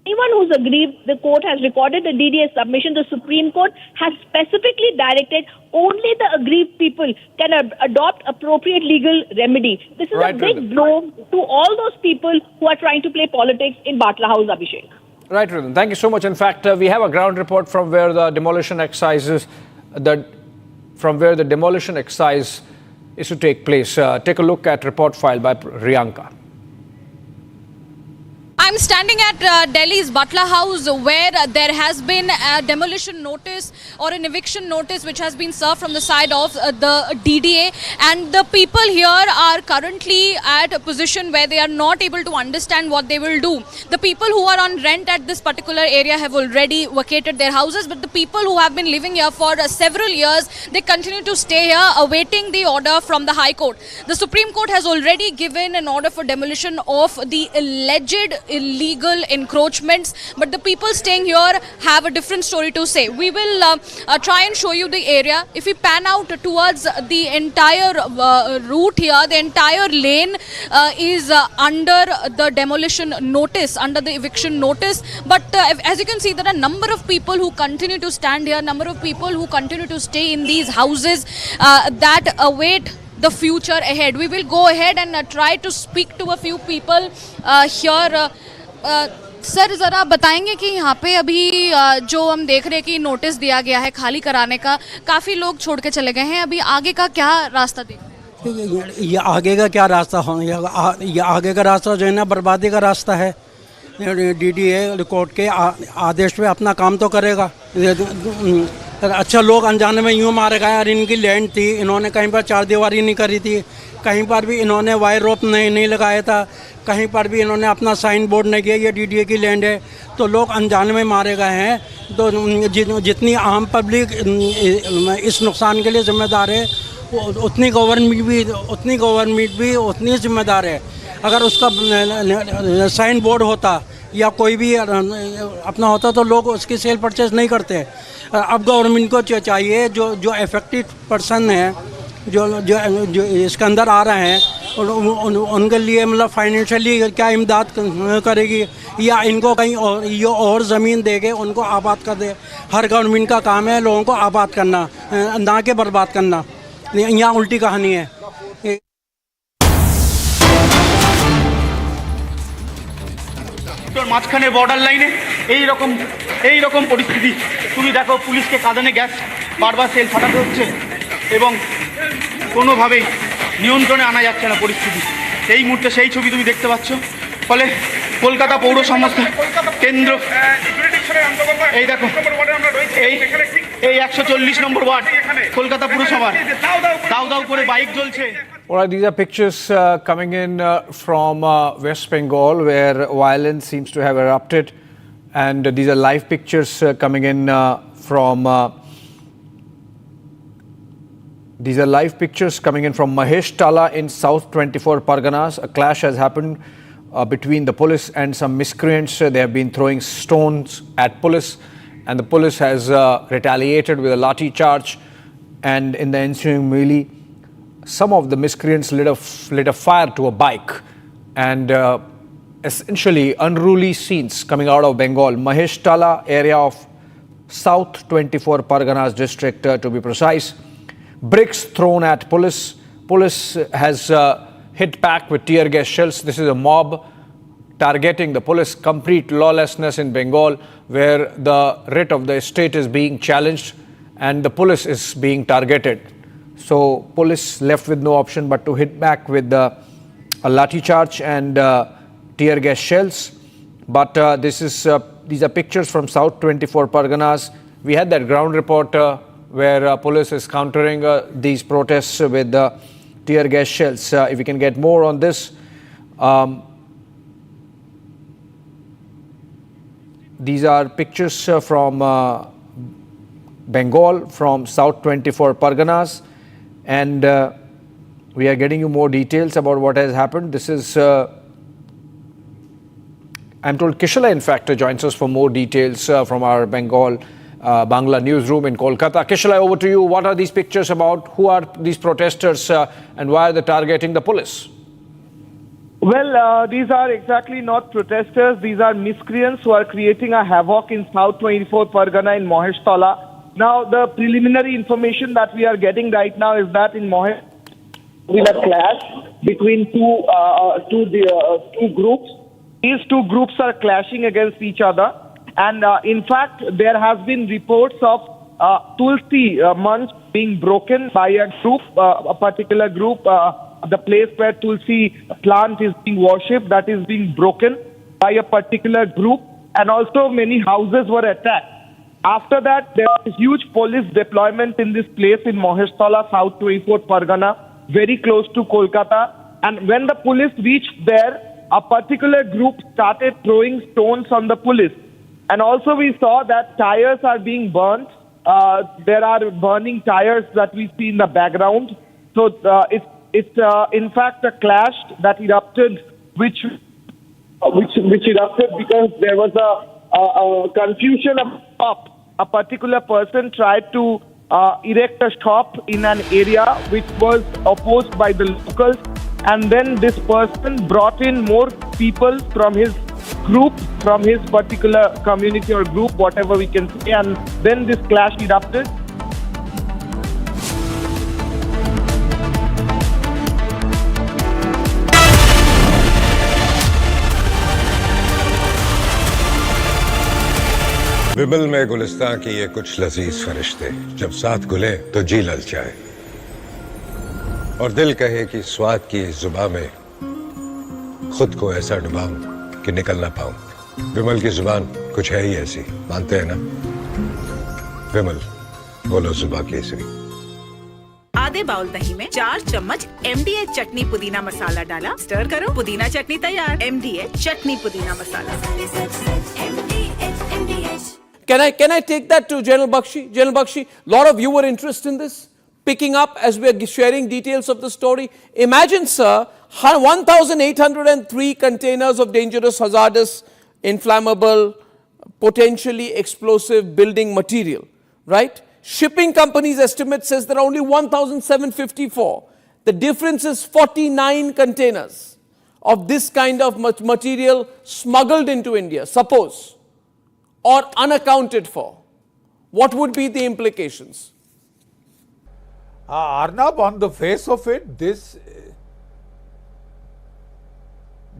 anyone who's aggrieved, the court has recorded the DDA submission. The Supreme Court has specifically directed only the aggrieved people can adopt appropriate legal remedy. This is a big blow to all those people who are trying to play politics in Batla House, Abhishek. Right, Rhythm. Thank you so much. In fact, we have a ground report from where the demolition exercise is to take place. Take a look at report filed by Riyanka. I'm standing at Delhi's Batla House, where there has been a demolition notice or an eviction notice which has been served from the side of the DDA, and the people here are currently at a position where they are not able to understand what they will do. The people who are on rent at this particular area have already vacated their houses, but the people who have been living here for several years, they continue to stay here awaiting the order from the High Court. The Supreme Court has already given an order for demolition of the alleged illegal encroachments, but the people staying here have a different story to say. We will try and show you the area. If we pan out towards the entire route here, the entire lane is under the demolition notice, under the eviction notice. But as you can see, there are a number of people who continue to stand here, number of people who continue to stay in these houses that await the future ahead. We will go ahead and try to speak to a few people here. Sir ज़रा बताएंगे कि यहाँ पे अभी जो हम देख रहे हैं कि नोटिस दिया गया है खाली कराने का, काफ़ी लोग छोड़ के चले गए हैं, अभी आगे का क्या रास्ता देख? ये आगे का क्या रास्ता हो, ये आगे का रास्ता जो है ना बर्बादी का रास्ता है। डीडीए कोर्ट के आदेश पे अपना काम तो करेगा। अच्छा, लोग अनजाने में यूँ मारे गए, यार इनकी लैंड थी, इन्होंने कहीं पर चार दीवारी नहीं करी थी, कहीं पर भी इन्होंने वायर रोप नहीं लगाया था, कहीं पर भी इन्होंने अपना साइन बोर्ड नहीं किया, ये डीडीए की लैंड है, तो लोग अनजाने में मारे गए हैं। तो जितनी आम पब्लिक इस नुकसान के लिए जिम्मेदार है, उतनी गवर्नमेंट भी उतनी जिम्मेदार है। अगर उसका साइन बोर्ड होता, या कोई भी अपना होता तो लोग उसकी सेल परचेज नहीं करते। अब गवर्नमेंट को चाहिए जो अफेक्टेड पर्सन है, जो इसके अंदर आ रहे हैं, उनके लिए मतलब फाइनेंशियली क्या इमदाद करेगी, या इनको कहीं और ज़मीन देके उनको आबाद कर दे। हर गवर्नमेंट का काम है लोगों को आबाद करना, ना कि बर्बाद करना। यहाँ उल्टी कहानी है। মাঝখানে বর্ডার লাইনে এই রকম পরিস্থিতি। তুমি দেখো পুলিশকে কাঁদানে গ্যাস বারবার সেল ফাটাতে হচ্ছে এবং কোনোভাবেই নিয়ন্ত্রণে আনা যাচ্ছে না পরিস্থিতি। এই মুহূর্তে সেই ছবি তুমি দেখতে পাচ্ছ। ফলে কলকাতা পৌর সংস্থা কেন্দ্র, এই দেখো এই 140 নম্বর ওয়ার্ড কলকাতা পুরসভার দাউ দাউ করে বাইক জ্বলছে। All right, these are pictures coming in from West Bengal, where violence seems to have erupted, and these are live pictures coming in from Mahesh Tala in South 24 Parganas. A clash has happened between the police and some miscreants. They have been throwing stones at police, and the police has retaliated with a lathi charge, and in the ensuing melee, some of the miscreants lit a fire to a bike, and essentially unruly scenes coming out of Bengal. Mahesh Tala area of South 24 Parganas district to be precise. Bricks thrown at police. Police has hit back with tear gas shells. This is a mob targeting the police. Complete lawlessness in Bengal, where the writ of the estate is being challenged and the police is being targeted. So police left with no option but to hit back with a lathi charge and tear gas shells. But these are pictures from South 24 Parganas. We had that ground report where police is countering these protests with tear gas shells. If we can get more on this. These are pictures from Bengal, from South 24 Parganas. And we are getting you more details about what has happened. This is, I'm told Kishala in fact joins us for more details from our Bangla newsroom in Kolkata. Kishala, over to you. What are these pictures about? Who are these protesters and why are they targeting the police? Well, these are exactly not protesters. These are miscreants who are creating a havoc in South 24 Pargana in Mahesh Tala. Now, the preliminary information that we are getting right now is that in Mahesh, with a clash between two groups. These two groups are clashing against each other. And in fact, there has been reports of Tulsi months being broken by a group, a particular group, the place where Tulsi plant is being worshipped, that is being broken by a particular group. And also many houses were attacked. After that, there was huge police deployment in this place in Mahesh Tala, South 24 Pargana, very close to Kolkata. And when the police reached there, a particular group started throwing stones on the police. And also we saw that tires are being burnt. There are burning tires that we see in the background. So it's in fact a clash that erupted, which erupted because there was a confusion of shop. A particular person tried to erect a shop in an area which was opposed by the locals, and then this person brought in more people from his group, from his particular community or group, whatever we can say, and then this clash erupted. विमल में गुलिस्तां की ये कुछ लजीज फरिश्ते जब साथ घुले तो जी ललचाए और दिल कहे कि स्वाद की इस जुबां में खुद को ऐसा डुबाऊं कि निकल ना पाऊं। विमल की जुबान कुछ है ही ऐसी, मानते हैं ना? विमल, बोलो जुबां केसरी। आधे बाउल दही में 4 चम्मच MDH चटनी पुदीना मसाला डाला, स्टर करो, पुदीना चटनी तैयार। MDH चटनी पुदीना मसाला। Can I take that to General Bakshi? General Bakshi, a lot of you were interested in this, picking up as we are sharing details of the story. Imagine, sir, 1,803 containers of dangerous hazardous inflammable, potentially explosive building material, right? Shipping companies' estimate says there are only 1,754. The difference is 49 containers of this kind of material smuggled into India, suppose, or unaccounted for. What would be the implications? Arnab, on the face of it, this...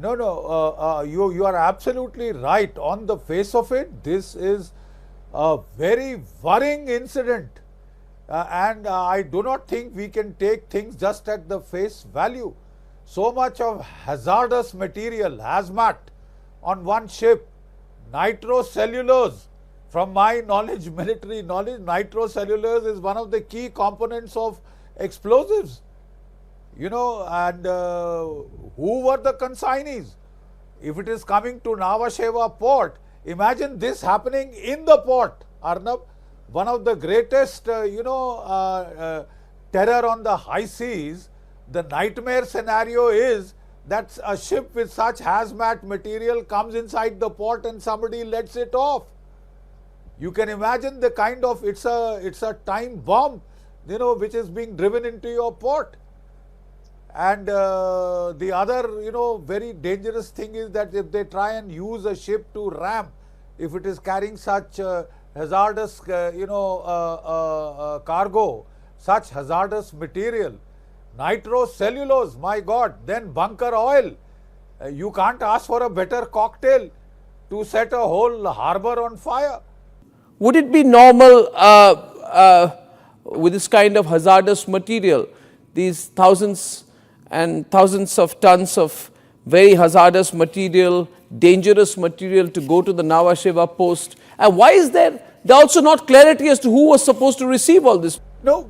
you are absolutely right. On the face of it, this is a very worrying incident. And I do not think we can take things just at the face value. So much of hazardous material, hazmat, on one ship, nitrocellulose. From my knowledge, military knowledge, nitrocellulose is one of the key components of explosives. And who were the consignees? If it is coming to Nhava Sheva port, imagine this happening in the port, Arnab. One of the greatest, terror on the high seas, the nightmare scenario is that a ship with such hazmat material comes inside the port and somebody lets it off. You can imagine the kind of, it's a time bomb, which is being driven into your port. And the other, very dangerous thing is that if they try and use a ship to ram, if it is carrying such hazardous, cargo, such hazardous material, nitrocellulose, my God, then bunker oil. You can't ask for a better cocktail to set a whole harbor on fire. Would it be normal with this kind of hazardous material, these thousands and thousands of tons of very hazardous material, dangerous material to go to the Nhava Sheva post? And why is there also not clarity as to who was supposed to receive all this? No,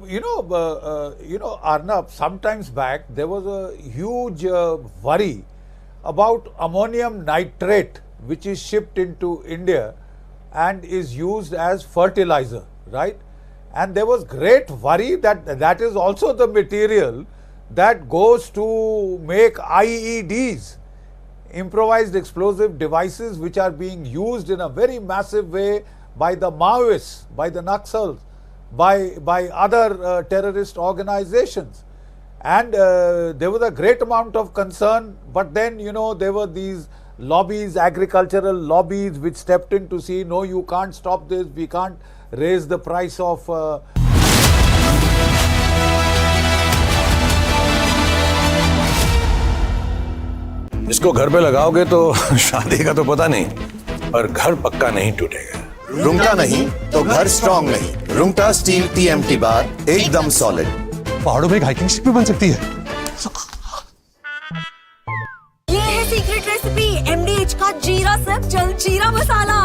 Arnab, sometimes back there was a huge worry about ammonium nitrate, which is shipped into India and is used as fertilizer, right? And there was great worry that that is also the material that goes to make IEDs, improvised explosive devices, which are being used in a very massive way by the Maoists, by the Naxals, by other terrorist organizations. And there was a great amount of concern, but then, there were these lobbies, agricultural lobbies, which stepped in to see, no, you can't stop this, we can't raise the price of... इसको घर पे लगाओगे तो शादी का तो पता नहीं, पर घर पक्का नहीं टूटेगा। रुंगटा नहीं तो घर स्ट्रॉन्ग नहीं। रुंगटा स्टील TMT बार एकदम सॉलिड। पहाड़ों में हाइकिंग शिप भी बन सकती है। ये है सीक्रेट रेसिपी MDH का जीरा सिप जल जीरा मसाला।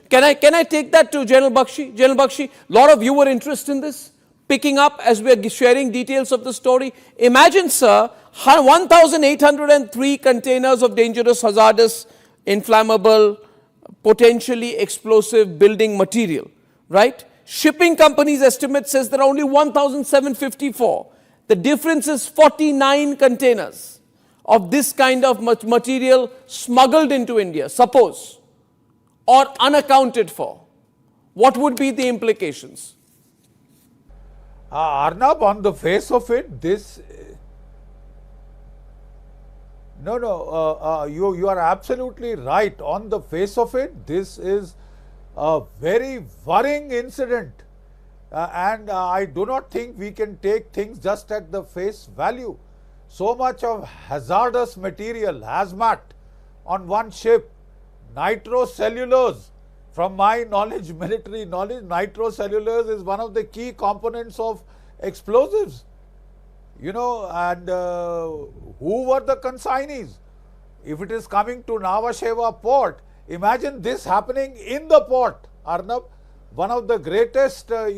Can I take that to General Bakshi? General Bakshi, a lot of you were interested in this, picking up as we are sharing details of the story. Imagine, sir, 1,803 containers of dangerous, hazardous, inflammable, potentially explosive building material, right? Shipping companies' estimate says there are only 1,754. The difference is 49 containers of this kind of material smuggled into India, suppose, or unaccounted for. What would be the implications? Arnab, on the face of it, this... you are absolutely right. On the face of it, this is a very worrying incident. And I do not think we can take things just at the face value. So much of hazardous material, hazmat, on one ship, nitrocellulose. From my knowledge, military knowledge, nitrocellulose is one of the key components of explosives. And who were the consignees? If it is coming to Nhava Sheva port, imagine this happening in the port, Arnab. One of the greatest, terror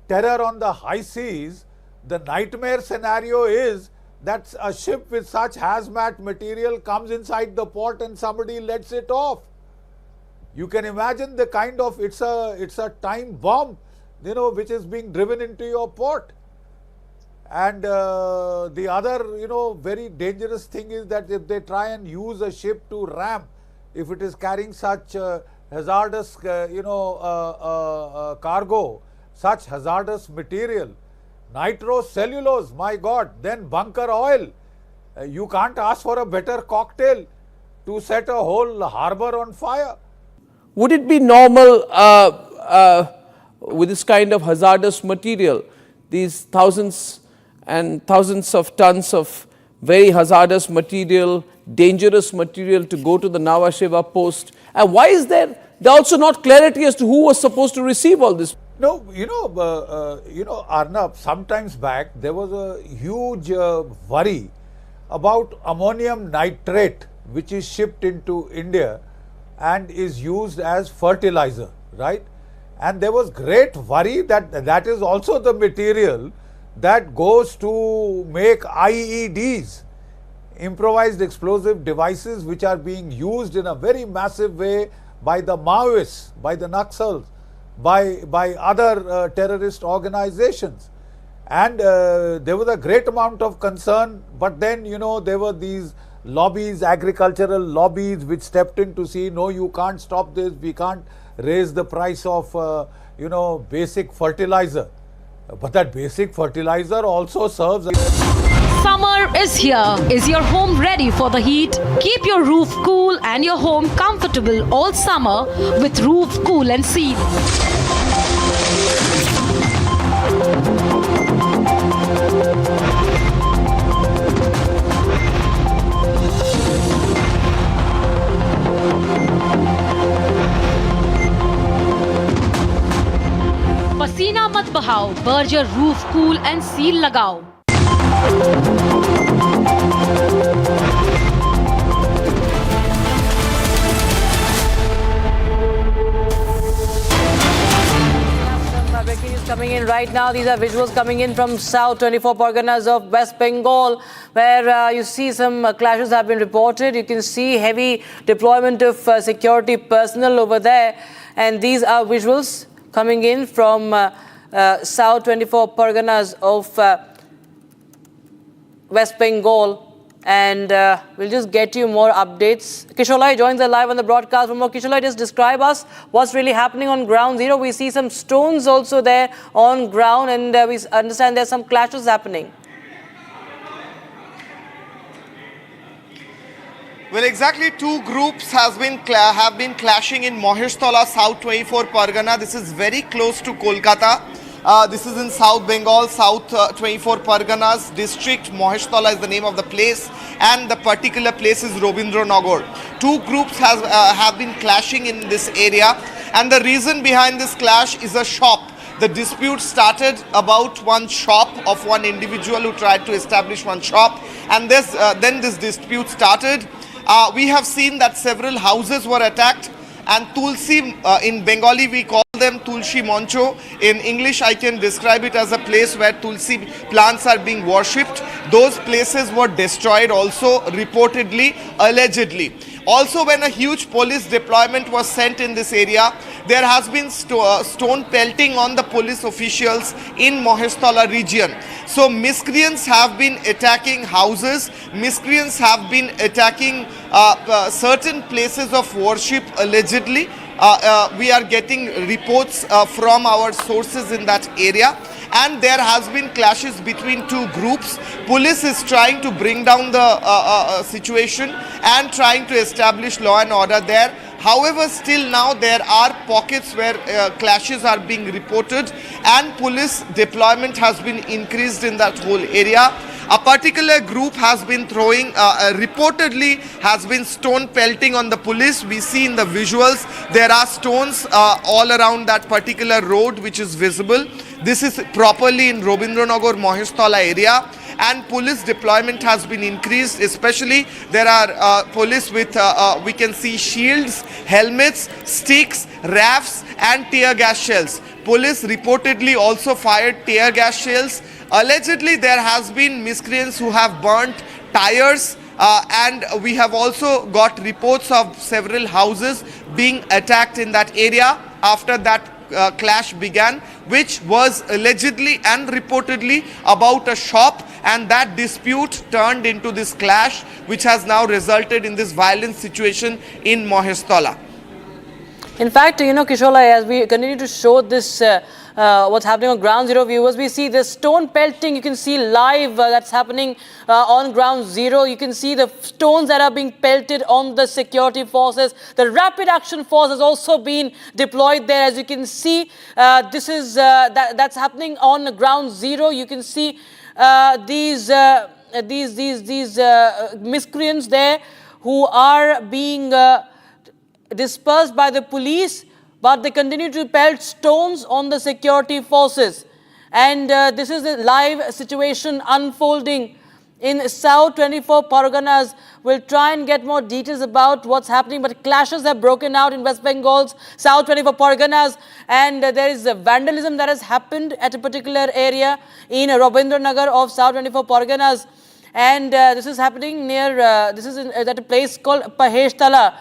on the high seas, the nightmare scenario is that a ship with such hazmat material comes inside the port and somebody lets it off. You can imagine the kind of, it's a time bomb, which is being driven into your port. And the other, very dangerous thing is that if they try and use a ship to ram, if it is carrying such hazardous, cargo, such hazardous material, nitrocellulose, my God, then bunker oil. You can't ask for a better cocktail to set a whole harbor on fire. Would it be normal with this kind of hazardous material, these thousands and thousands of tons of very hazardous material, dangerous material to go to the Nhava Sheva post? And why is there also not clarity as to who was supposed to receive all this? No, Arnab, sometimes back there was a huge worry about ammonium nitrate, which is shipped into India and is used as fertilizer, right? And there was great worry that that is also the material that goes to make IEDs, improvised explosive devices, which are being used in a very massive way by the Maoists, by the Naxals, by other terrorist organizations. And there was a great amount of concern, but then, there were these lobbies, agricultural lobbies, which stepped in to see, no, you can't stop this, we can't raise the price of, basic fertilizer. But that basic fertilizer also serves. Summer is here. Is your home ready for the heat? Keep your roof cool and your home comfortable all summer with Roof Cool and Seal. पसीना मत बहाओ, Berger roof cool and seal लगाओ। Breaking news coming in right now. These are visuals coming in from South 24 Parganas of West Bengal, where you see some clashes have been reported. You can see heavy deployment of security personnel over there, and these are visuals coming in from South 24 Parganas of West Bengal, and we'll just get you more updates. Kisholai joins us live on the broadcast. For more, Kisholai, just describe us what's really happening on ground zero. We see some stones also there on ground, and we understand there's some clashes happening. Well, exactly two groups have been clashing in Maheshtola, South 24 Pargana. This is very close to Kolkata. This is in South Bengal, South 24 Parganas district. Maheshtola is the name of the place, and the particular place is Robindranagar. Two groups have been clashing in this area, and the reason behind this clash is a shop. The dispute started about one shop of one individual who tried to establish one shop, and then this dispute started. We have seen that several houses were attacked, and Tulsi, in Bengali we call them Tulsi Moncho. In English I can describe it as a place where Tulsi plants are being worshipped. Those places were destroyed also, reportedly, allegedly. Also, when a huge police deployment was sent in this area, there has been stone pelting on the police officials in Maheshtola region. So miscreants have been attacking houses, miscreants have been attacking certain places of worship allegedly. We are getting reports from our sources in that area, and there has been clashes between two groups. Police is trying to bring down the situation and trying to establish law and order there. However, still now there are pockets where clashes are being reported, and police deployment has been increased in that whole area. A particular group has been throwing, reportedly has been stone pelting on the police. We see in the visuals there are stones all around that particular road which is visible. This is properly in Robindranagar Maheshtola area, and police deployment has been increased. Especially there are police with, we can see shields, helmets, sticks, rafts and tear gas shells. Police reportedly also fired tear gas shells. Allegedly there has been miscreants who have burnt tires, and we have also got reports of several houses being attacked in that area after that clash began, which was allegedly and reportedly about a shop, and that dispute turned into this clash, which has now resulted in this violent situation in Mahestala. In fact, Kishola, as we continue to show this, what's happening on ground zero, viewers, we see the stone pelting. You can see live that's happening on ground zero. You can see the stones that are being pelted on the security forces. The rapid action force has also been deployed there. As you can see, this is that's happening on ground zero. You can see these miscreants there who are being dispersed by the police, but they continue to pelt stones on the security forces. And this is the live situation unfolding in South 24 Parganas. We'll try and get more details about what's happening, but clashes have broken out in West Bengal's South 24 Parganas, and there is vandalism that has happened at a particular area in Rabindranagar of South 24 Parganas. And this is happening near, this is at a place called Paheshtala,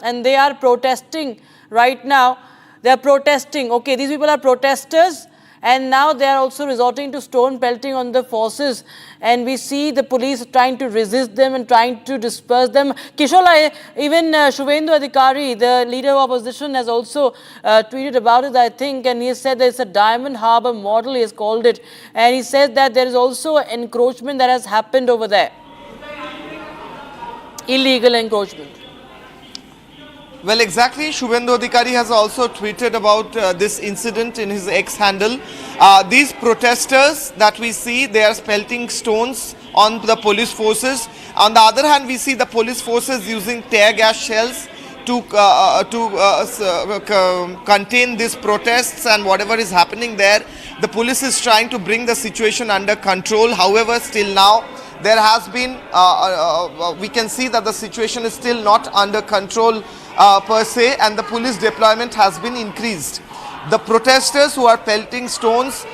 and they are protesting right now. They are protesting. Okay, these people are protesters, and now they are also resorting to stone pelting on the forces. And we see the police trying to resist them and trying to disperse them. Kishola, even Shubhendu Adhikari, the leader of opposition, has also tweeted about it, I think, and he has said there's a Diamond Harbour model, he has called it. And he said that there is also encroachment that has happened over there. Illegal encroachment. Well, exactly. Shubhendu Adhikari has also tweeted about this incident in his X handle. These protesters that we see, they are pelting stones on the police forces. On the other hand, we see the police forces using tear gas shells to contain these protests and whatever is happening there. The police is trying to bring the situation under control. However, still now, there has been, we can see that the situation is still not under control per se, and the police deployment has been increased. The protesters who are pelting stones,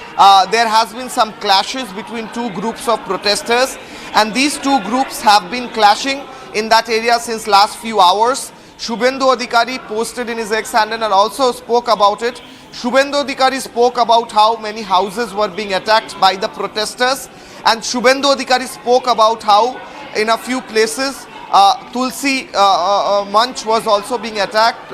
there has been some clashes between two groups of protesters, and these two groups have been clashing in that area since last few hours. Shubhendu Adhikari posted in his X handle and also spoke about it. Shubhendu Adhikari spoke about how many houses were being attacked by the protesters, and Shubhendu Adhikari spoke about how in a few places Tulsi Manch was also being attacked,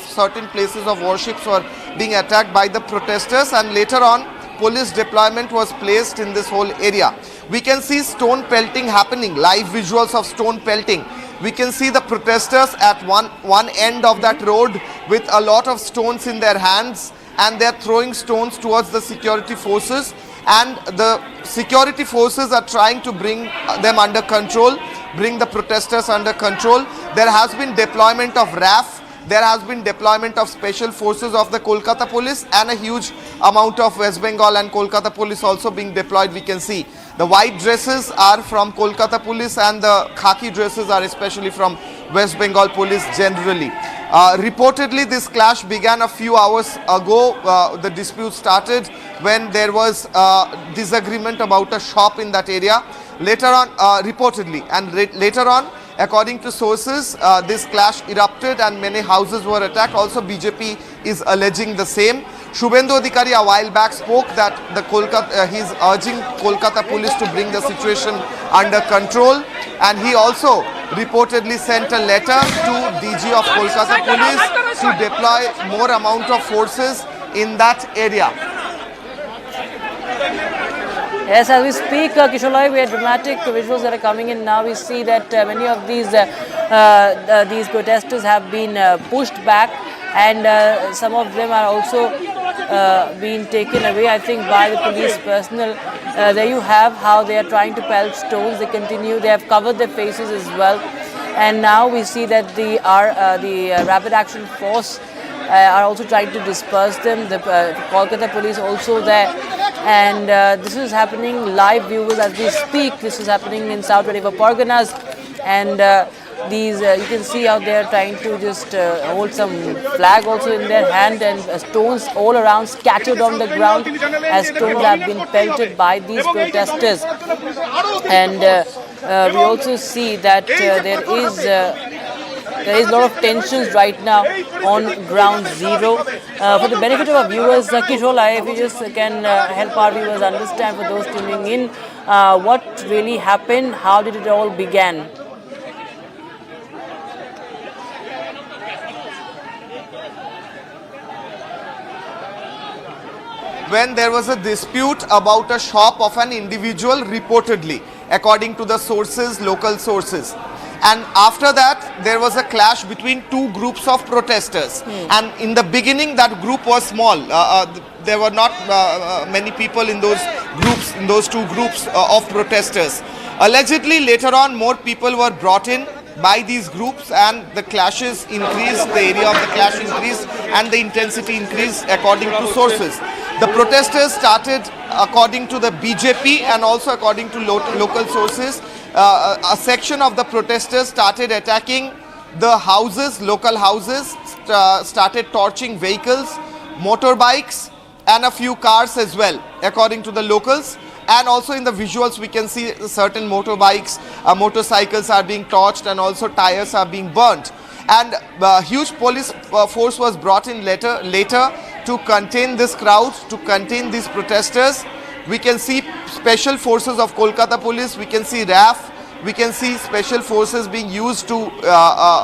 certain places of worships were being attacked by the protesters, and later on police deployment was placed in this whole area. We can see stone pelting happening, live visuals of stone pelting. We can see the protesters at one end of that road with a lot of stones in their hands, and they are throwing stones towards the security forces, and the security forces are trying to bring them under control, bring the protesters under control. There has been deployment of RAF, there has been deployment of special forces of the Kolkata police, and a huge amount of West Bengal and Kolkata police also being deployed. We can see the white dresses are from Kolkata police and the khaki dresses are especially from West Bengal police generally. Reportedly, this clash began a few hours ago. The dispute started when there was disagreement about a shop in that area. Later on, reportedly, and later on, according to sources, this clash erupted and many houses were attacked. Also, BJP is alleging the same. Shubhendu Adhikari a while back spoke that the he's urging Kolkata police to bring the situation under control, and he also reportedly sent a letter to DG of Kolkata police to deploy more amount of forces in that area. Yes, as we speak, Kisholai, we have dramatic visuals that are coming in now. We see that many of these protesters have been pushed back, and some of them are also being taken away, I think, by the police personnel. There you have how they are trying to pelt stones. They continue. They have covered their faces as well, and now we see that the Rapid Action Force are also trying to disperse them. The Kolkata police also there. And this is happening live, viewers, as we speak. This is happening in South 24 Parganas, and these you can see how they are trying to just hold some flag also in their hand, and stones all around scattered on the ground as stones have been pelted by these protesters. And we also see that there is There is a lot of tensions right now on ground zero. For the benefit of our viewers, Kishola, if you just can help our viewers understand, for those tuning in, what really happened, how did it all begin? When there was a dispute about a shop of an individual, reportedly, according to the sources, local sources. And after that, there was a clash between two groups of protesters. And in the beginning, that group was small. There were not many people in those groups, in those two groups of protesters. Allegedly, later on, more people were brought in by these groups, and the clashes increased, the area of the clash increased, and the intensity increased according to sources. The protesters started, according to the BJP and also according to local sources, a section of the protesters started attacking the houses, local houses, started torching vehicles, motorbikes, and a few cars as well, according to the locals. And also in the visuals, we can see certain motorbikes, motorcycles are being torched, and also tires are being burnt. And huge police force was brought in later to contain this crowd, to contain these protesters. We can see special forces of Kolkata police, we can see RAF, we can see special forces being used to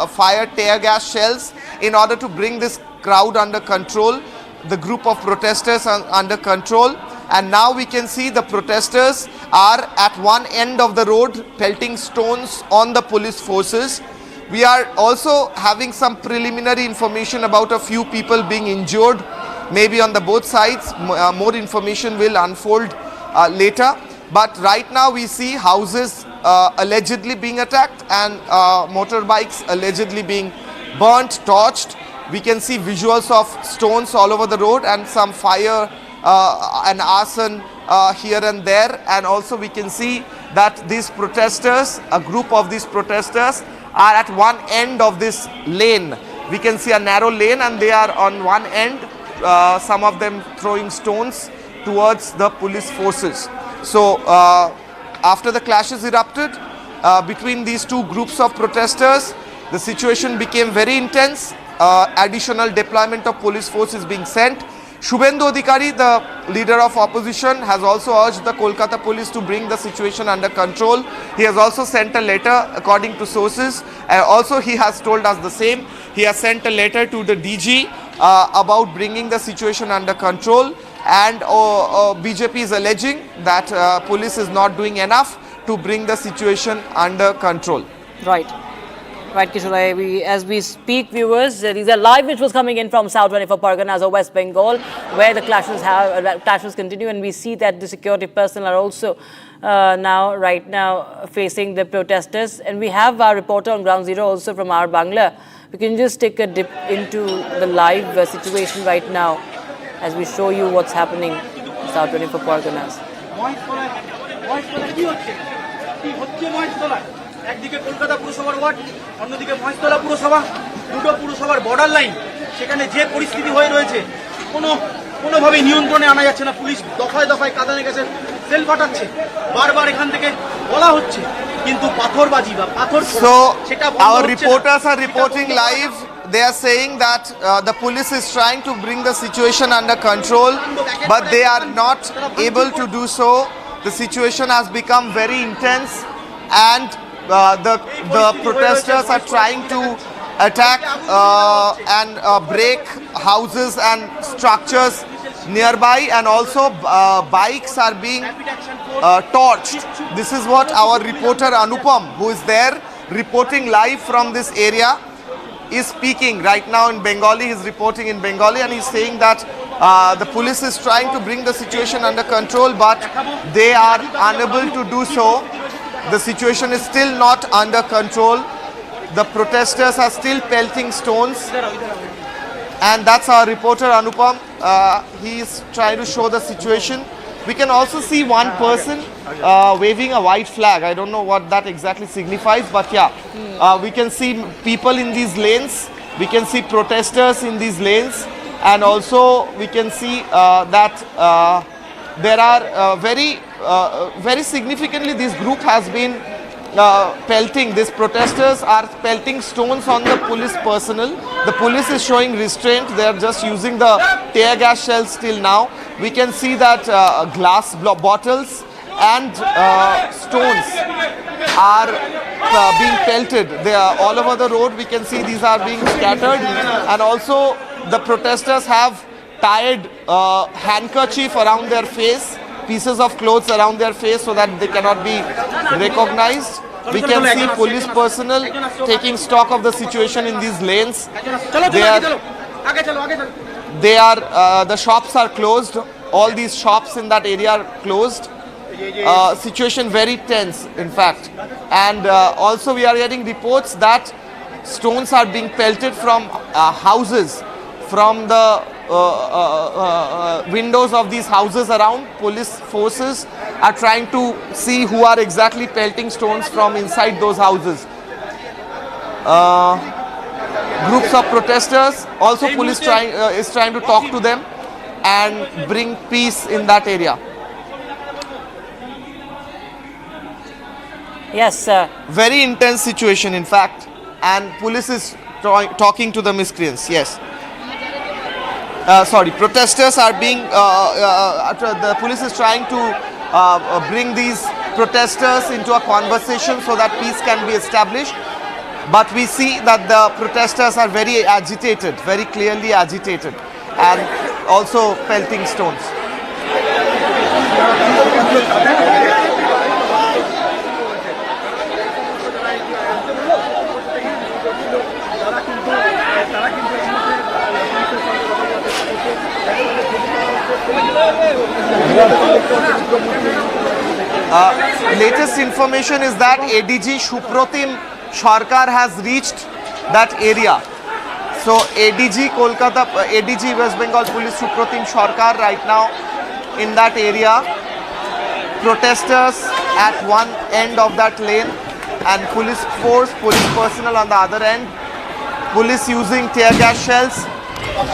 fire tear gas shells in order to bring this crowd under control, the group of protesters under control. And now we can see the protesters are at one end of the road pelting stones on the police forces. We are also having some preliminary information about a few people being injured, maybe on the both sides. More information will unfold later. But right now we see houses allegedly being attacked and motorbikes allegedly being burnt, torched. We can see visuals of stones all over the road and some fire and arson here and there. And also we can see that these protesters, a group of these protesters, are at one end of this lane. We can see a narrow lane and they are on one end, some of them throwing stones towards the police forces. So after the clashes erupted between these two groups of protesters, the situation became very intense. Additional deployment of police force is being sent. Shubhendu Adhikari, the leader of opposition, has also urged the Kolkata police to bring the situation under control. He has also sent a letter, according to sources. Also, he has told us the same. He has sent a letter to the DG about bringing the situation under control. And BJP is alleging that police is not doing enough to bring the situation under control. Right. Right, Kishore, as we speak, viewers, these are live visuals coming in from South 24 Parganas of West Bengal, where the clashes continue, and we see that the security personnel are also right now facing the protesters. And we have our reporter on ground zero also from our Bangla. We can just take a dip into the live situation right now as we show you what's happening in South 24 Parganas. একদিকে কলকাতা পুরসভার word, অন্যদিকে মহেশতলা পুরসভা, দুটো পুরসভার border line. সেখানে যে পরিস্থিতি হয়ে রয়েছে, কোনোভাবেই নিয়ন্ত্রণে আনা যাচ্ছে না। পুলিশ দফায় দফায় কাঁদানে গ্যাসের সেল ফাটাচ্ছে, বারবার এখান থেকে বলা হচ্ছে, কিন্তু পাথরবাজি বা পাথর সেটা বন্ধ হচ্ছে না। Our reporters are reporting live. They are saying that the police is trying to bring the situation under control, but they are not able to do so. The situation has become very intense, and the protesters are trying to attack and break houses and structures nearby, and also bikes are being torched. This is what our reporter Anupam, who is there reporting live from this area, is speaking right now in Bengali. He is reporting in Bengali, and he is saying that the police is trying to bring the situation under control, but they are unable to do so. The situation is still not under control. The protesters are still pelting stones, and that's our reporter Anupam. He is trying to show the situation. We can also see one person waving a white flag. I don't know what that exactly signifies, but yeah, we can see people in these lanes. We can see protesters in these lanes, and also we can see that there are very significantly, this group has been pelting, these protesters are pelting stones on the police personnel. The police is showing restraint. They are just using the tear gas shells till now. We can see that glass bottles and stones are being pelted. They are all over the road. We can see these are being scattered, and also the protesters have tied handkerchief around their face, pieces of clothes around their face so that they cannot be recognized. We can see police personnel taking stock of the situation in these lanes. The shops are closed. All these shops in that area are closed. Situation very tense, in fact. And also we are getting reports that stones are being pelted from houses, from the windows of these houses around. Police forces are trying to see who are exactly pelting stones from inside those houses. Groups of protesters, also police is trying to talk to them and bring peace in that area. Yes, sir. Very intense situation, in fact, and police is talking to the miscreants. Yes. Protesters are being. The police is trying to bring these protesters into a conversation so that peace can be established. But we see that the protesters are very agitated, very clearly agitated, and also pelting stones. Latest information is that ADG Supratim Sarkar has reached that area. So ADG Kolkata, ADG West Bengal Police Supratim Sarkar right now in that area. Protesters at one end of that lane and police force, police personnel on the other end. Police using tear gas shells.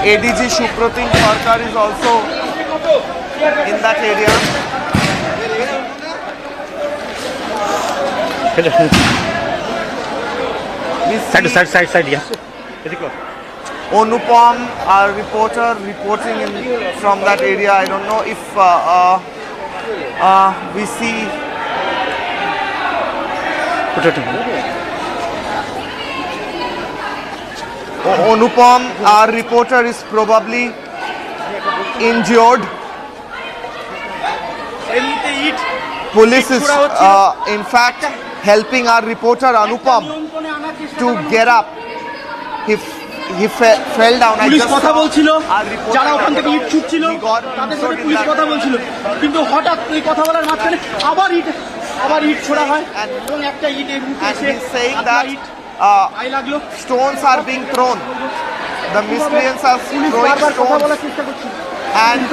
ADG Supratim Sarkar is also in that area. Side, yeah. Anupam, our reporter, reporting from that area. I don't know if we see. Anupam, our reporter, is probably injured. Police is, in fact, helping our reporter Anupam to get up. He fell down. Police কথা বলছিল, যারা ওখান থেকে ইট ছুটছিল তাদের সাথে police কথা বলছিল, কিন্তু হঠাৎ এই কথা বলার মাঝখানে আবার ইট ছোড়া হয় এবং একটা ইট এর মুখে এসে ইট আই লাগলো। Stones are being thrown. The miscreants are throwing stones. And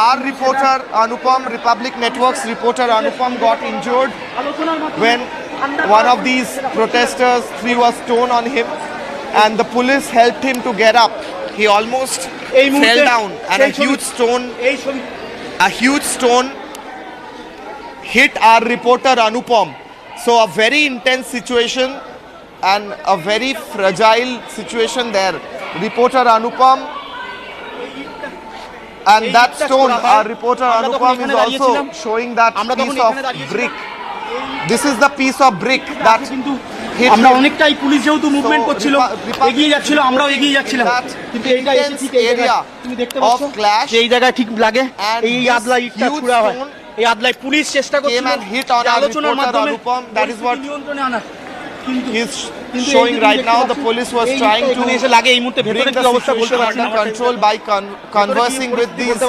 our reporter Anupam, Republic Network's reporter Anupam got injured when one of these protesters threw a stone on him, and the police helped him to get up. He almost fell down, and a huge stone hit our reporter Anupam. So a very intense situation and a very fragile situation there. Reporter Anupam, and that stone, our reporter Anupam is also showing that piece of brick. This is the piece of brick that আমরা অনেকটাই police যেহেতু movement করছিল, এগিয়ে যাচ্ছিল, আমরাও এগিয়ে যাচ্ছিলাম, কিন্তু এইটা এসে ঠিক এই জায়গায় তুমি দেখতে পাচ্ছ যে এই জায়গায় ঠিক লাগে এই আদলা ইটটা ছুড়া হয়। এই আদলায় পুলিশ চেষ্টা করছিল আলোচনার মাধ্যমে নিয়ন্ত্রণে আনার, He's showing right now the police was trying to bring the situation under control by conversing with these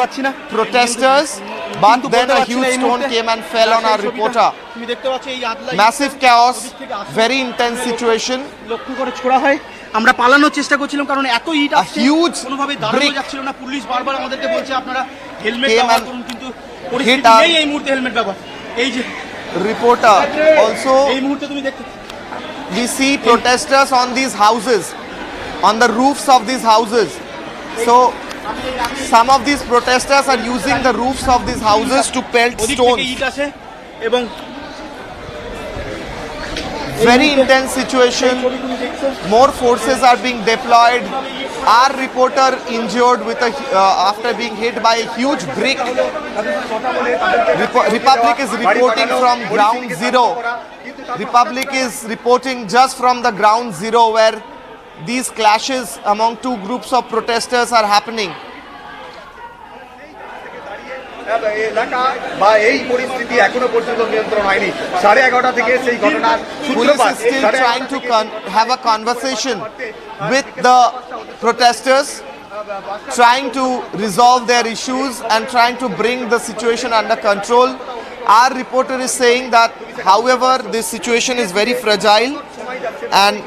protesters, but then a huge stone came and fell on our reporter. Massive chaos, very intense situation. লক্ষ্য করে ছোড়া হয়, আমরা পালানোর চেষ্টা করছিলাম কারণ এত ইট আসছে কোনোভাবে দাঁড়ানো যাচ্ছিল না। পুলিশ বারবার আমাদেরকে বলছে আপনারা হেলমেট ব্যবহার করুন, কিন্তু পরিস্থিতি নেই এই মুহূর্তে হেলমেট ব্যবহার। এই যে reporter also, এই মুহূর্তে তুমি দেখতে we see protesters on these houses, on the roofs of these houses. So some of these protesters are using the roofs of these houses to pelt stones. এবং Very intense situation. More forces are being deployed. Our reporter injured with after being hit by a huge brick. Republic is reporting from ground zero. Republic is reporting just from the ground zero where these clashes among two groups of protesters are happening. Police is still trying to have a conversation with the protesters, trying to resolve their issues and trying to bring the situation under control. Our reporter is saying that, however, this situation is very fragile and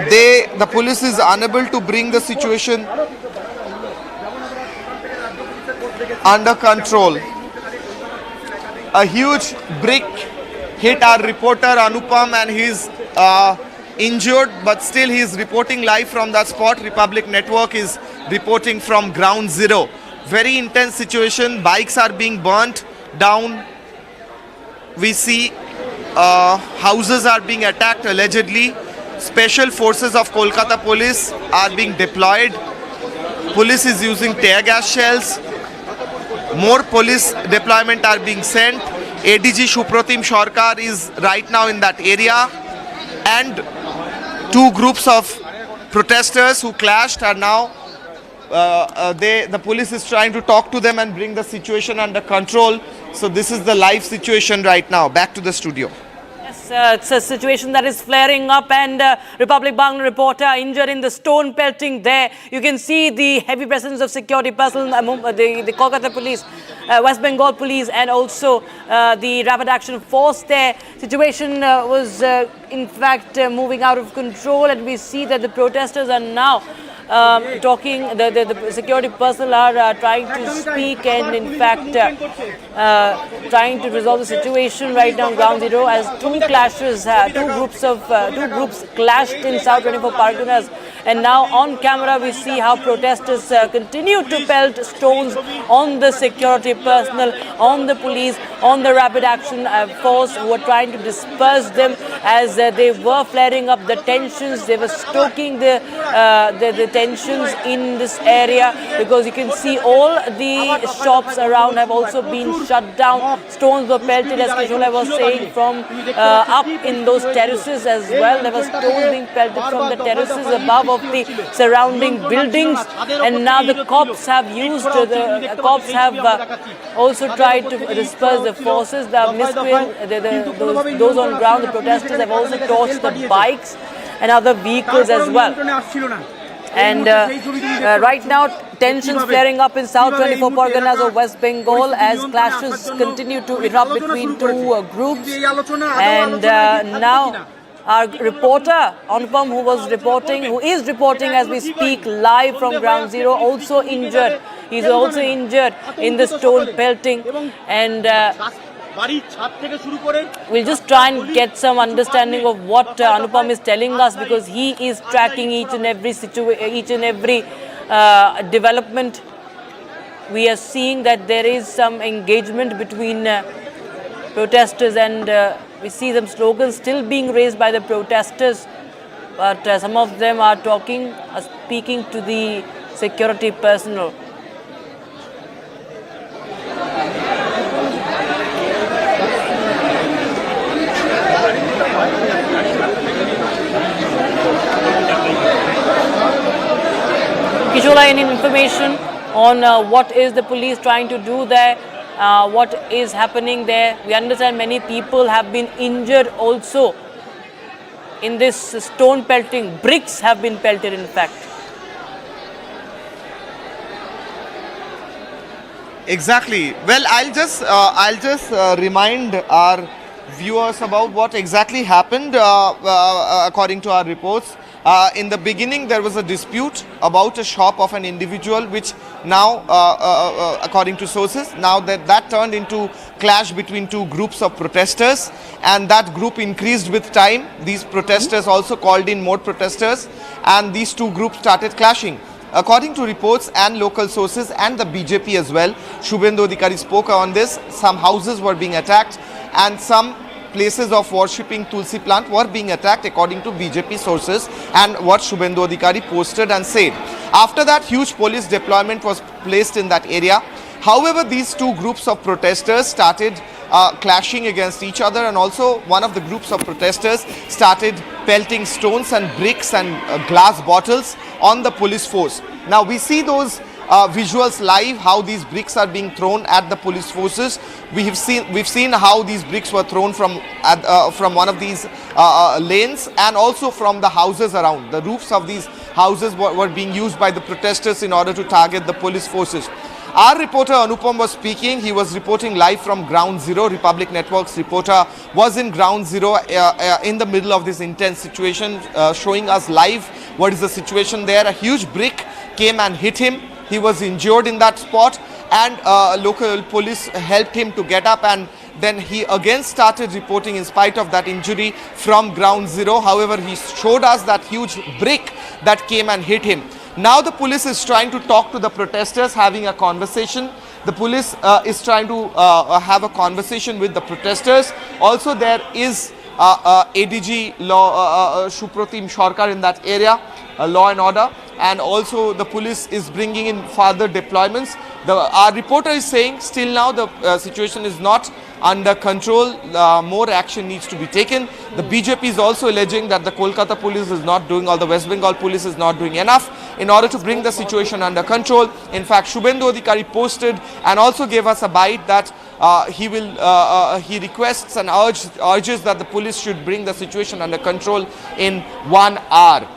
the police is unable to bring the situation under control. A huge brick hit our reporter Anupam and he's injured, but still he is reporting live from that spot. Republic Network is reporting from ground zero. Very intense situation. Bikes are being burnt down. We see houses are being attacked allegedly. Special forces of Kolkata police are being deployed. Police is using tear gas shells. More police deployment are being sent. ADG Supratim Sarkar is right now in that area. And two groups of protesters who clashed are now, the police is trying to talk to them and bring the situation under control. So this is the live situation right now. Back to the studio. It's a situation that is flaring up, and Republic Bangla reporter injured in the stone pelting there. You can see the heavy presence of security personnel, the Kolkata police, West Bengal police, and also the rapid action force there. Situation was in fact moving out of control, and we see that the protesters are now talking, the security personnel are trying to speak and in fact trying to resolve the situation right now on ground zero as two groups clashed in South 24 Parganas, and now on camera we see how protesters continue to pelt stones on the security personnel, on the police, on the rapid action force who are trying to disperse them as they were flaring up the tensions. They were stoking the tensions in this area, because you can see all the shops around have also been shut down. Stones were pelted, as Kishola was saying, from up in those terraces as well. There were stones being pelted from the terraces above of the surrounding buildings, and now the cops have also tried to disperse the forces. The miscreants, those on ground, the protesters have also torched the bikes and other vehicles as well. And right now, tensions flaring up in South 24 Parganas of West Bengal as clashes continue to erupt between two groups. And now our reporter Anupam, who is reporting as we speak live from ground zero, also injured. He's also injured in the stone pelting, and we'll just try and get some understanding of what Anupam is telling us, because he is tracking each and every development. We are seeing that there is some engagement between protesters, and we see some slogans still being raised by the protesters, but some of them are speaking to the security personnel. Kishola, any information on what is the police trying to do there, what is happening there? We understand many people have been injured also in this stone pelting. Bricks have been pelted, in fact. Exactly. Well, I'll just remind our viewers about what exactly happened according to our reports. In the beginning, there was a dispute about a shop of an individual, which now, according to sources, now that turned into clash between two groups of protesters, and that group increased with time. These protesters also called in more protesters, and these two groups started clashing. According to reports and local sources and the BJP as well, Shubhendu Adhikari spoke on this. Some houses were being attacked and some places of worshipping Tulsi plant were being attacked according to BJP sources and what Shubhendu Adhikari posted and said. After that, huge police deployment was placed in that area. However, these two groups of protesters started clashing against each other, and also one of the groups of protesters started pelting stones and bricks and glass bottles on the police force. Now we see those visuals live, how these bricks are being thrown at the police forces. We've seen how these bricks were thrown from one of these lanes, and also from the houses around. The roofs of these houses were being used by the protesters in order to target the police forces. Our reporter Anupam was speaking. He was reporting live from Ground Zero. Republic Network's reporter was in Ground Zero in the middle of this intense situation, showing us live what is the situation there. A huge brick came and hit him. He was injured in that spot, and local police helped him to get up, and then he again started reporting in spite of that injury from Ground Zero. However, he showed us that huge brick that came and hit him. Now the police is trying to talk to the protesters, having a conversation. The police is trying to have a conversation with the protesters. Also, there is ADG Shupratim Sarkar in that area, law and order, and also the police is bringing in further deployments. Our reporter is saying still now the situation is not under control. More action needs to be taken. The BJP is also alleging that the Kolkata police is not doing, or the West Bengal police is not doing enough in order to bring the situation under control. In fact, Shubhendu Adhikari posted and also gave us a bite that he requests and urges that the police should bring the situation under control in 1 hour.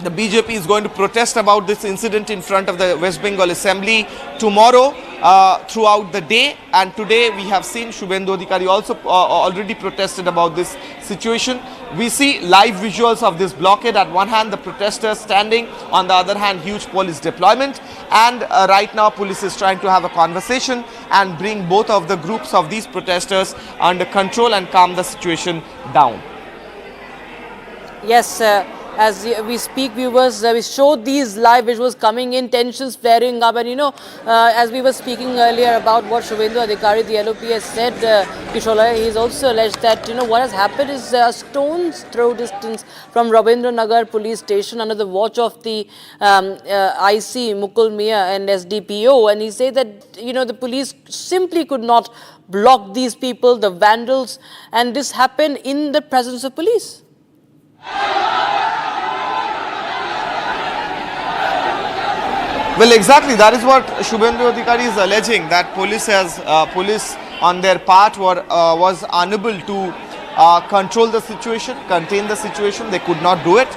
The BJP is going to protest about this incident in front of the West Bengal Assembly tomorrow throughout the day, and today we have seen Shubhendu Adhikari also already protested about this situation. We see live visuals of this blockade. At one hand the protesters standing, on the other hand huge police deployment, and right now police is trying to have a conversation and bring both of the groups of these protesters under control and calm the situation down. Yes, as we speak, viewers, we showed these live visuals coming in, tensions flaring up, and as we were speaking earlier about what Shubhendu Adhikari, the LOP, has said, Kishola, he's also alleged that what has happened is a stone's throw distance from Rabindra Nagar police station under the watch of the IC Mukul Mia and SDPO, and he said that the police simply could not block these people, the vandals, and this happened in the presence of police. Well, exactly. That is what Shubhendu Adhikari is alleging, that police on their part was unable to control the situation, contain the situation. They could not do it.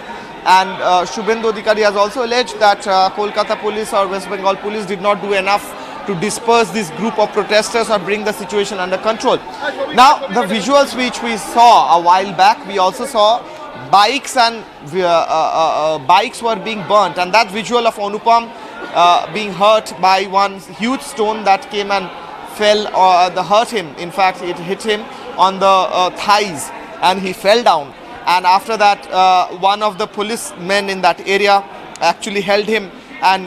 And Shubhendu Adhikari has also alleged that Kolkata police or West Bengal police did not do enough to disperse this group of protesters or bring the situation under control. Now, the visuals which we saw a while back, we also saw bikes and bikes were being burnt, and that visual of Anupam being hurt by one huge stone that came and fell, hurt him. In fact, it hit him on the thighs and he fell down. And after that, one of the policemen in that area actually held him and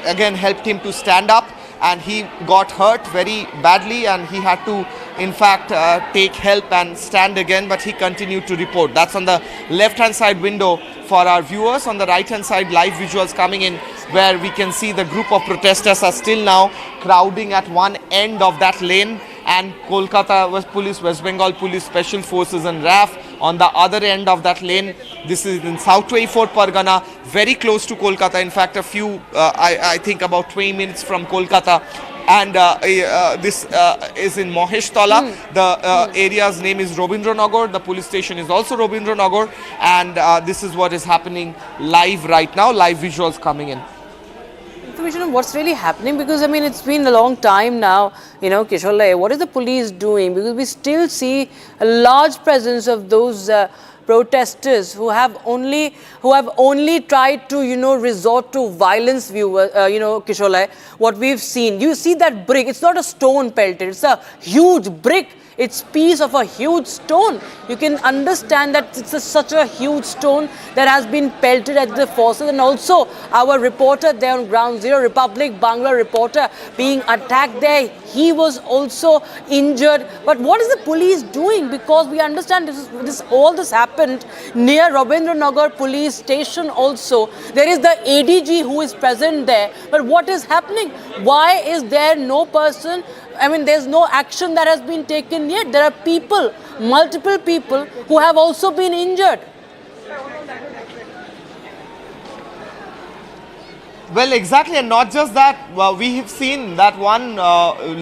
again helped him to stand up, and he got hurt very badly and he had to in fact take help and stand again, but he continued to report. That's on the left hand side window for our viewers. On the right hand side, live visuals coming in where we can see the group of protesters are still now crowding at one end of that lane, and Kolkata Police, West Bengal Police, Special Forces and RAF on the other end of that lane. This is in South 24 Pargana, very close to Kolkata. In fact, a few, I think about 20 minutes from Kolkata. And this is in Maheshtala. The area's name is Rabindranagar. The police station is also Rabindranagar. And this is what is happening live right now. Live visuals coming in. Information on what's really happening, because I mean it's been a long time now, Kishola, what is the police doing? Because we still see a large presence of those protesters who have only tried to resort to violence. Kishola, what we've seen, you see that brick, it's not a stone pelted, it's a huge brick It's piece of a huge stone. You can understand that it's such a huge stone that has been pelted at the forces, and also our reporter there on ground zero, Republic Bangla reporter, being attacked there. He was also injured. But what is the police doing? Because we understand all this happened near Rabindranagar police station also. There is the ADG who is present there. But what is happening? Why is there no person? I mean, there's no action that has been taken yet. There are people, multiple people who have also been injured. Well, exactly, and not just that. We have seen that one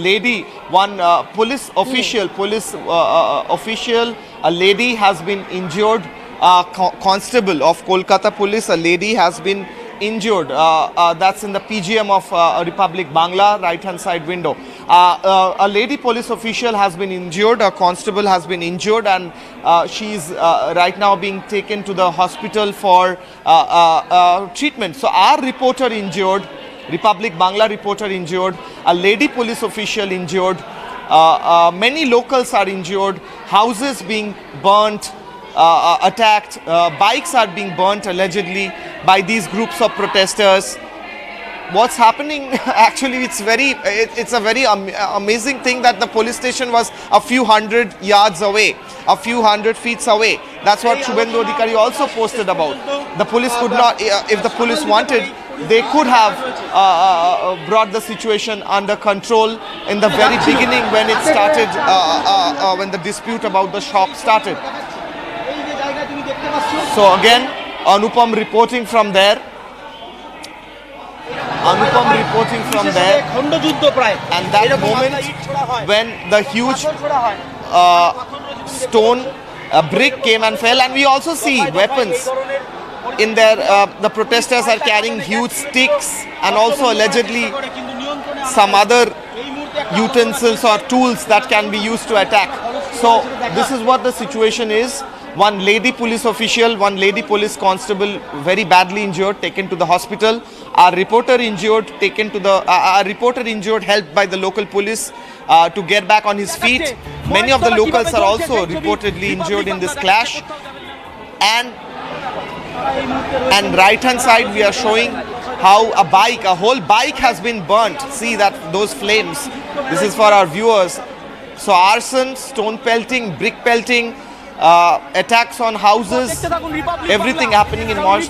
lady, one police official, a lady has been injured. Constable of Kolkata Police, a lady has been injured. That's in the PGM of Republic Bangla, right-hand side window. A lady police official has been injured. A constable has been injured, and she's right now being taken to the hospital for treatment. So our reporter injured, Republic Bangla reporter injured, a lady police official injured, many locals are injured, houses being burnt, attacked, bikes are being burnt allegedly by these groups of protesters. What's happening actually, it's a very amazing thing that the police station was a few hundred yards away, a few hundred feet away. That's what Shubhendu Adhikari also posted about. The police could not, if the police wanted, they could have brought the situation under control in the very beginning when it started, when the dispute about the shop started. So again, Anupam reporting from there. And that moment when the huge stone brick came and fell, and we also see weapons in there. The protesters are carrying huge sticks and also allegedly some other utensils or tools that can be used to attack. So this is what the situation is. One lady police official, one lady police constable very badly injured, taken to the hospital. Our reporter injured, helped by the local police to get back on his feet. Many of the locals are also reportedly injured in this clash. And right hand side we are showing how a whole bike has been burnt. See that, those flames. This is for our viewers. So arson, stone pelting, brick pelting, attacks on houses, everything happening in Mohesh.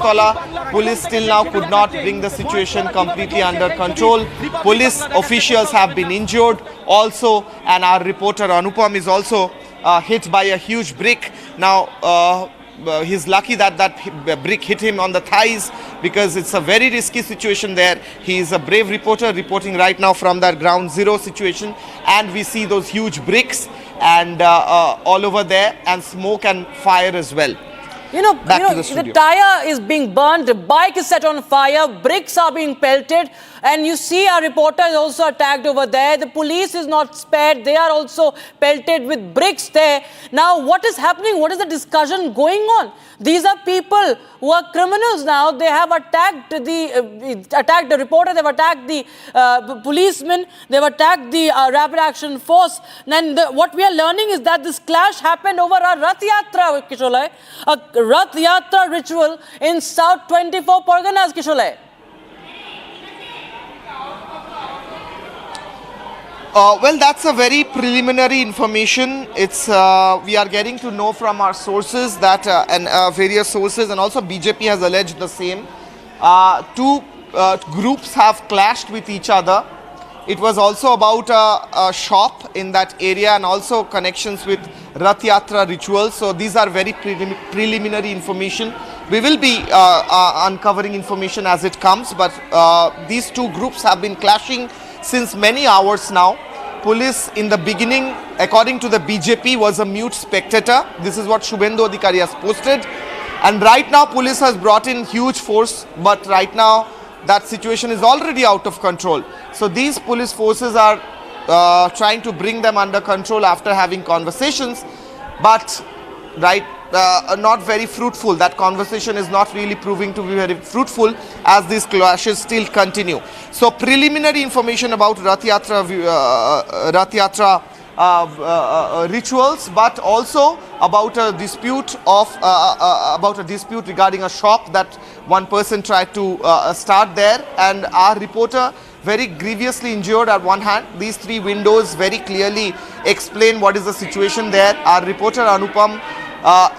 Police still now could not bring the situation completely under control. Police officials have been injured also, and our reporter Anupam is also hit by a huge brick. Now he's lucky that that brick hit him on the thighs, because it's a very risky situation there. He is a brave reporter reporting right now from that ground zero situation, and we see those huge bricks and all over there, and smoke and fire as well. The tire is being burned, the bike is set on fire, bricks are being pelted, and you see our reporter is also attacked over there. The police is not spared. They are also pelted with bricks there. Now, what is happening? What is the discussion going on? These are people who are criminals now. They have attacked the reporter, they've attacked the policeman, they've attacked the rapid action force. And what we are learning is that this clash happened over a Rath Yatra, Kisholai, a Rath Yatra ritual in South 24 Parganas, Kisholai. Well, that's a very preliminary information. It's we are getting to know from our sources that various sources, and also BJP has alleged the same. Two groups have clashed with each other. It was also about a shop in that area, and also connections with Rath Yatra rituals. So these are very preliminary information. We will be uncovering information as it comes, but these two groups have been clashing since many hours now. Police in the beginning, according to the BJP, was a mute spectator. This is what Shubhendu Adhikari has posted. And right now police has brought in huge force, but right now that situation is already out of control. So these police forces are trying to bring them under control after having conversations, but not very fruitful. That conversation is not really proving to be very fruitful, as these clashes still continue. So preliminary information about Rath Yatra rituals, but also about a dispute regarding a shop that one person tried to start there, and our reporter very grievously injured at one hand. These three windows very clearly explain what is the situation there. Our reporter Anupam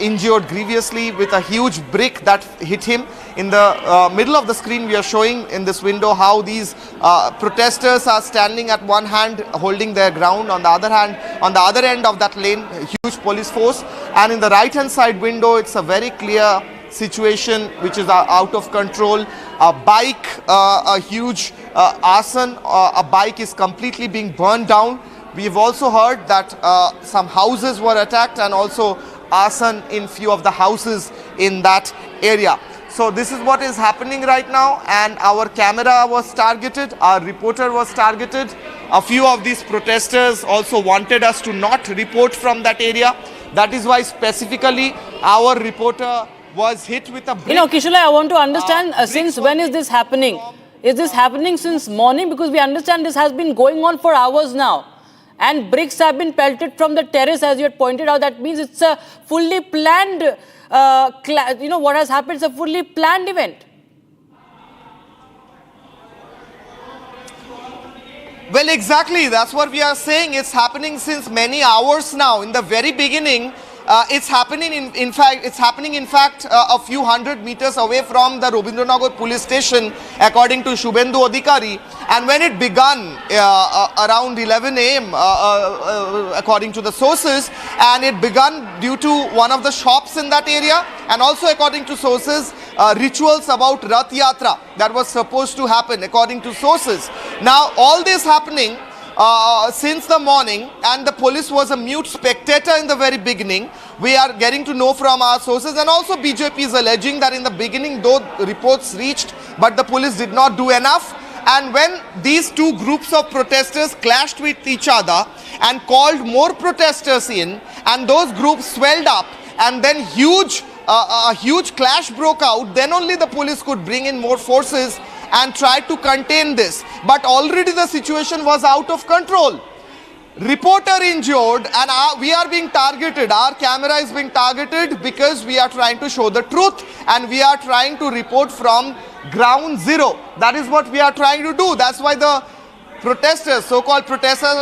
injured grievously with a huge brick that hit him. In the middle of the screen, we are showing in this window how these protesters are standing at one hand holding their ground, on the other hand, on the other end of that lane, a huge police force, and in the right hand side window, it's a very clear situation which is out of control. A bike, a huge arson, a bike is completely being burned down. We've also heard that some houses were attacked and also arson in few of the houses in that area. So this is what is happening right now, and our camera was targeted, our reporter was targeted. A few of these protesters also wanted us to not report from that area. That is why specifically our reporter was hit with a brick. Kishalai, I want to understand since when is this happening? Is this happening since morning? Because we understand this has been going on for hours now. And bricks have been pelted from the terrace, as you had pointed out. That means it's a fully planned, what has happened is a fully planned event. Well, exactly. That's what we are saying. It's happening since many hours now. In the very beginning, it's happening in fact a few hundred meters away from the Robindranagar police station, according to Shubhendu Adhikari. And when it began around 11 a.m. According to the sources, and it began due to one of the shops in that area, and also according to sources, rituals about Rath Yatra that was supposed to happen according to sources. Now all this happening since the morning, and the police was a mute spectator in the very beginning. We are getting to know from our sources, and also BJP is alleging that in the beginning, though reports reached, but the police did not do enough. And when these two groups of protesters clashed with each other and called more protesters in, and those groups swelled up, and then a huge clash broke out, then only the police could bring in more forces and try to contain this. But already the situation was out of control. Reporter injured, and we are being targeted. Our camera is being targeted because we are trying to show the truth, and we are trying to report from ground zero. That is what we are trying to do. That's why the protesters, so-called protesters,